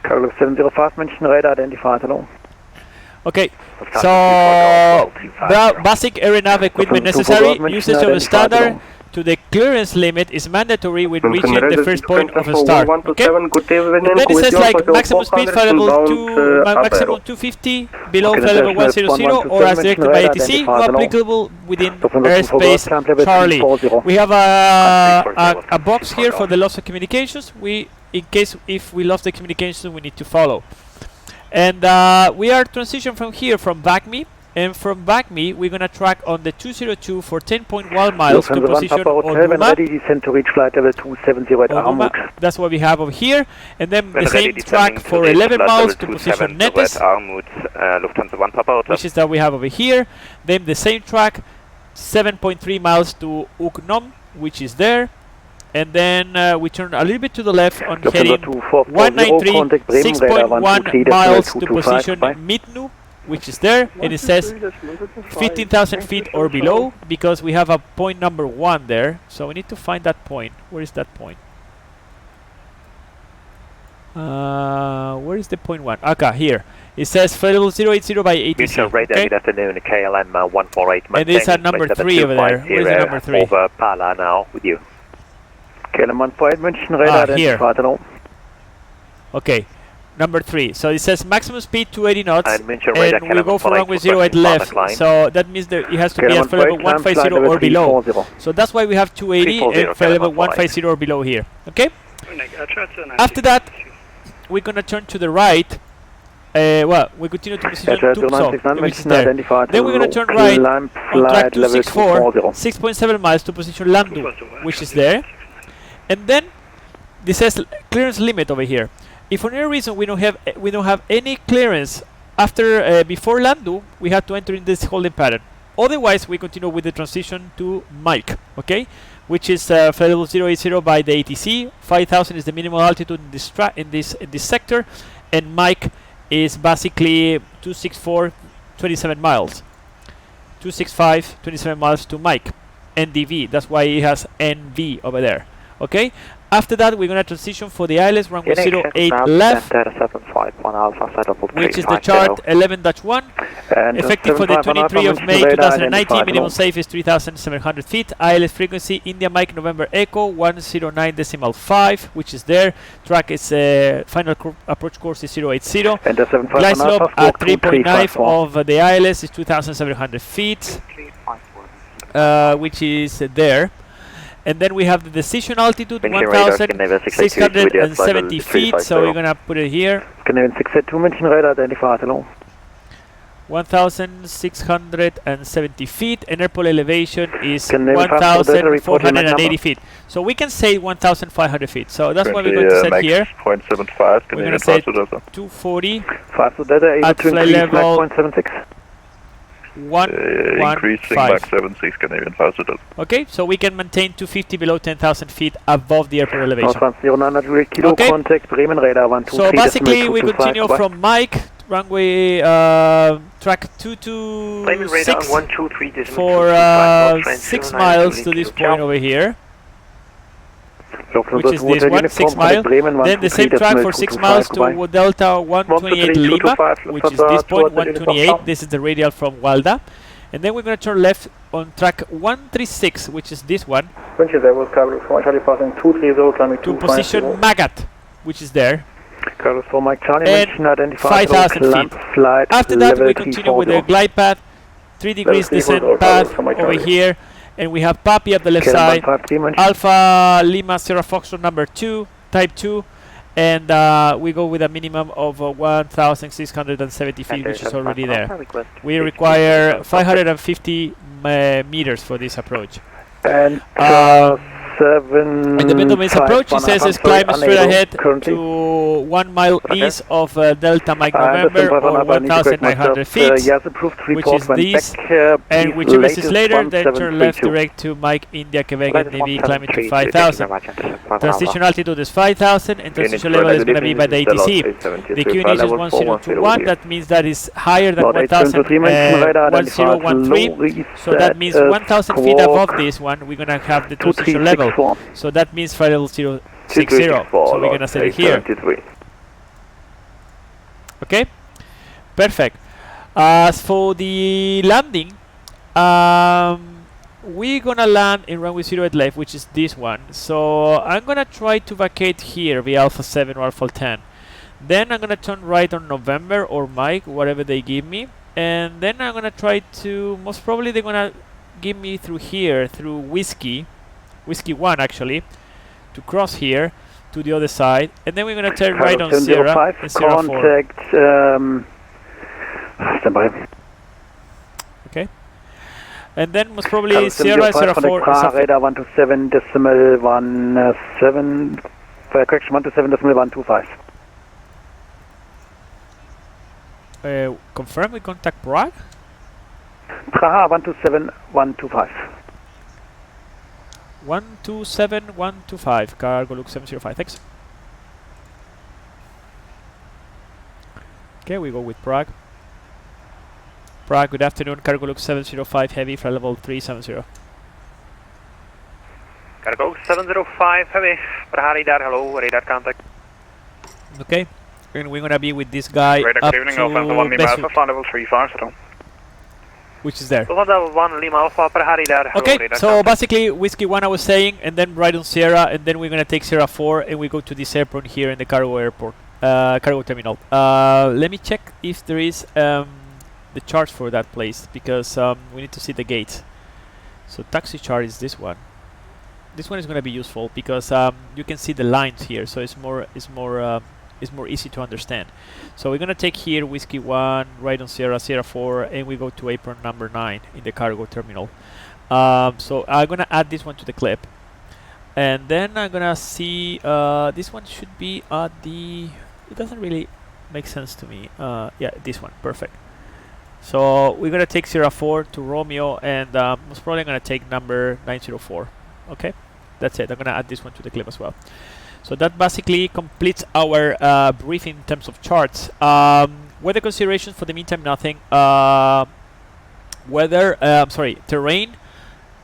Cargolac 705, München Radar, identified, hello. Okay, so basic aeronav equipment necessary, usage of a standard to the clearance limit is mandatory when reaching the first point of a start. Okay? And then it says like maximum speed flight level maximum 250 below flight level 100 or as directed by ATC, not applicable within airspace Charlie. We have a box here for the loss of communications. In case if we lost the communications, we need to follow. And we are transition from here from BACME, and from BACME we're gonna track on the 202 for 10.1 miles to position Oduma. That's what we have over here, and then the same track for 11 miles to position Netes, which is that we have over here. Then the same track 7.3 miles to Uknom, which is there. And then we turn a little bit to the left on heading 193, 6.1 miles to position Mitnu, which is there, and it says 15,000 feet or below, because we have a point number 1 there, so we need to find that point. Where is that point? Where is the point 1? Okay, here. It says flight level 080 by ATC. Okay? Good afternoon, KLM 148. And it's at number 3 over there. Where's the number 3? Over Pala now with you. KLM 148, München Radar, here. hello. Okay, number 3. So it says maximum speed 280 knots, and we go for runway 08 left. So that means that it has to be at flight level 150 or below. So that's why we have 280 and flight level 150 or below here. Okay? After that, we're gonna turn to the right. Well, we continue to position Tucson, which is there. Then we're gonna turn right on track 264, 6.7 miles to position Landu, which is there. And then this says clearance limit over here. If for any reason we don't have any clearance after before Landu, we have to enter in this holding pattern. Otherwise, we continue with the transition to Mike, okay, which is flight level 080 by the ATC. 5,000 is the minimal altitude in this sector, and Mike is basically 264, 27 miles. 265, 27 miles to Mike. NDV. That's why it has NV over there. Okay, after that we're going to transition for the ILS runway 08 left, which is the chart 11-1, effective for the 23 of May 2019, minimum safe is 3,700 feet, ILS frequency India Mike November Echo 109.5, which is there, track is final approach course is 080, glide slope at 3.9 of the ILS is 2,700 feet, which is there. And then we have the decision altitude, 1,670 feet, so we're going to put it here. 1,670 feet, and airport elevation is 1,480 feet. So we can say 1,500 feet. So that's what we're going to set here. We're going to set 240 at flight level 115. Okay, so we can maintain 250 below 10,000 feet above the airport elevation. Okay, so basically we continue from Mike, runway track 226 for 6 miles to this point over here, which is this one, 6 miles. Then the same track for 6 miles to Delta 128 Lima, which is this point, 128. This is the radial from Walda. And then we're going to turn left on track 136, which is this one, to position Magat, which is there. Carlos for Mike Charlie, and mention identified 5,000 clamp feet. flight After that, level we continue with the 340. glide path, 3 degrees descent path over here, and we have Papi at the left side, Alpha Lima Sierra Foxtrot number 2, type 2, and we go with a minimum of 1,670 feet, which is already there. We require 550 meters for this approach. And in the middle of this approach, he says is climb straight ahead to 1 mile east of Delta Mike November, or 1,900 feet, which is this, and whichever is later, then turn left direct to Mike India Quebec and maybe climbing to 5,000. Transition altitude is 5,000 and transition level is going to be by the ATC. The QNH is 1021, that means that is higher than 1013, so that means 1,000 feet above this one, we're going to have the transition level. So that means flight level 060. So we're gonna set it here. Okay, perfect. As for the landing, we're gonna land in runway 08 left, which is this one. So I'm gonna try to vacate here via Alpha 7 or Alpha 10. Then I'm gonna turn right on November or Mike, whatever they give me, and then I'm gonna try to, most probably they're gonna give me through here, through Whiskey 1 actually, to cross here to the other side, and then we're going to turn right on Sierra and Sierra 4. Standby. Okay. And then most probably Sierra 4 radar 127.17 correction 127.125. Confirm we contact Prague? Praha 127.125. 127.125, cargo look 705, thanks. Okay, we go with Prague. Prague, good afternoon, cargo look 705 heavy, flight level 370. Cargo 705 heavy, Praha radar, hello, radar contact. Okay, and we're gonna be with this guy radar, up good evening, to Alpha 1 Lima Alpha, flight level 35, which is there. Okay, so basically Whiskey 1 I was saying, and then right on Sierra, and then we're gonna take Sierra 4 and we go to this airport here in the cargo airport, cargo terminal. Let me check if there is the charge for that place, because we need to see the gates. So taxi charge is this one. This one is gonna be useful because you can see the lines here, so it's more easy to understand. So we're gonna take here Whiskey 1, right on Sierra 4, and we go to apron number 9 in the cargo terminal. So I'm gonna add this one to the clip, and then I'm gonna see this one should be at the, it doesn't really make sense to me. Yeah, this one, perfect. So we're gonna take Sierra 4 to Romeo, and most probably I'm gonna take number 904. Okay, that's it. I'm gonna add this one to the clip as well. So that basically completes our briefing in terms of charts. Weather considerations for the meantime, nothing. Terrain,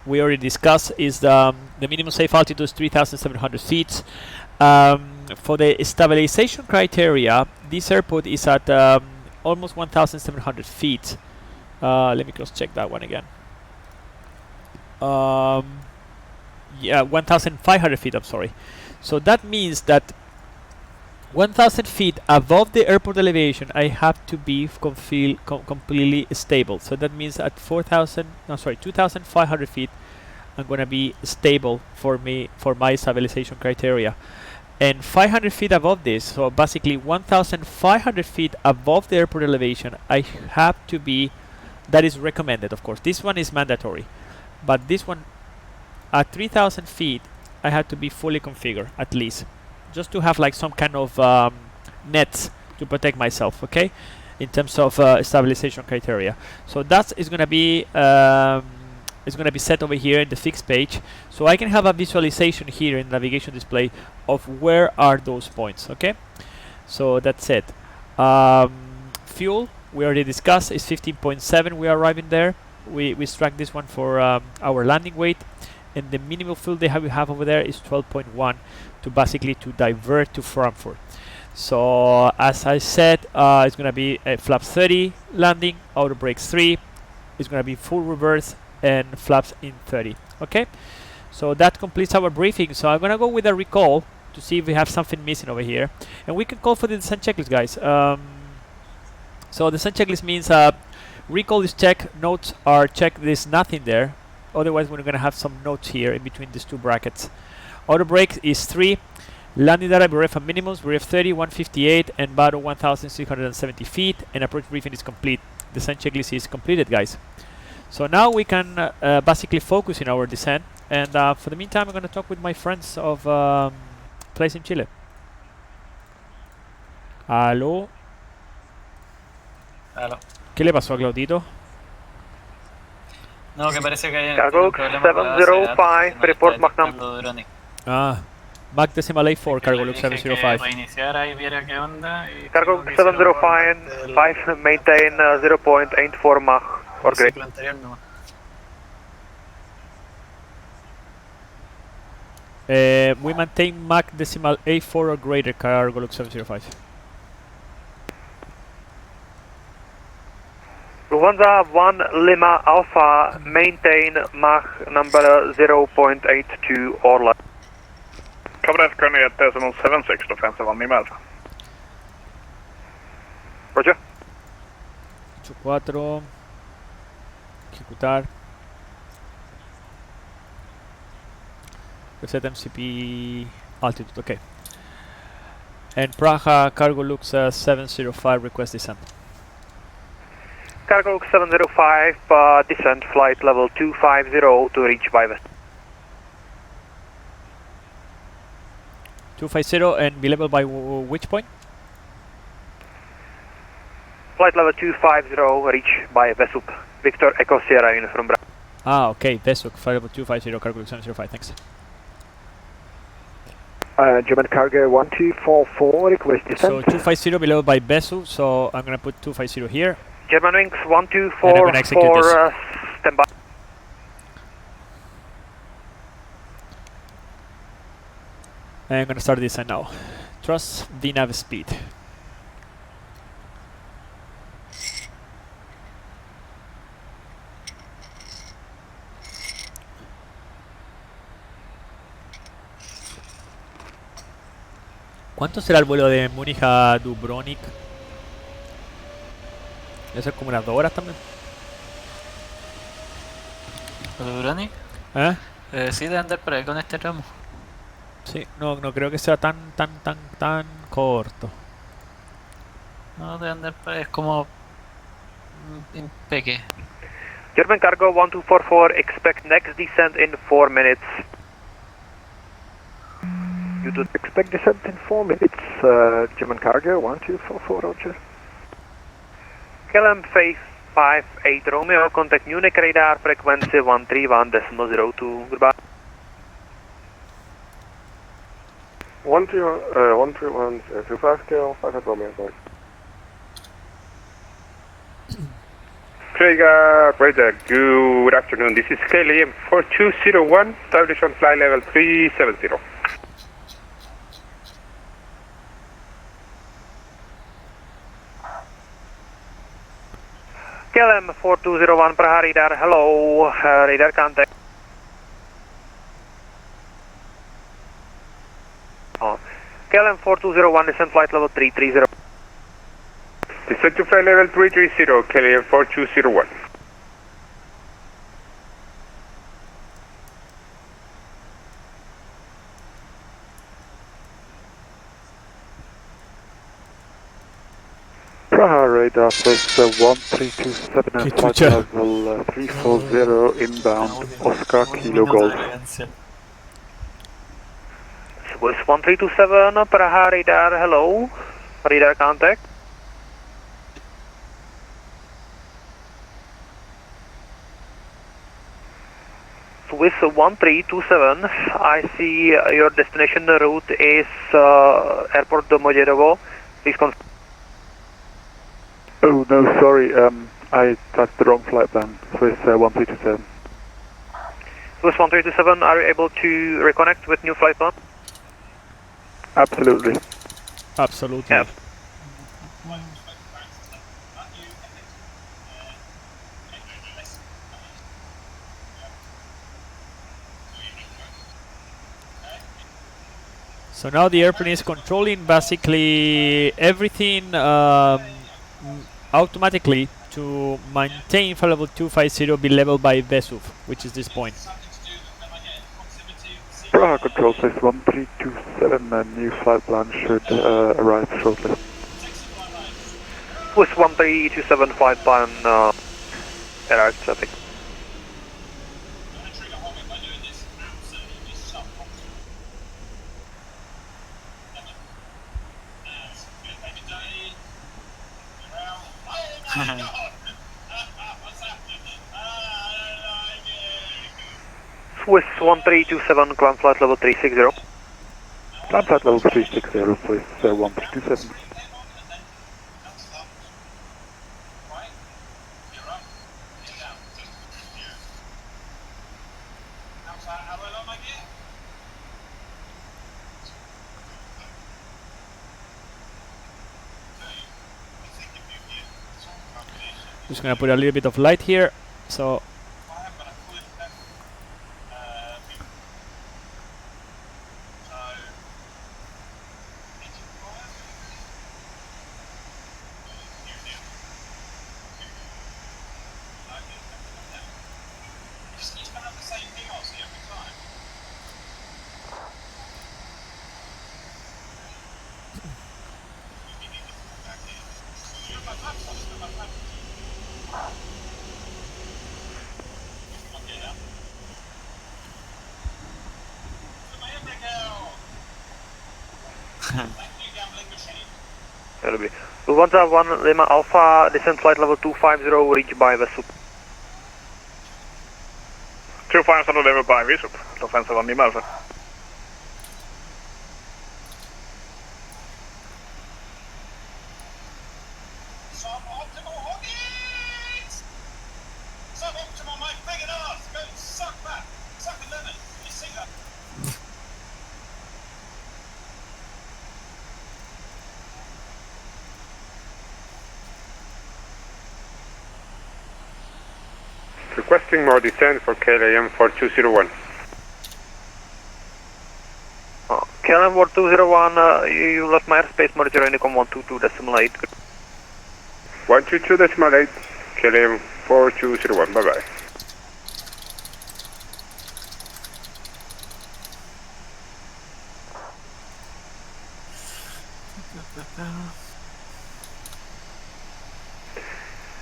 we already discussed, is the minimum safe altitude is 3,700 feet. For the stabilization criteria, this airport is at almost 1,700 feet. Let me cross check that one again. Yeah, 1,500 feet, I'm sorry. So that means that 1,000 feet above the airport elevation, I have to be completely stable. So that means at 2,500 feet, I'm gonna be stable for my stabilization criteria. And 500 feet above this, so basically 1,500 feet above the airport elevation, I have to be, that is recommended, of course. This one is mandatory, but this one at 3,000 feet, I have to be fully configured, at least, just to have like some kind of nets to protect myself, okay, in terms of stabilization criteria. So that is going to be set over here in the fixed page, so I can have a visualization here in the navigation display of where are those points. Okay, so that's it. Fuel, we already discussed, is 15.7. we are arriving there. We struck this one for our landing weight, and the minimum fuel we have over there is 12.1 to basically to divert to Frankfurt. So as I said, it's going to be a flap 30 landing, auto brakes 3, it's going to be full reverse and flaps in 30. Okay, so that completes our briefing. So I'm going to go with a recall to see if we have something missing over here. And we can call for the descent checklist, guys. So the descent checklist means recall is checked, notes are checked, there's nothing there. Otherwise, we're going to have some notes here in between these two brackets. Auto brake is 3. Landing data, BRF at minimums, BRF 30, 158, and battle 1,670 feet. And approach briefing is complete. Descent checklist is completed, guys. So now we can basically focus in our descent. And for the meantime, I'm going to talk with my friends of place in Chile. ¿Aló? Aló. ¿Qué le pasó a Claudito? No, que parece que hay Cargo un problema con la base de datos, 705, no report está Magnum. detectando Duronic. Ah, Mac decimal A4, cargo Luke Dije que 705. reiniciara y viera qué onda. Y Cargo creo que hicieron 705, maintain 0.84 Mach or el greater. ciclo anterior nomás. We maintain Mac decimal A4 or greater, cargo Luke 705. Lufthansa 1 Lima Alpha, maintain Mach number 0.82 or less. Cover that currently at decimal 76, Lufthansa 1 Lima Alpha. Roger. 84. Ejecutar. Reset MCP altitude, okay. And Praha, cargo Luke 705, request descent. Cargo 705, descent flight level 250 to reach by west. 250 and be leveled by which point? Flight level 250, reach by Vesup. Victor Echo Sierra Uniform Bravo. Ah, okay, Vesuk, flight level 250, cargo Luke 705, thanks. German cargo 1244, request descent. So 250 be leveled by Vesu, so I'm gonna put 250 here. German wings And I'm 124 gonna execute this. for standby. I'm gonna start descent now. Trust the nav speed. ¿Cuánto será el vuelo de Múnich a Dubrovnik? Debe ser como unas 2 horas también. ¿Duronic? Sí, debe andar por ahí con este tramo. Sí, no creo que sea tan corto. No, debe andar por ahí, es como un peque. German cargo 1244, expect next descent in 4 minutes. You do expect descent in 4 minutes, German cargo 1244, roger. KLM 558 Romeo, contact Munich radar frequency 131.02, goodbye. 13125 scale, 500 Romeo, sorry. Craig, Radar, good afternoon. This is KLM 4201, established on flight level 370. KLM 4201 Praha radar, hello, radar contact. KLM 4201, descent flight level 330. Descent to flight level 330, KLM 4201. Praha radar says 1327 and flight level 340 inbound, Oscar Kilo Gold. Swiss 1327, Praha radar, hello, radar contact. Swiss 1327, I see your destination route is Airport de Mojerovo, please confirm. Oh no, sorry, that's the wrong flight plan, Swiss 1327. Swiss 1327, are you able to reconnect with new flight plan? Absolutely. Absolutely. Yeah. So now the airplane is controlling basically everything automatically to maintain flight level 250 be leveled by Vesuv, which is this point. Praha control says 1327 and new flight plan should arrive shortly. Swiss 1327 flight plan arrived, I think. Swiss 1327, climb flight level 360. Climb flight level 360, please, 1327. Just gonna put a little bit of light here, so That'll be Lufthansa 1 Lima Alpha, descent flight level 250, reach by Vesuv. 250 level by Vesuv, Lufthansa 1 Lima Alpha. Requesting more descent for KLM 4201. KLM 4201, you left my airspace monitor Unicom 122.8. 122.8, KLM 4201, bye bye.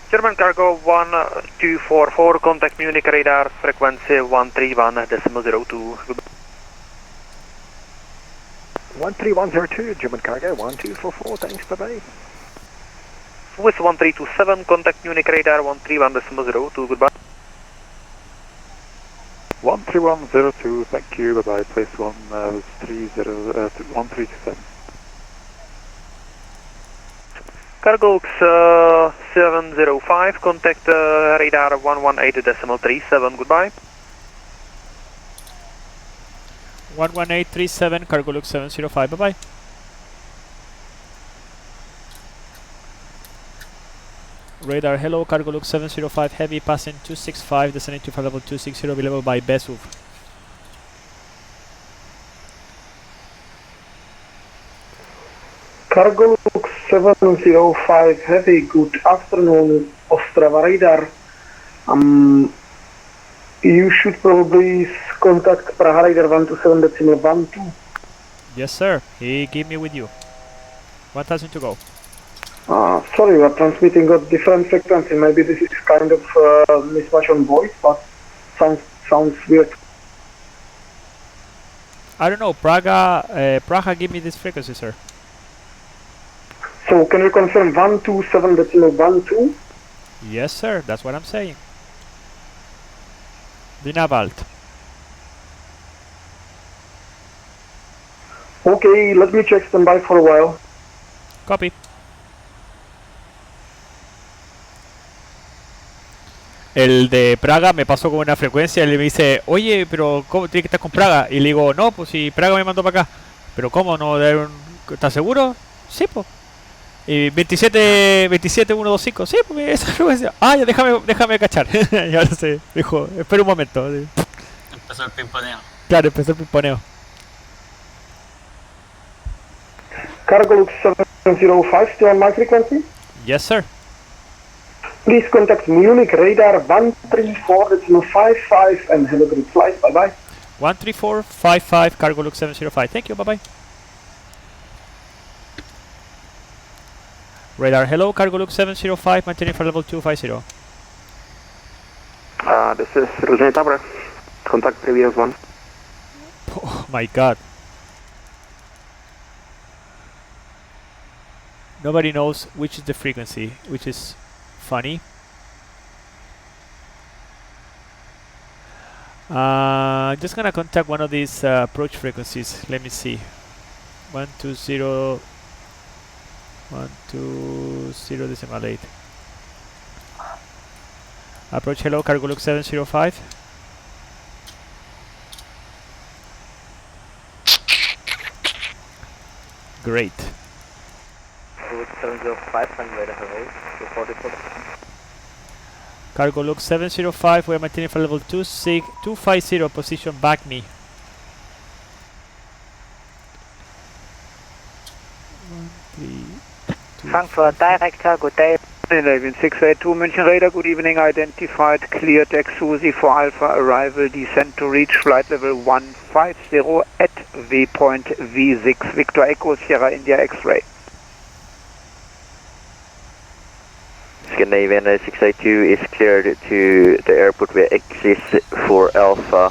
German cargo 1244, contact Munich radar, frequency 131.02. 13102, German cargo 1244, thanks, bye bye. Swiss 1327, contact Munich radar 131.02, goodbye. 13102, thank you, bye bye, place 1327. Cargo 705, contact radar 118.37, goodbye. 11837, cargo look 705, bye bye. Radar hello, cargo look 705, heavy passing 265, descending to flight level 260, be leveled by Vesuv. Cargo look 705, heavy, good afternoon, Ostrava radar. You should probably contact Praha radar 127.12. Yes sir, he gave me with you. 1000 to go. Sorry, we're transmitting at different frequency. Maybe this is kind of mismatch on voice, but sounds weird. I don't know, Praga gave me this frequency, sir. So can you confirm 127.12? Yes sir, that's what I'm saying. Vinavalt. Okay, let me check standby for a while. Copy. El de Praga me pasó con una frecuencia y le me dice, oye, pero ¿cómo tiene que estar con Praga? Y le digo, no, pues si Praga me mandó para acá. Pero ¿cómo? ¿No? ¿Estás seguro? Sí, pues. Y 27125, sí, porque esa frecuencia. Ah, ya déjame cachar. Y ahora se dijo, espera un momento. Empezó el pimponeo. Claro, empezó el pimponeo. Cargolux 705, still on my frequency? Yes, sir. Please contact Munich radar 134.55 and have a great flight. Bye bye. 13455 Cargolux 705. Thank you. Bye bye. Radar, hello, Cargolux 705, maintaining for level 250. This is Lieutenant Tabra. Contact previous one. Oh my god. Nobody knows which is the frequency, which is funny. I'm just gonna contact one of these approach frequencies. Let me see. 120 decimal 8. Approach, hello, Cargolux 705. Great. 705 and radar hello. Reported for Cargolux 705, we're maintaining for level 250, position back me. 1, 3, 2, Frankfurt, director, good day. 11682 München radar, good evening, identified, cleared Exusi for Alpha, arrival, descent to reach flight level 150 at waypoint V6, Victor Echo, Sierra India X-ray. Scandinavian 682 is cleared to the airport via Exis for Alpha,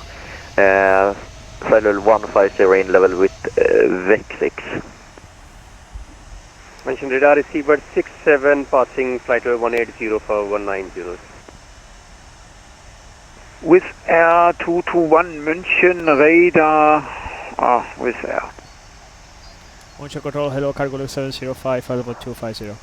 flight level 150 in level with VEC6. Mention radar receiver 67 passing flight level 180 for 190. With Air 221 München radar, with Air. München control, hello, Cargolux 705, flight level 250.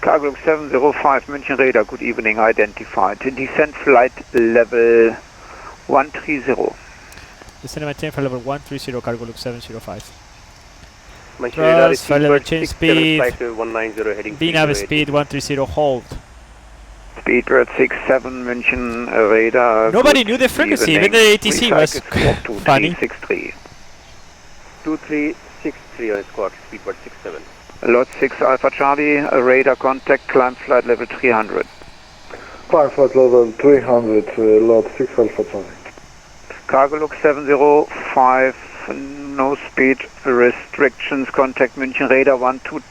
Cargolux 705 München radar, good evening, identified, descent flight level 130. Descend maintain for level 130, Cargolux 705. Mention radar flight level receiver change 67 speed, flight level 190 heading VNAV speed 130, hold. Speedbird 67 München radar. Nobody knew the frequency, even the ATC was funny. 2363 on squawk, speedbird 67. Lot 6 Alpha Charlie, radar contact, climb flight level 300. Climb flight level 300, Lot 6 Alpha Charlie. Cargolux 705, no speed restrictions, contact München radar 12.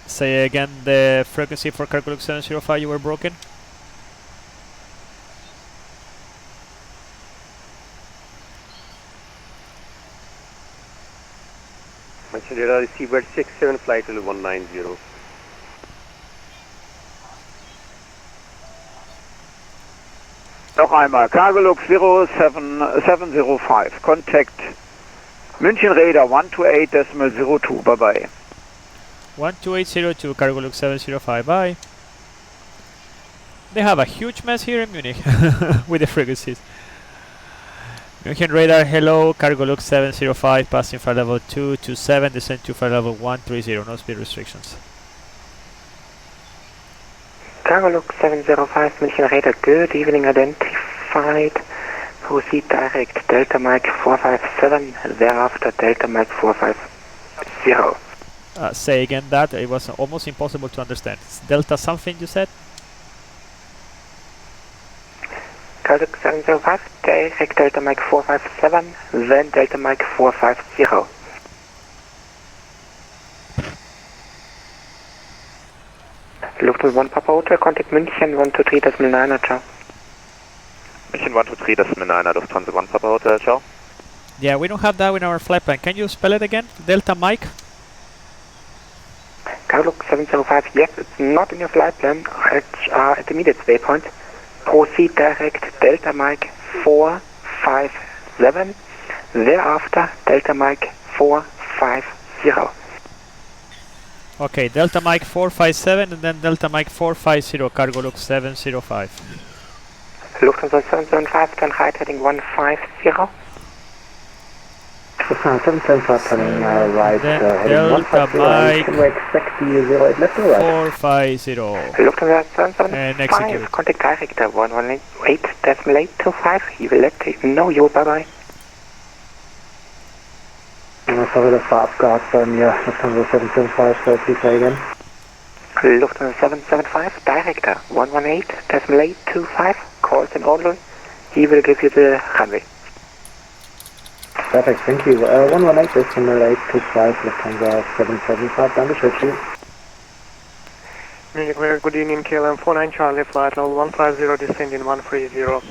Say again the frequency for Cargolux 705, you were broken? Mention radar receiver 67 flight level 190. Noch einmal, Cargolux 705, contact München radar 128.02, bye bye. 12802, Cargolux 705, bye. They have a huge mess here in Munich with the frequencies. München radar, hello, Cargolux 705, passing flight level 227, descent to flight level 130, no speed restrictions. Cargolux 705, München radar, good evening, identified. Proceed direct, Delta Mike 457, thereafter Delta Mike 450. Say again that, it was almost impossible to understand. It's Delta something you said? Cargolux 705, direct Delta Mike 457, then Delta Mike 450. Lufthansa 1 Papa Hotel, contact München 123.9, ciao. München 123.9, Lufthansa 1 Papa Hotel, ciao. Yeah, we don't have that in our flight plan. Can you spell it again? Delta Mike? Cargolux 705, yes, it's not in your flight plan. At immediate waypoint. Proceed direct, Delta Mike 457, thereafter Delta Mike 450. Okay, Delta Mike 457 and then Delta Mike 450, Cargolux 705. Lufthansa 775, turn right heading 150. 775 turning right, then heading Delta 150, Mike can we expect the 08 left or right? 450 Lufthansa and 775, execute. contact director 118.825. He will let you know you. Bye bye. Sorry, das war abgehakt bei mir. Lufthansa 775, so please say again. Lufthansa 775, director 118.825, calls in order. He will give you the runway. Perfect, thank you. 118.825, Lufthansa 775, Dankeschön, tschüss. Munich Air, good evening, KLM 49 Charlie, flight level 150, descending 130.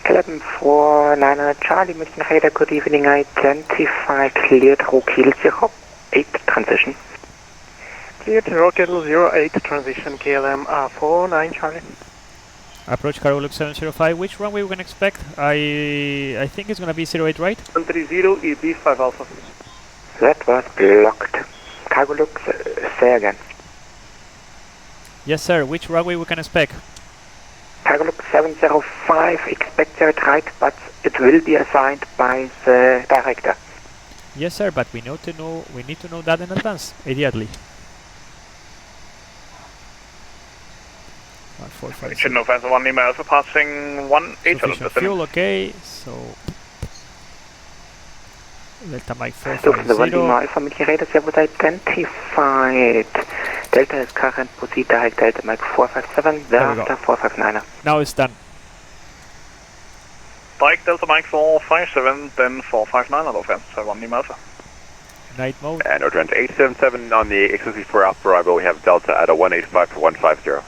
KLM 49 Charlie, München Radar, good evening, identify, cleared Rockhill 08, transition. Cleared Rockhill 08, transition, KLM 49 Charlie. Approach cargo look 705. Which runway we can expect? I think it's gonna be 08, right? 130 EB5 Alpha. That was blocked. Cargo look, say again. Yes, sir. Which runway we can expect? Cargo look 705, expect it right, but it will be assigned by the director. Yes, sir. But we need to know that in advance, immediately. 145. Mention Offensive 1 Lima Alpha passing 1800. Sufficient fuel, okay. So Delta Mike Lufthansa 1 Lima 450. Alpha, München Radar, was identified. Delta is current, proceed direct Delta Mike 457, thereafter 459. Now it's done. Direct Delta Mike 457, then 459 on Offensive 1 Lima Alpha. Night mode. And Trent 877 on the exclusive for Alpha arrival, we have Delta at a 185 for 150.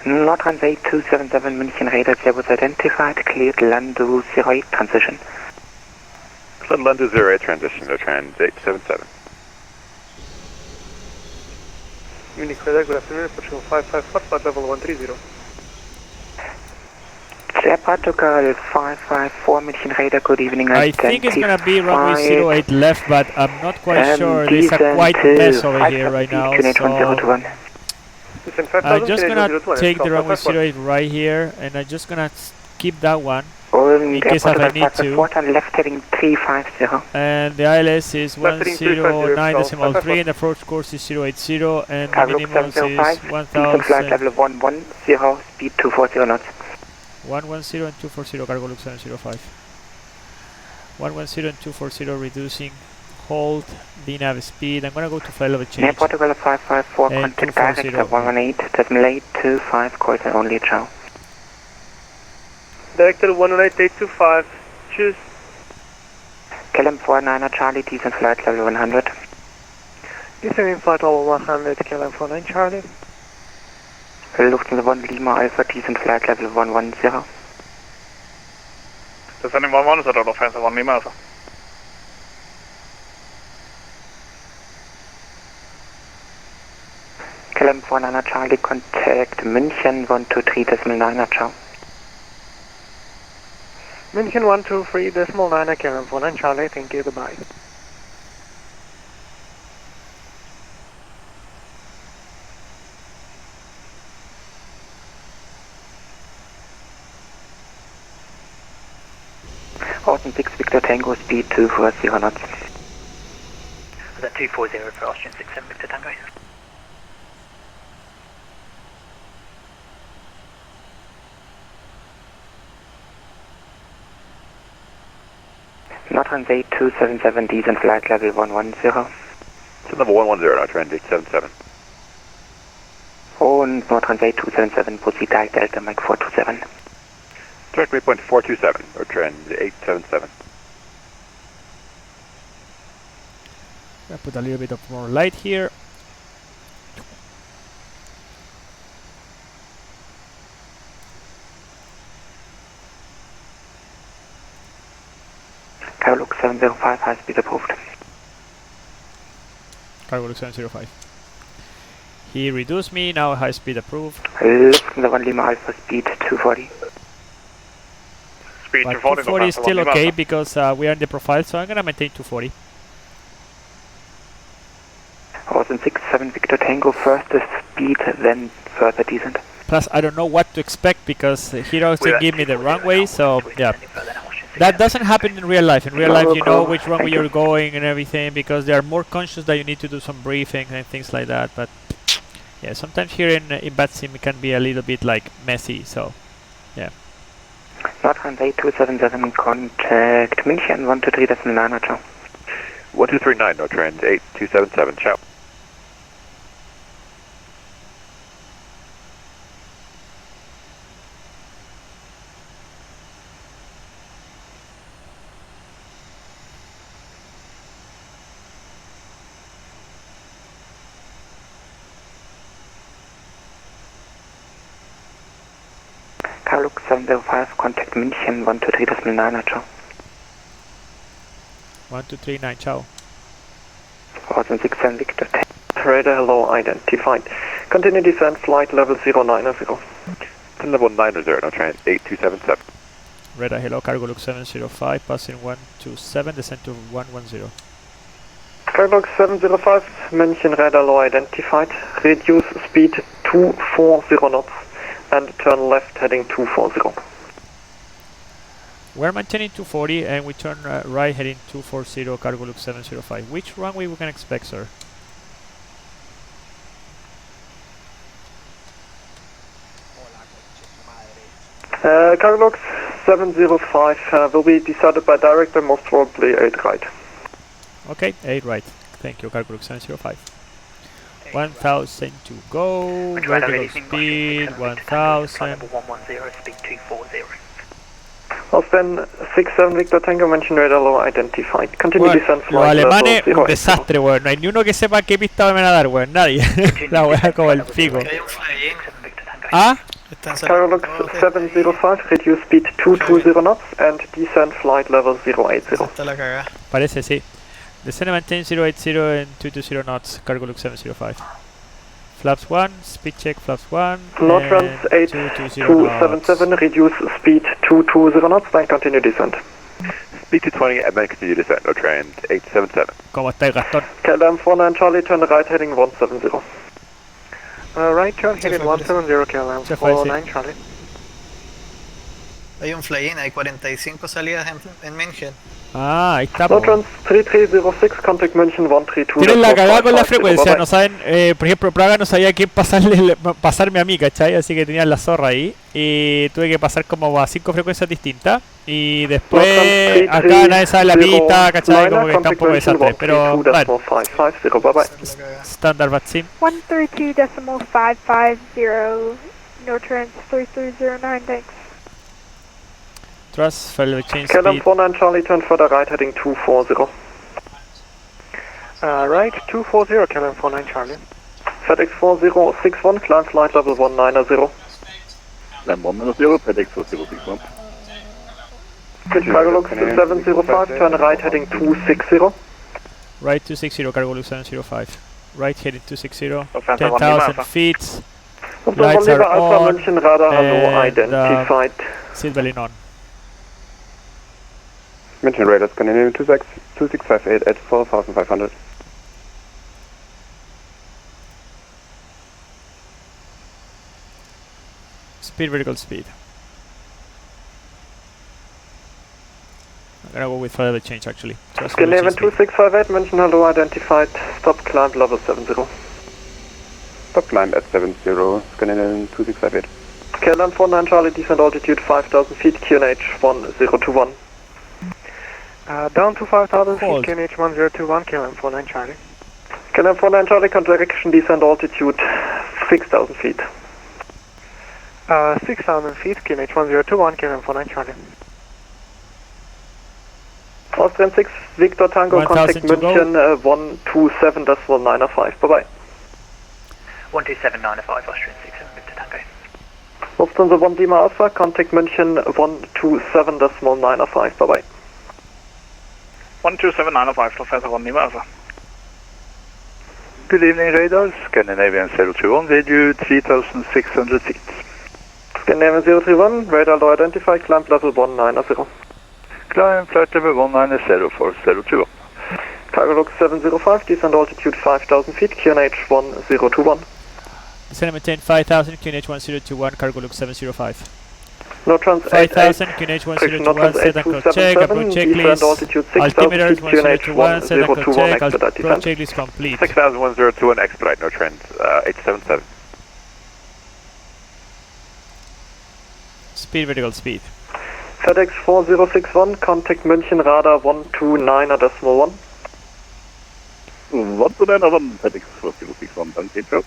Nordtrans 8277 München Radar, was identified, cleared Lando 08, transition. Cleared Lando 08, transition to Trans 877. Munich Radar, good afternoon, approaching 554, flight level 130. Air Protocol 554 München Radar, good evening, I think it's gonna be runway 08 left, but I'm not quite sure. There's a quite mess over here right now. So I'm just gonna take the runway 08 right here, and I'm just gonna keep that one in case if I need to. Left heading 350. And the ILS is 109.3, and the approach course is 080, and the minimum is 1000. Flight level 110, speed 240 knots. 110 and 240, cargo look 705. 110 and 240, reducing, hold, DNAV speed. I'm gonna go to flight level change. Air Protocol 554, contact director 118.825, calls and only, ciao. Director 118.825, choose. KLM 49 Charlie, decent flight level 100. Descending flight level 100, KLM 49 Charlie. Lufthansa 1 Lima Alpha, decent flight level 110. Descending 110 at Offensive 1 Lima Alpha. KLM 49 Charlie, contact München 123.9, ciao. München 123.9, KLM 49 Charlie, thank you, goodbye. Autumn 6 Victor Tango, speed 240 knots. Was that 240 for Austrian 67 Victor Tango? Nordtrans 8277, decent flight level 110. So level 110, Nordtrans 877. Und Nordtrans 8277, proceed direct Delta Mike 427. Direct waypoint 427, Nordtrans 877. I put a little bit of more light here. Cargo look 705, high speed approved. Cargo look 705. He reduced me, now high speed approved. Lufthansa 1 Lima Alpha, speed 240. Speed But 240, 240 is still Lima okay Alpha. because we are in the profile, so I'm gonna maintain 240. Autumn 67 Victor Tango, first the speed, then further descent. Plus, I don't know what to expect because he doesn't give me the runway, so yeah. That doesn't happen in real life. In real life, you know which runway you're going and everything because they are more conscious that you need to do some briefing and things like that. But yeah, sometimes here in bad sim it can be a little bit like messy. So yeah. North runway 277, contact München 123.9, ciao. 1239, no trend 8277, ciao. Carlux 705, contact München 123.9, ciao. 1239, ciao. 4067 Victor 10. Radar hello identified. Continue descent flight level 090. Level 90, no trend 8277. Radar hello, Cargolux 705, passing 127, descent to 110. Cargolux 705, München radar low identified. Reduce speed 240 knots and turn left heading 240. We're maintaining 240 and we turn right heading 240, Cargolux 705. Which runway we can expect, sir? Cargolux 705 will be decided by director, most probably 8 right. Okay, 8 right. Thank you, Cargolux 705. 1000 to go, vertical speed 1000. Speed 240. Austin 67 Victor Tango Mention radar low identified. Continue Bueno, descent los flight alemanes, level un desastre, weón. No hay ni uno que sepa qué pista van a dar, weón. Nadie. La weá como el pico. Ah, Carolux 705, reduce speed 220 knots and descent flight level 080. parece, sí. Descend and maintain 080 and 220 knots, Cargolux 705. Flaps 1, speed check flaps 1. Nortrans 8277, reduce speed 220 knots and continue descent. Speed 220 and then continue descent, no trend 877. ¿Cómo está el Gastón? KLM 49 Charlie, turn right heading 170. Right turn heading 170, KLM 49 Charlie. Hay un fly-in, hay 45 salidas en München. Ah, ahí está. Nortrans 3306, contact München 132. Tienen la cagada con la frecuencia, no saben, por ejemplo, Praga no sabía quién pasarme a mí, ¿cachai? Así que tenían la zorra ahí y tuve que pasar como a 5 frecuencias distintas y después acá nadie sabe la pista, ¿cachai? Como que está un poco desastre, pero bueno, standard vaccine. 132.550, Nortrans 3309, thanks. Trust, failure change KLM speed. 49 Charlie, turn further right heading 240. Right 240, KLM 49 Charlie. FedEx 4061, climb flight level 190. Climb 190, FedEx 4061. Cargolux 705, turn right heading 260. Right 260, Cargolux 705. Right heading 260, 10,000 feet. Lights are on, and seatbelting on. München radar Scandinavian 2658 at 4,500. Speed, vertical speed. I'm gonna go with further change actually. Scandinavian 2658, München hello identified. Stop climb level 70. Stop climb at 70, Scandinavian 2658. KLM 49 Charlie, descent altitude 5,000 feet, QNH 1021. Down to 5,000 feet, QNH 1021, KLM 49 Charlie. KLM 49 Charlie, direction descent altitude 6,000 feet. 6,000 feet, QNH 1021, KLM 49 Charlie. Austrian 6, Victor Tango, contact München 127.905, bye bye. 127.905, Austrian 6, Victor Tango. Lufthansa 1 Lima Alpha, contact München 127.905, bye bye. 127.905, Lufthansa 1 Lima Alpha. Good evening, radar. Scandinavian 031, radio 3,600 feet. Scandinavian 031, radar low identified, climb level 190. Climb flight level 190 for 021. Cargolux 705, descent altitude 5,000 feet, QNH 1021. Descend and maintain 5,000, QNH 1021, Cargolux 705. No trans 5000, QNH 1021, set and cross check, approach checklist, altimeter 1021, set and cross check, approach checklist complete. 6000 expedite, no trend, 877. Speed, vertical speed. FedEx 4061, contact München radar 129.1. 129.1, FedEx 4061, danke, ciao.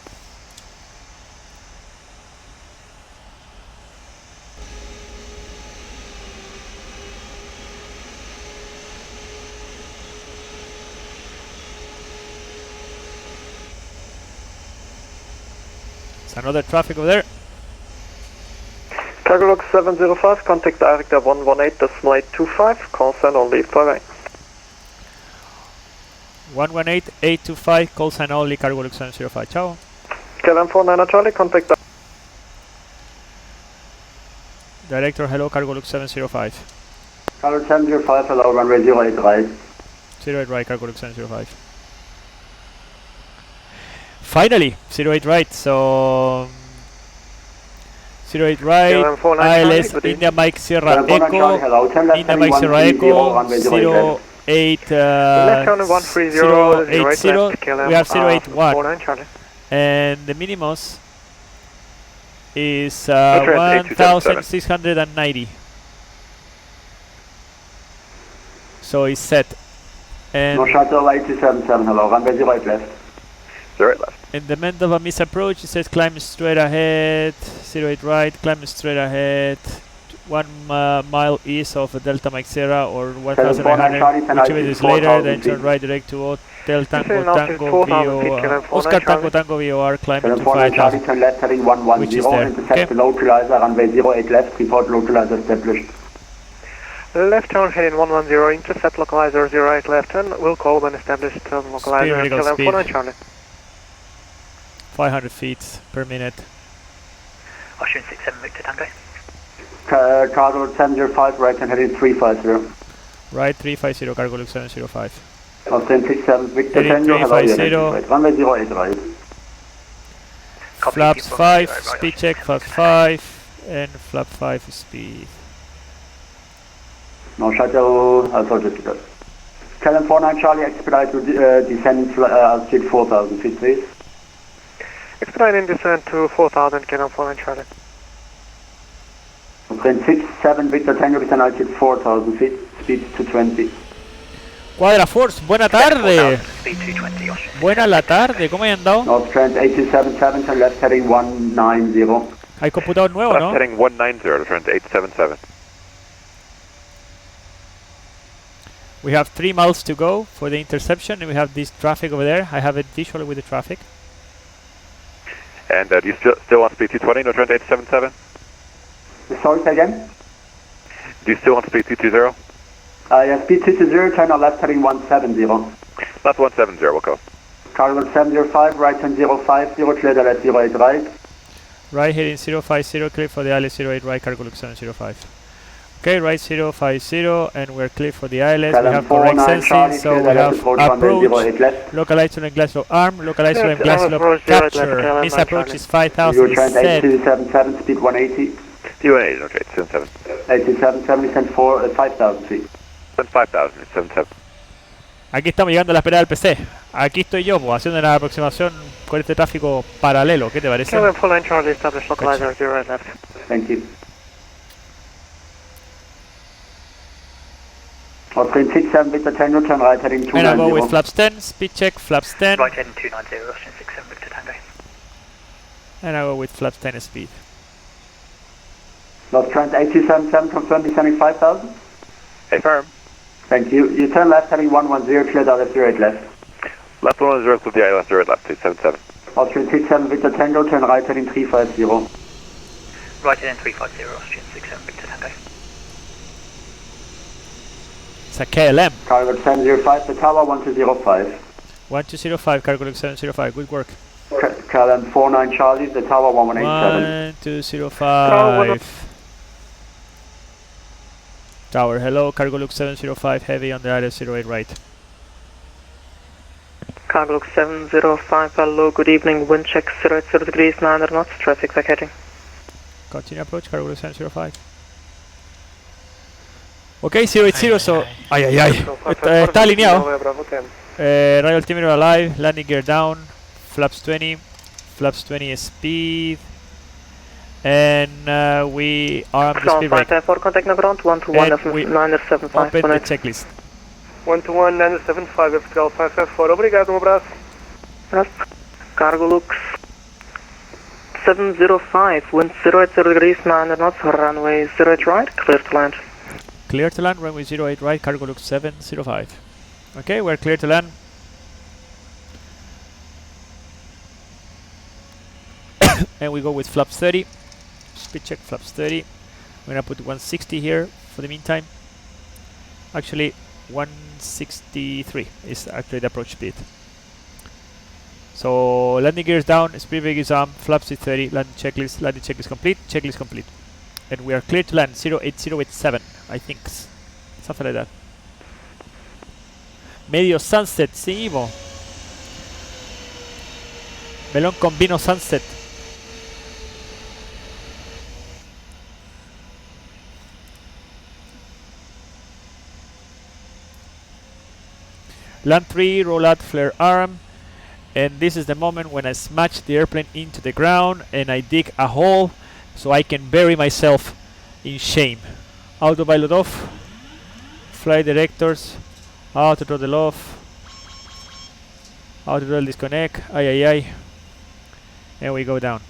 Another traffic over there. Cargo log 705, contact director 118.825, call sign only, bye bye. 118825, call sign only, cargo log 705, ciao. KLM 49 Charlie, contact Director, hello, cargo log 705. Cargo 705, hello, runway 08 right. 08 right, cargo log 705. Finally, 08 right, so 08 right, ILS, India Mike Sierra Echo, India Mike Sierra Echo, 08, 080, we have 081, and the Minimos is 1690, so it's set. And no shuttle 877, hello, runway 08 left. 08 left. In the event of a misapproach, it says climb straight ahead, 08 right, climb straight ahead, 1 mile east of Delta Mike Sierra or 1900, whichever is later, then turn right direct to Hotel Tango Tango VO, Oscar Tango Tango VOR, climb into 5000, turn left heading 110, which is there. Intercept the localizer, runway 08 left, report localizer established. Left turn heading 110, intercept localizer 08 left turn, will call when established localizer, KLM 49 Charlie. 500 feet per minute. Ocean 67 Victor Tango. Cargo 705, right and heading 350. Right 350, cargo look 705. Austin 67 Victor Tango, hello, right. Runway 08 right. Flaps 5, speed check, flaps 5, and flap 5 speed. No shuttle, so just because. KLM 49 Charlie, expedite to descend altitude 4000 feet, please. Expedite in descent to 4000, KLM 49 Charlie. Then 67 Victor Tango, descend altitude 4000 feet, speed 220. Quadra Force, buena tarde. Buena la tarde, ¿cómo hayan andado? North trend 827, turn left heading 190. Hay computador nuevo, left ¿no? heading 190, trend 877. We have 3 miles to go for the interception, and we have this traffic over there. I have it visually with the traffic. And do you still want speed 220, no trend 877? Sorry, say again? Do you still want speed 220? Yeah, speed 220, turn on left heading 170. Left 170, we'll go. Cargo 705, right turn 050, clear the left 08 right. Right heading 050, clear for the ILS 08 right, cargo look 705. Okay, right 050, and we're clear for the ILS. We have correct sensing, so we have approach, localizer and glass low arm, localizer and glass low capture. This approach is 5000 set. 8277, speed 180. 280, okay, 77. 8277, send for 5000 feet. Send 5000, 77. Aquí estamos llegando a la esperada del PC. Aquí estoy yo, pues, haciendo una aproximación con este tráfico paralelo. ¿Qué te parece? KLM 49 Charlie, establish localizer 08 left. Thank you. Austin 67 Victor Tango, turn right heading 290. And I go with flaps 10, speed check, flaps 10. Right heading 290, Austin 67 Victor Tango. And I go with flaps 10 speed. Lost trend 8277, confirm descending 5000. Hey, firm. Thank you. You turn left heading 110, clear the left 08 left. Left 110 with the ILS 08 left, 277. Austrian 67 Victor Tango, turn right heading 350. Right heading 350, Austrian 67 Victor Tango. It's a KLM. Cargo 705, the tower 1205. 1205, cargo 705, good work. KLM 49 Charlie, the tower 1187. 1205. Tower, hello, cargo look 705, heavy on the ILS 08 right. Cargo look 705, hello, good evening, wind check 080 degrees, 900 knots, traffic back heading. Continue approach, cargo look 705. Ok, 080, so... Ay. Está alineado. Radio altimeter alive, landing gear down, flaps 20 speed, and we are on the speed brake. For contact now ground, 121-975. Open the checklist. 121-975, FTL 554, obrigado, abraço. Cargo looks 705, wind 080 degrees, 9 knots, runway 08 right, clear to land. Clear to land, runway 08 right, cargo looks 705. Okay, we're clear to land. And we go with flaps 30. Speed check flaps 30. I'm gonna put 160 here for the meantime. Actually, 163 is actually the approach speed. So landing gear is down, speed brake is on, flaps is 30, landing checklist complete, checklist complete. And we are clear to land 08087, I think. Something like that. Medio sunset, sí, Ivo. Melón con vino sunset. Land 3, roll out flare arm. And this is the moment when I smash the airplane into the ground and I dig a hole so I can bury myself in shame. Autopilot off. Flight directors. Auto throttle off. Auto throttle disconnect. Ay. And we go down.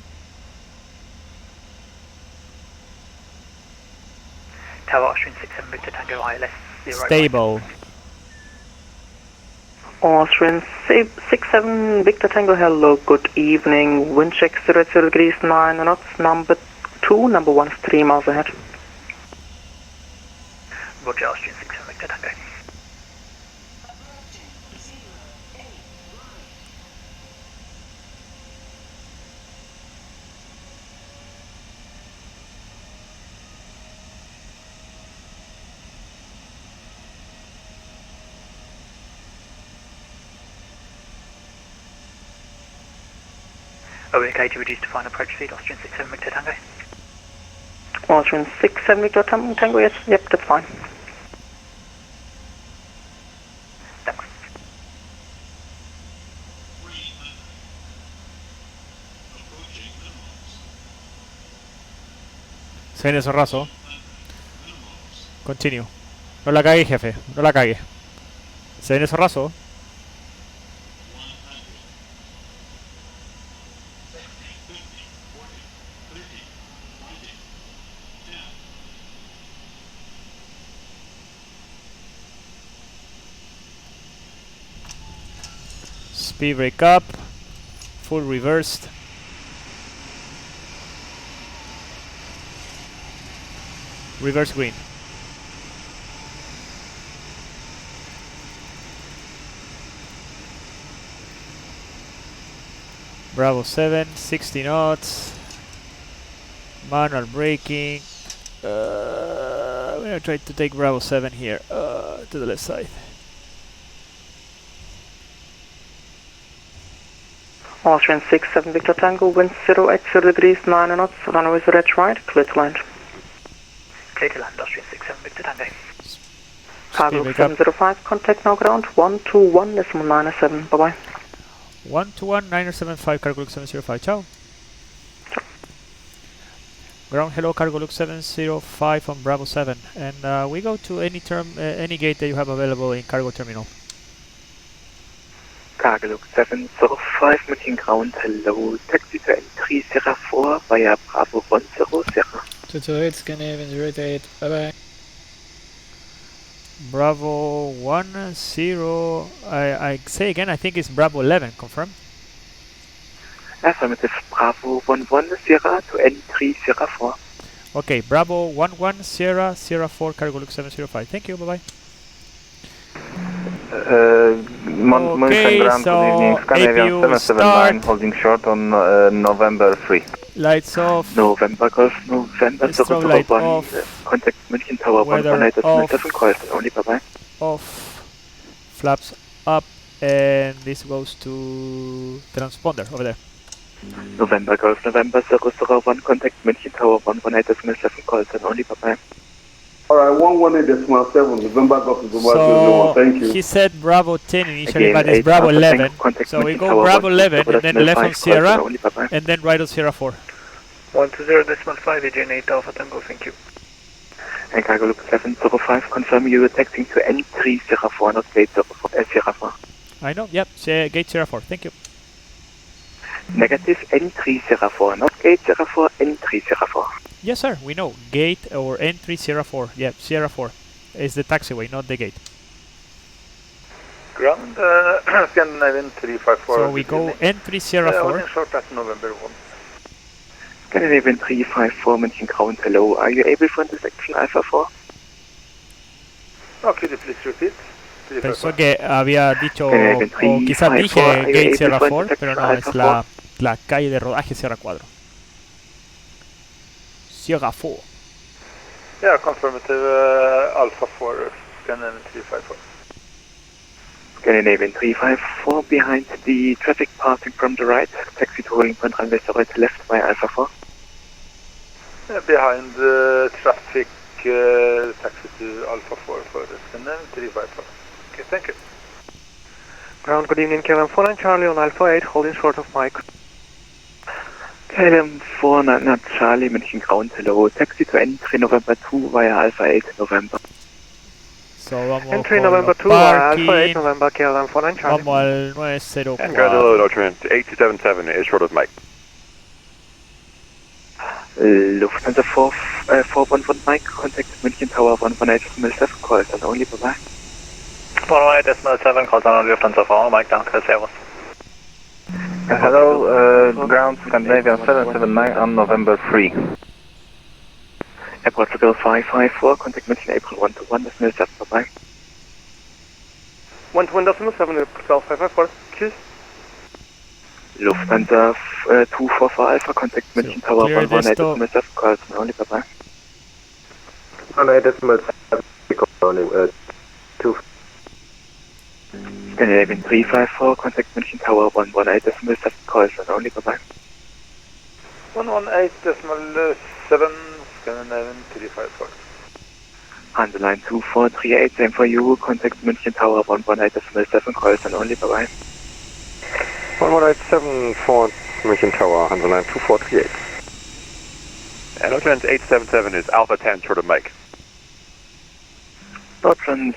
Tower Austrian 67 Victor Tango ILS 0. Stable. Austrian 67 Victor Tango, hello, good evening. Wind check 080 degrees, 9 knots, number 2, number 1 is 3 miles ahead. Roger, Austrian 67 Victor Tango. Are we okay to reduce to final approach speed, Austrian 67 Victor Tango? Austrian 67 Victor Tango, yes, yep, that's fine. Thanks. Se viene zorrazo. Continue. No la cague, jefe, no la cague. Se viene zorrazo. Speed brake up, full reversed. Reverse green. Bravo 7, 60 knots. Manual braking. I'm gonna try to take Bravo 7 here to the left side. Austrian 67 Victor Tango, wind 080 degrees, 9 knots, runway 08 right, clear to land. Clear to land, Austrian 67 Victor Tango. Cargo 705, contact now ground, 121.907, bye bye. 121.975, cargo look 705, ciao. Ground hello, cargo look 705 on Bravo 7, and we go to any any gate that you have available in cargo terminal. Cargo look 705, München ground, hello, taxi to entry Sierra 4 via Bravo 10 Sierra. 228, Scandinavian 088, bye bye. Bravo 10, I say again, I think it's Bravo 11, confirm? Affirmative, Bravo 11 Sierra to entry Sierra 4. Okay, Bravo 11 Sierra 4, cargo look 705, thank you, bye bye. München ground, so good evening, Scandinavian 779, holding short on November 3. Lights off. November Golf, November Strobe light 1, off. contact München Tower 118.7, calls only, bye bye. Off, flaps up, and this goes to transponder over there. November Golf, November 001, contact München Tower 118.7, calls only, bye bye. Alright, 118.7, November Golf November So 001, thank you. he said Bravo 10 initially, Again, but it's 8 Bravo Alpha 11. Tango, contact So we München go Tower Bravo 12, 11 and then left on 5, Sierra, only, bye-bye. and then right on Sierra 4. 120.5, EGN 8 Alpha Tango, thank you. And cargo look 705, confirm you are taxiing to N3 Sierra 4, not gate Sierra 4. I know, yep, gate Sierra 4, thank you. Negative N3 Sierra 4, not gate Sierra 4, N3 Sierra 4. Yes, sir, we know. Gate or N3 Sierra 4. Yep, Sierra 4 is the taxiway, not the gate. Ground, Scandinavian 354. So we go N3 Sierra 4. Holding short at November 1. Scandinavian 354, München Ground, hello. Are you able for intersection Alpha 4? Oh, could you please repeat? Pensó que había dicho, Scandinavian o quizás 354, dije are you Gate able Sierra for 4, intersection pero no, Alpha es 4? la calle de rodaje Sierra 4. Sierra 4. Yeah, confirmative Alpha 4, Scandinavian 354. Scandinavian 354, behind the traffic passing from the right, taxi to rolling point runway right left by Alpha 4. Behind the traffic, taxi to Alpha 4 for the Scandinavian 354. Okay, thank you. Ground, good evening, KLM 49 Charlie on Alpha 8, holding short of Mike. KLM 49 Charlie, München Ground, hello. Taxi to N3 November 2 via Alpha 8 November. So vamos Entry con November los 2 via Alpha 8 parking. November, KLM 49 Charlie. Vamos al 904. And ground hello, no trend 8277 is short of Mike. Lufthansa 411 Mike, contact München Tower 118.7, calls and only, bye-bye. 118.7, calls on Lufthansa 4, Mike down to Servus. Hello, ground Scandinavian 779 on November 3. Airport Portugal 554, contact München April 121, decimal 7, bye-bye. 121.7, Portugal 554, choose. Lufthansa 244 Alpha, contact München Tower 118.7, calls and only, bye-bye. 118.7, calling 2. Scandinavian 354, contact München Tower 118.7, calls and only, bye-bye. 118.7, Scandinavian 354. On the line 2438, same for you, contact München Tower 118.7, calls and only, bye-bye. 11874 München Tower, on the line 2438. And Oakland 877 is Alpha 10 short of Mike. Oakland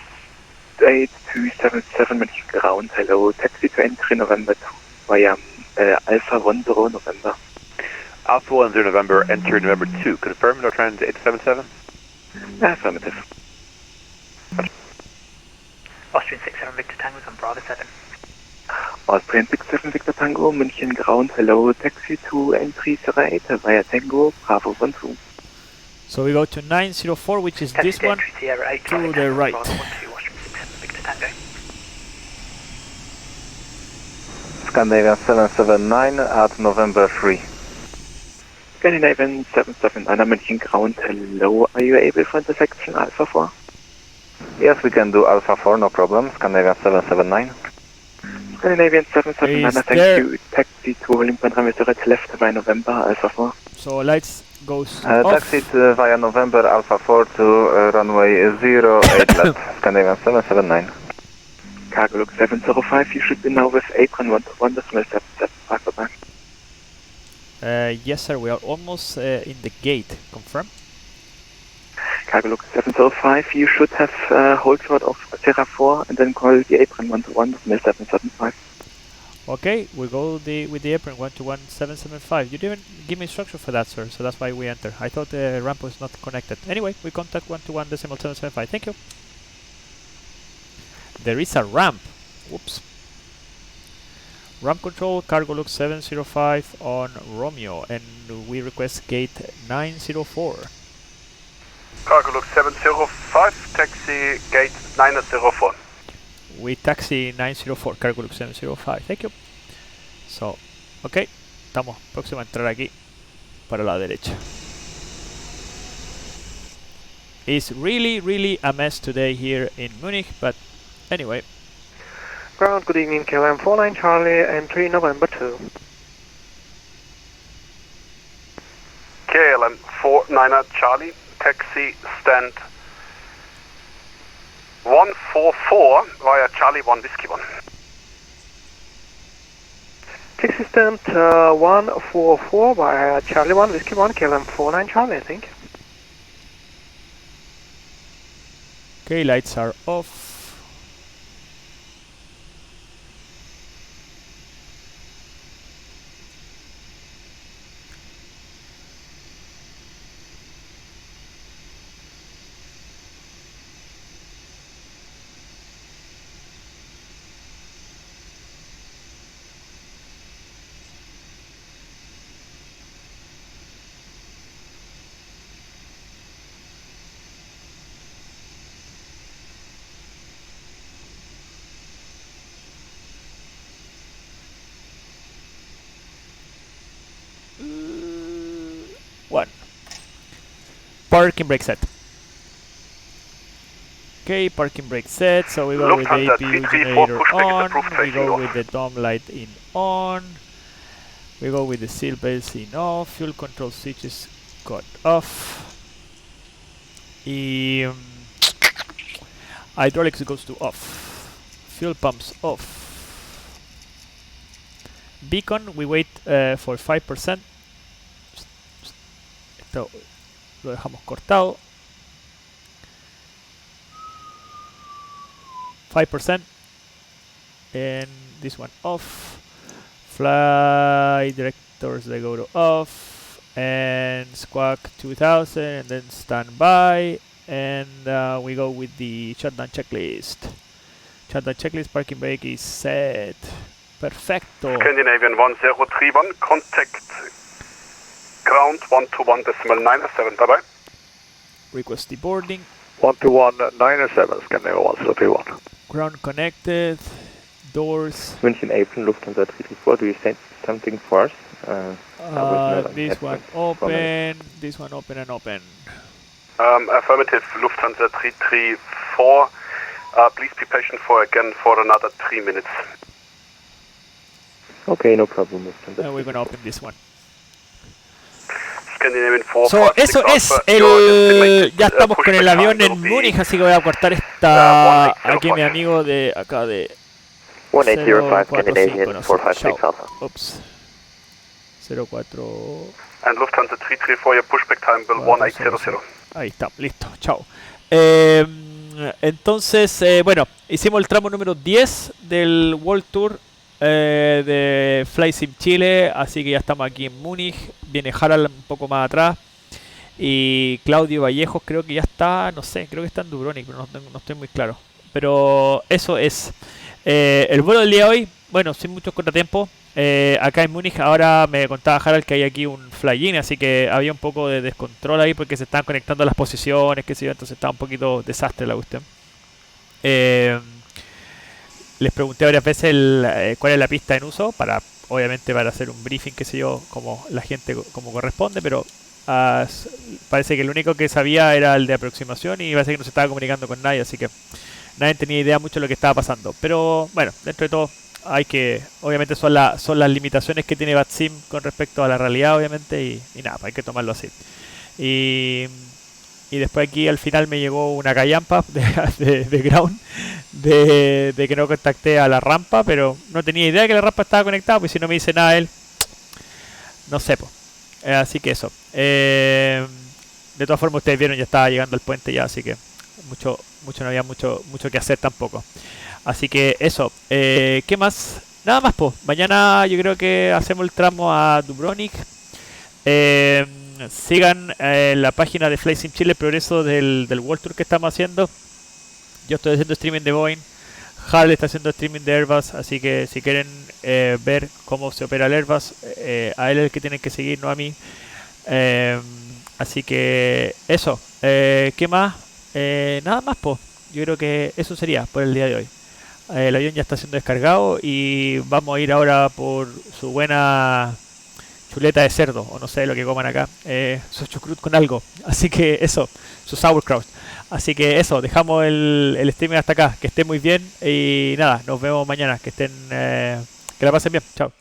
8277 München Ground, hello. Taxi to Entry November 2 via Alpha 10 November. Alpha 10 November, enter November 2. Confirm, no trend 877? Affirmative. Austrian 67 Victor Tango on Bravo 7. Austrian 67 Victor Tango, München Ground, hello. Taxi to Entry Sierra 8 via Tango, Bravo 12. So we go to 904, which is this one, to the right. Scandinavian 779 at November 3. Scandinavian 779 München Ground, hello. Are you able for intersection Alpha 4? Yes, we can do Alpha 4, no problem. Scandinavian 779. Scandinavian 779, Is thank there- you. Taxi to Olympia right left by November, Alpha 4. So lights goes off. Taxi via November Alpha 4 to runway 08 left. Scandinavian 779. Cargo look 705, you should be now with apron 121, decimal 775, bye-bye. Yes, sir, we are almost in the gate. Confirm? Cargo look 705, you should have hold short of Sierra 4 and then call the apron 121, decimal 775. Okay, we go with the apron 121.775. You didn't give me instruction for that, sir, so that's why we enter. I thought the ramp was not connected. Anyway, we contact 121.775. Thank you. There is a ramp. Whoops. Ramp control, cargo look 705 on Romeo, and we request gate 904. Cargo look 705, taxi gate 904. We taxi 904, cargo look 705. Thank you. So, ok, estamos próximos a entrar aquí para la derecha. It's really a mess today here in Munich, but anyway. Ground, good evening, KLM 49 Charlie, entry November 2. KLM 49 Charlie, taxi stand 144 via Charlie 1 Whiskey 1. Fix system 144 by Charlie 1 Whiskey 1, KLM 49 Charlie, I think. Okay, lights are off. One. Parking brake set. Okay, parking brake set, so we go with the APU generator on, we go with the dome light in on, we go with the seal belts in off, fuel control switches got off, hydraulics goes to off, fuel pumps off, beacon we wait for 5%, esto lo dejamos cortado, 5%, and this one off, fly directors they go to off, and squawk 2000, and then standby, and we go with the shutdown checklist. Shutdown checklist, parking brake is set. Perfecto. Scandinavian 1031, contact ground 121.907, bye bye. Request deboarding. 121.907, Scandinavian 1031. Ground connected, doors. München April, Lufthansa 334, do you send something for us? This one open, this one open and open. Affirmative, Lufthansa 334, please be patient for another 3 minutes. Okay, no problem, Lufthansa. And we're gonna open this one. So, eso es el... Ya estamos con el avión en Múnich, así que voy a cortar esta... Aquí mi amigo de acá de... 1805 Scandinavian 456 Alpha. Ups. 04... And Lufthansa 334, your pushback time will 1800. Ahí está, listo, chao. Entonces, bueno, hicimos el tramo número 10 del World Tour de FlySim Chile, así que ya estamos aquí en Múnich. Viene Harald un poco más atrás y Claudio Vallejos creo que ya está, no sé, creo que está en Dubrovnik, pero no estoy muy claro. Pero eso es el vuelo del día de hoy. Bueno, sin muchos contratiempos acá en Múnich. Ahora me contaba Harald que hay aquí un fly-in, así que había un poco de descontrol ahí porque se estaban conectando las posiciones, qué sé yo, entonces estaba un poquito desastre la cuestión. Les pregunté varias veces cuál es la pista en uso, obviamente para hacer un briefing, qué sé yo, como la gente como corresponde, pero parece que el único que sabía era el de aproximación y parece que no se estaba comunicando con nadie, así que nadie tenía idea mucho de lo que estaba pasando. Pero bueno, dentro de todo obviamente son las limitaciones que tiene VATSIM con respecto a la realidad, obviamente, y nada, hay que tomarlo así. Y después aquí al final me llegó una callampa de ground de que no contacté a la rampa, pero no tenía idea que la rampa estaba conectada, pues si no me dice nada él, no sé, pues. Así que eso. De todas formas ustedes vieron, ya estaba llegando al puente ya, así que no había mucho que hacer tampoco. Así que eso. ¿Qué más? Nada más, pues. Mañana yo creo que hacemos el tramo a Dubrovnik. Sigan la página de FlySim Chile, el progreso del World Tour que estamos haciendo. Yo estoy haciendo streaming de Boeing, Harley está haciendo streaming de Airbus, así que si quieren ver cómo se opera el Airbus, a él es el que tienen que seguir, no a mí. Así que eso. ¿Qué más? Nada más, pues. Yo creo que eso sería por el día de hoy. El avión ya está siendo descargado y vamos a ir ahora por su buena chuleta de cerdo, o no sé lo que coman acá, su chucrut con algo, así que eso, su sauerkraut. Así que eso, dejamos el streaming hasta acá, que estén muy bien y nada, nos vemos mañana, que la pasen bien, chao.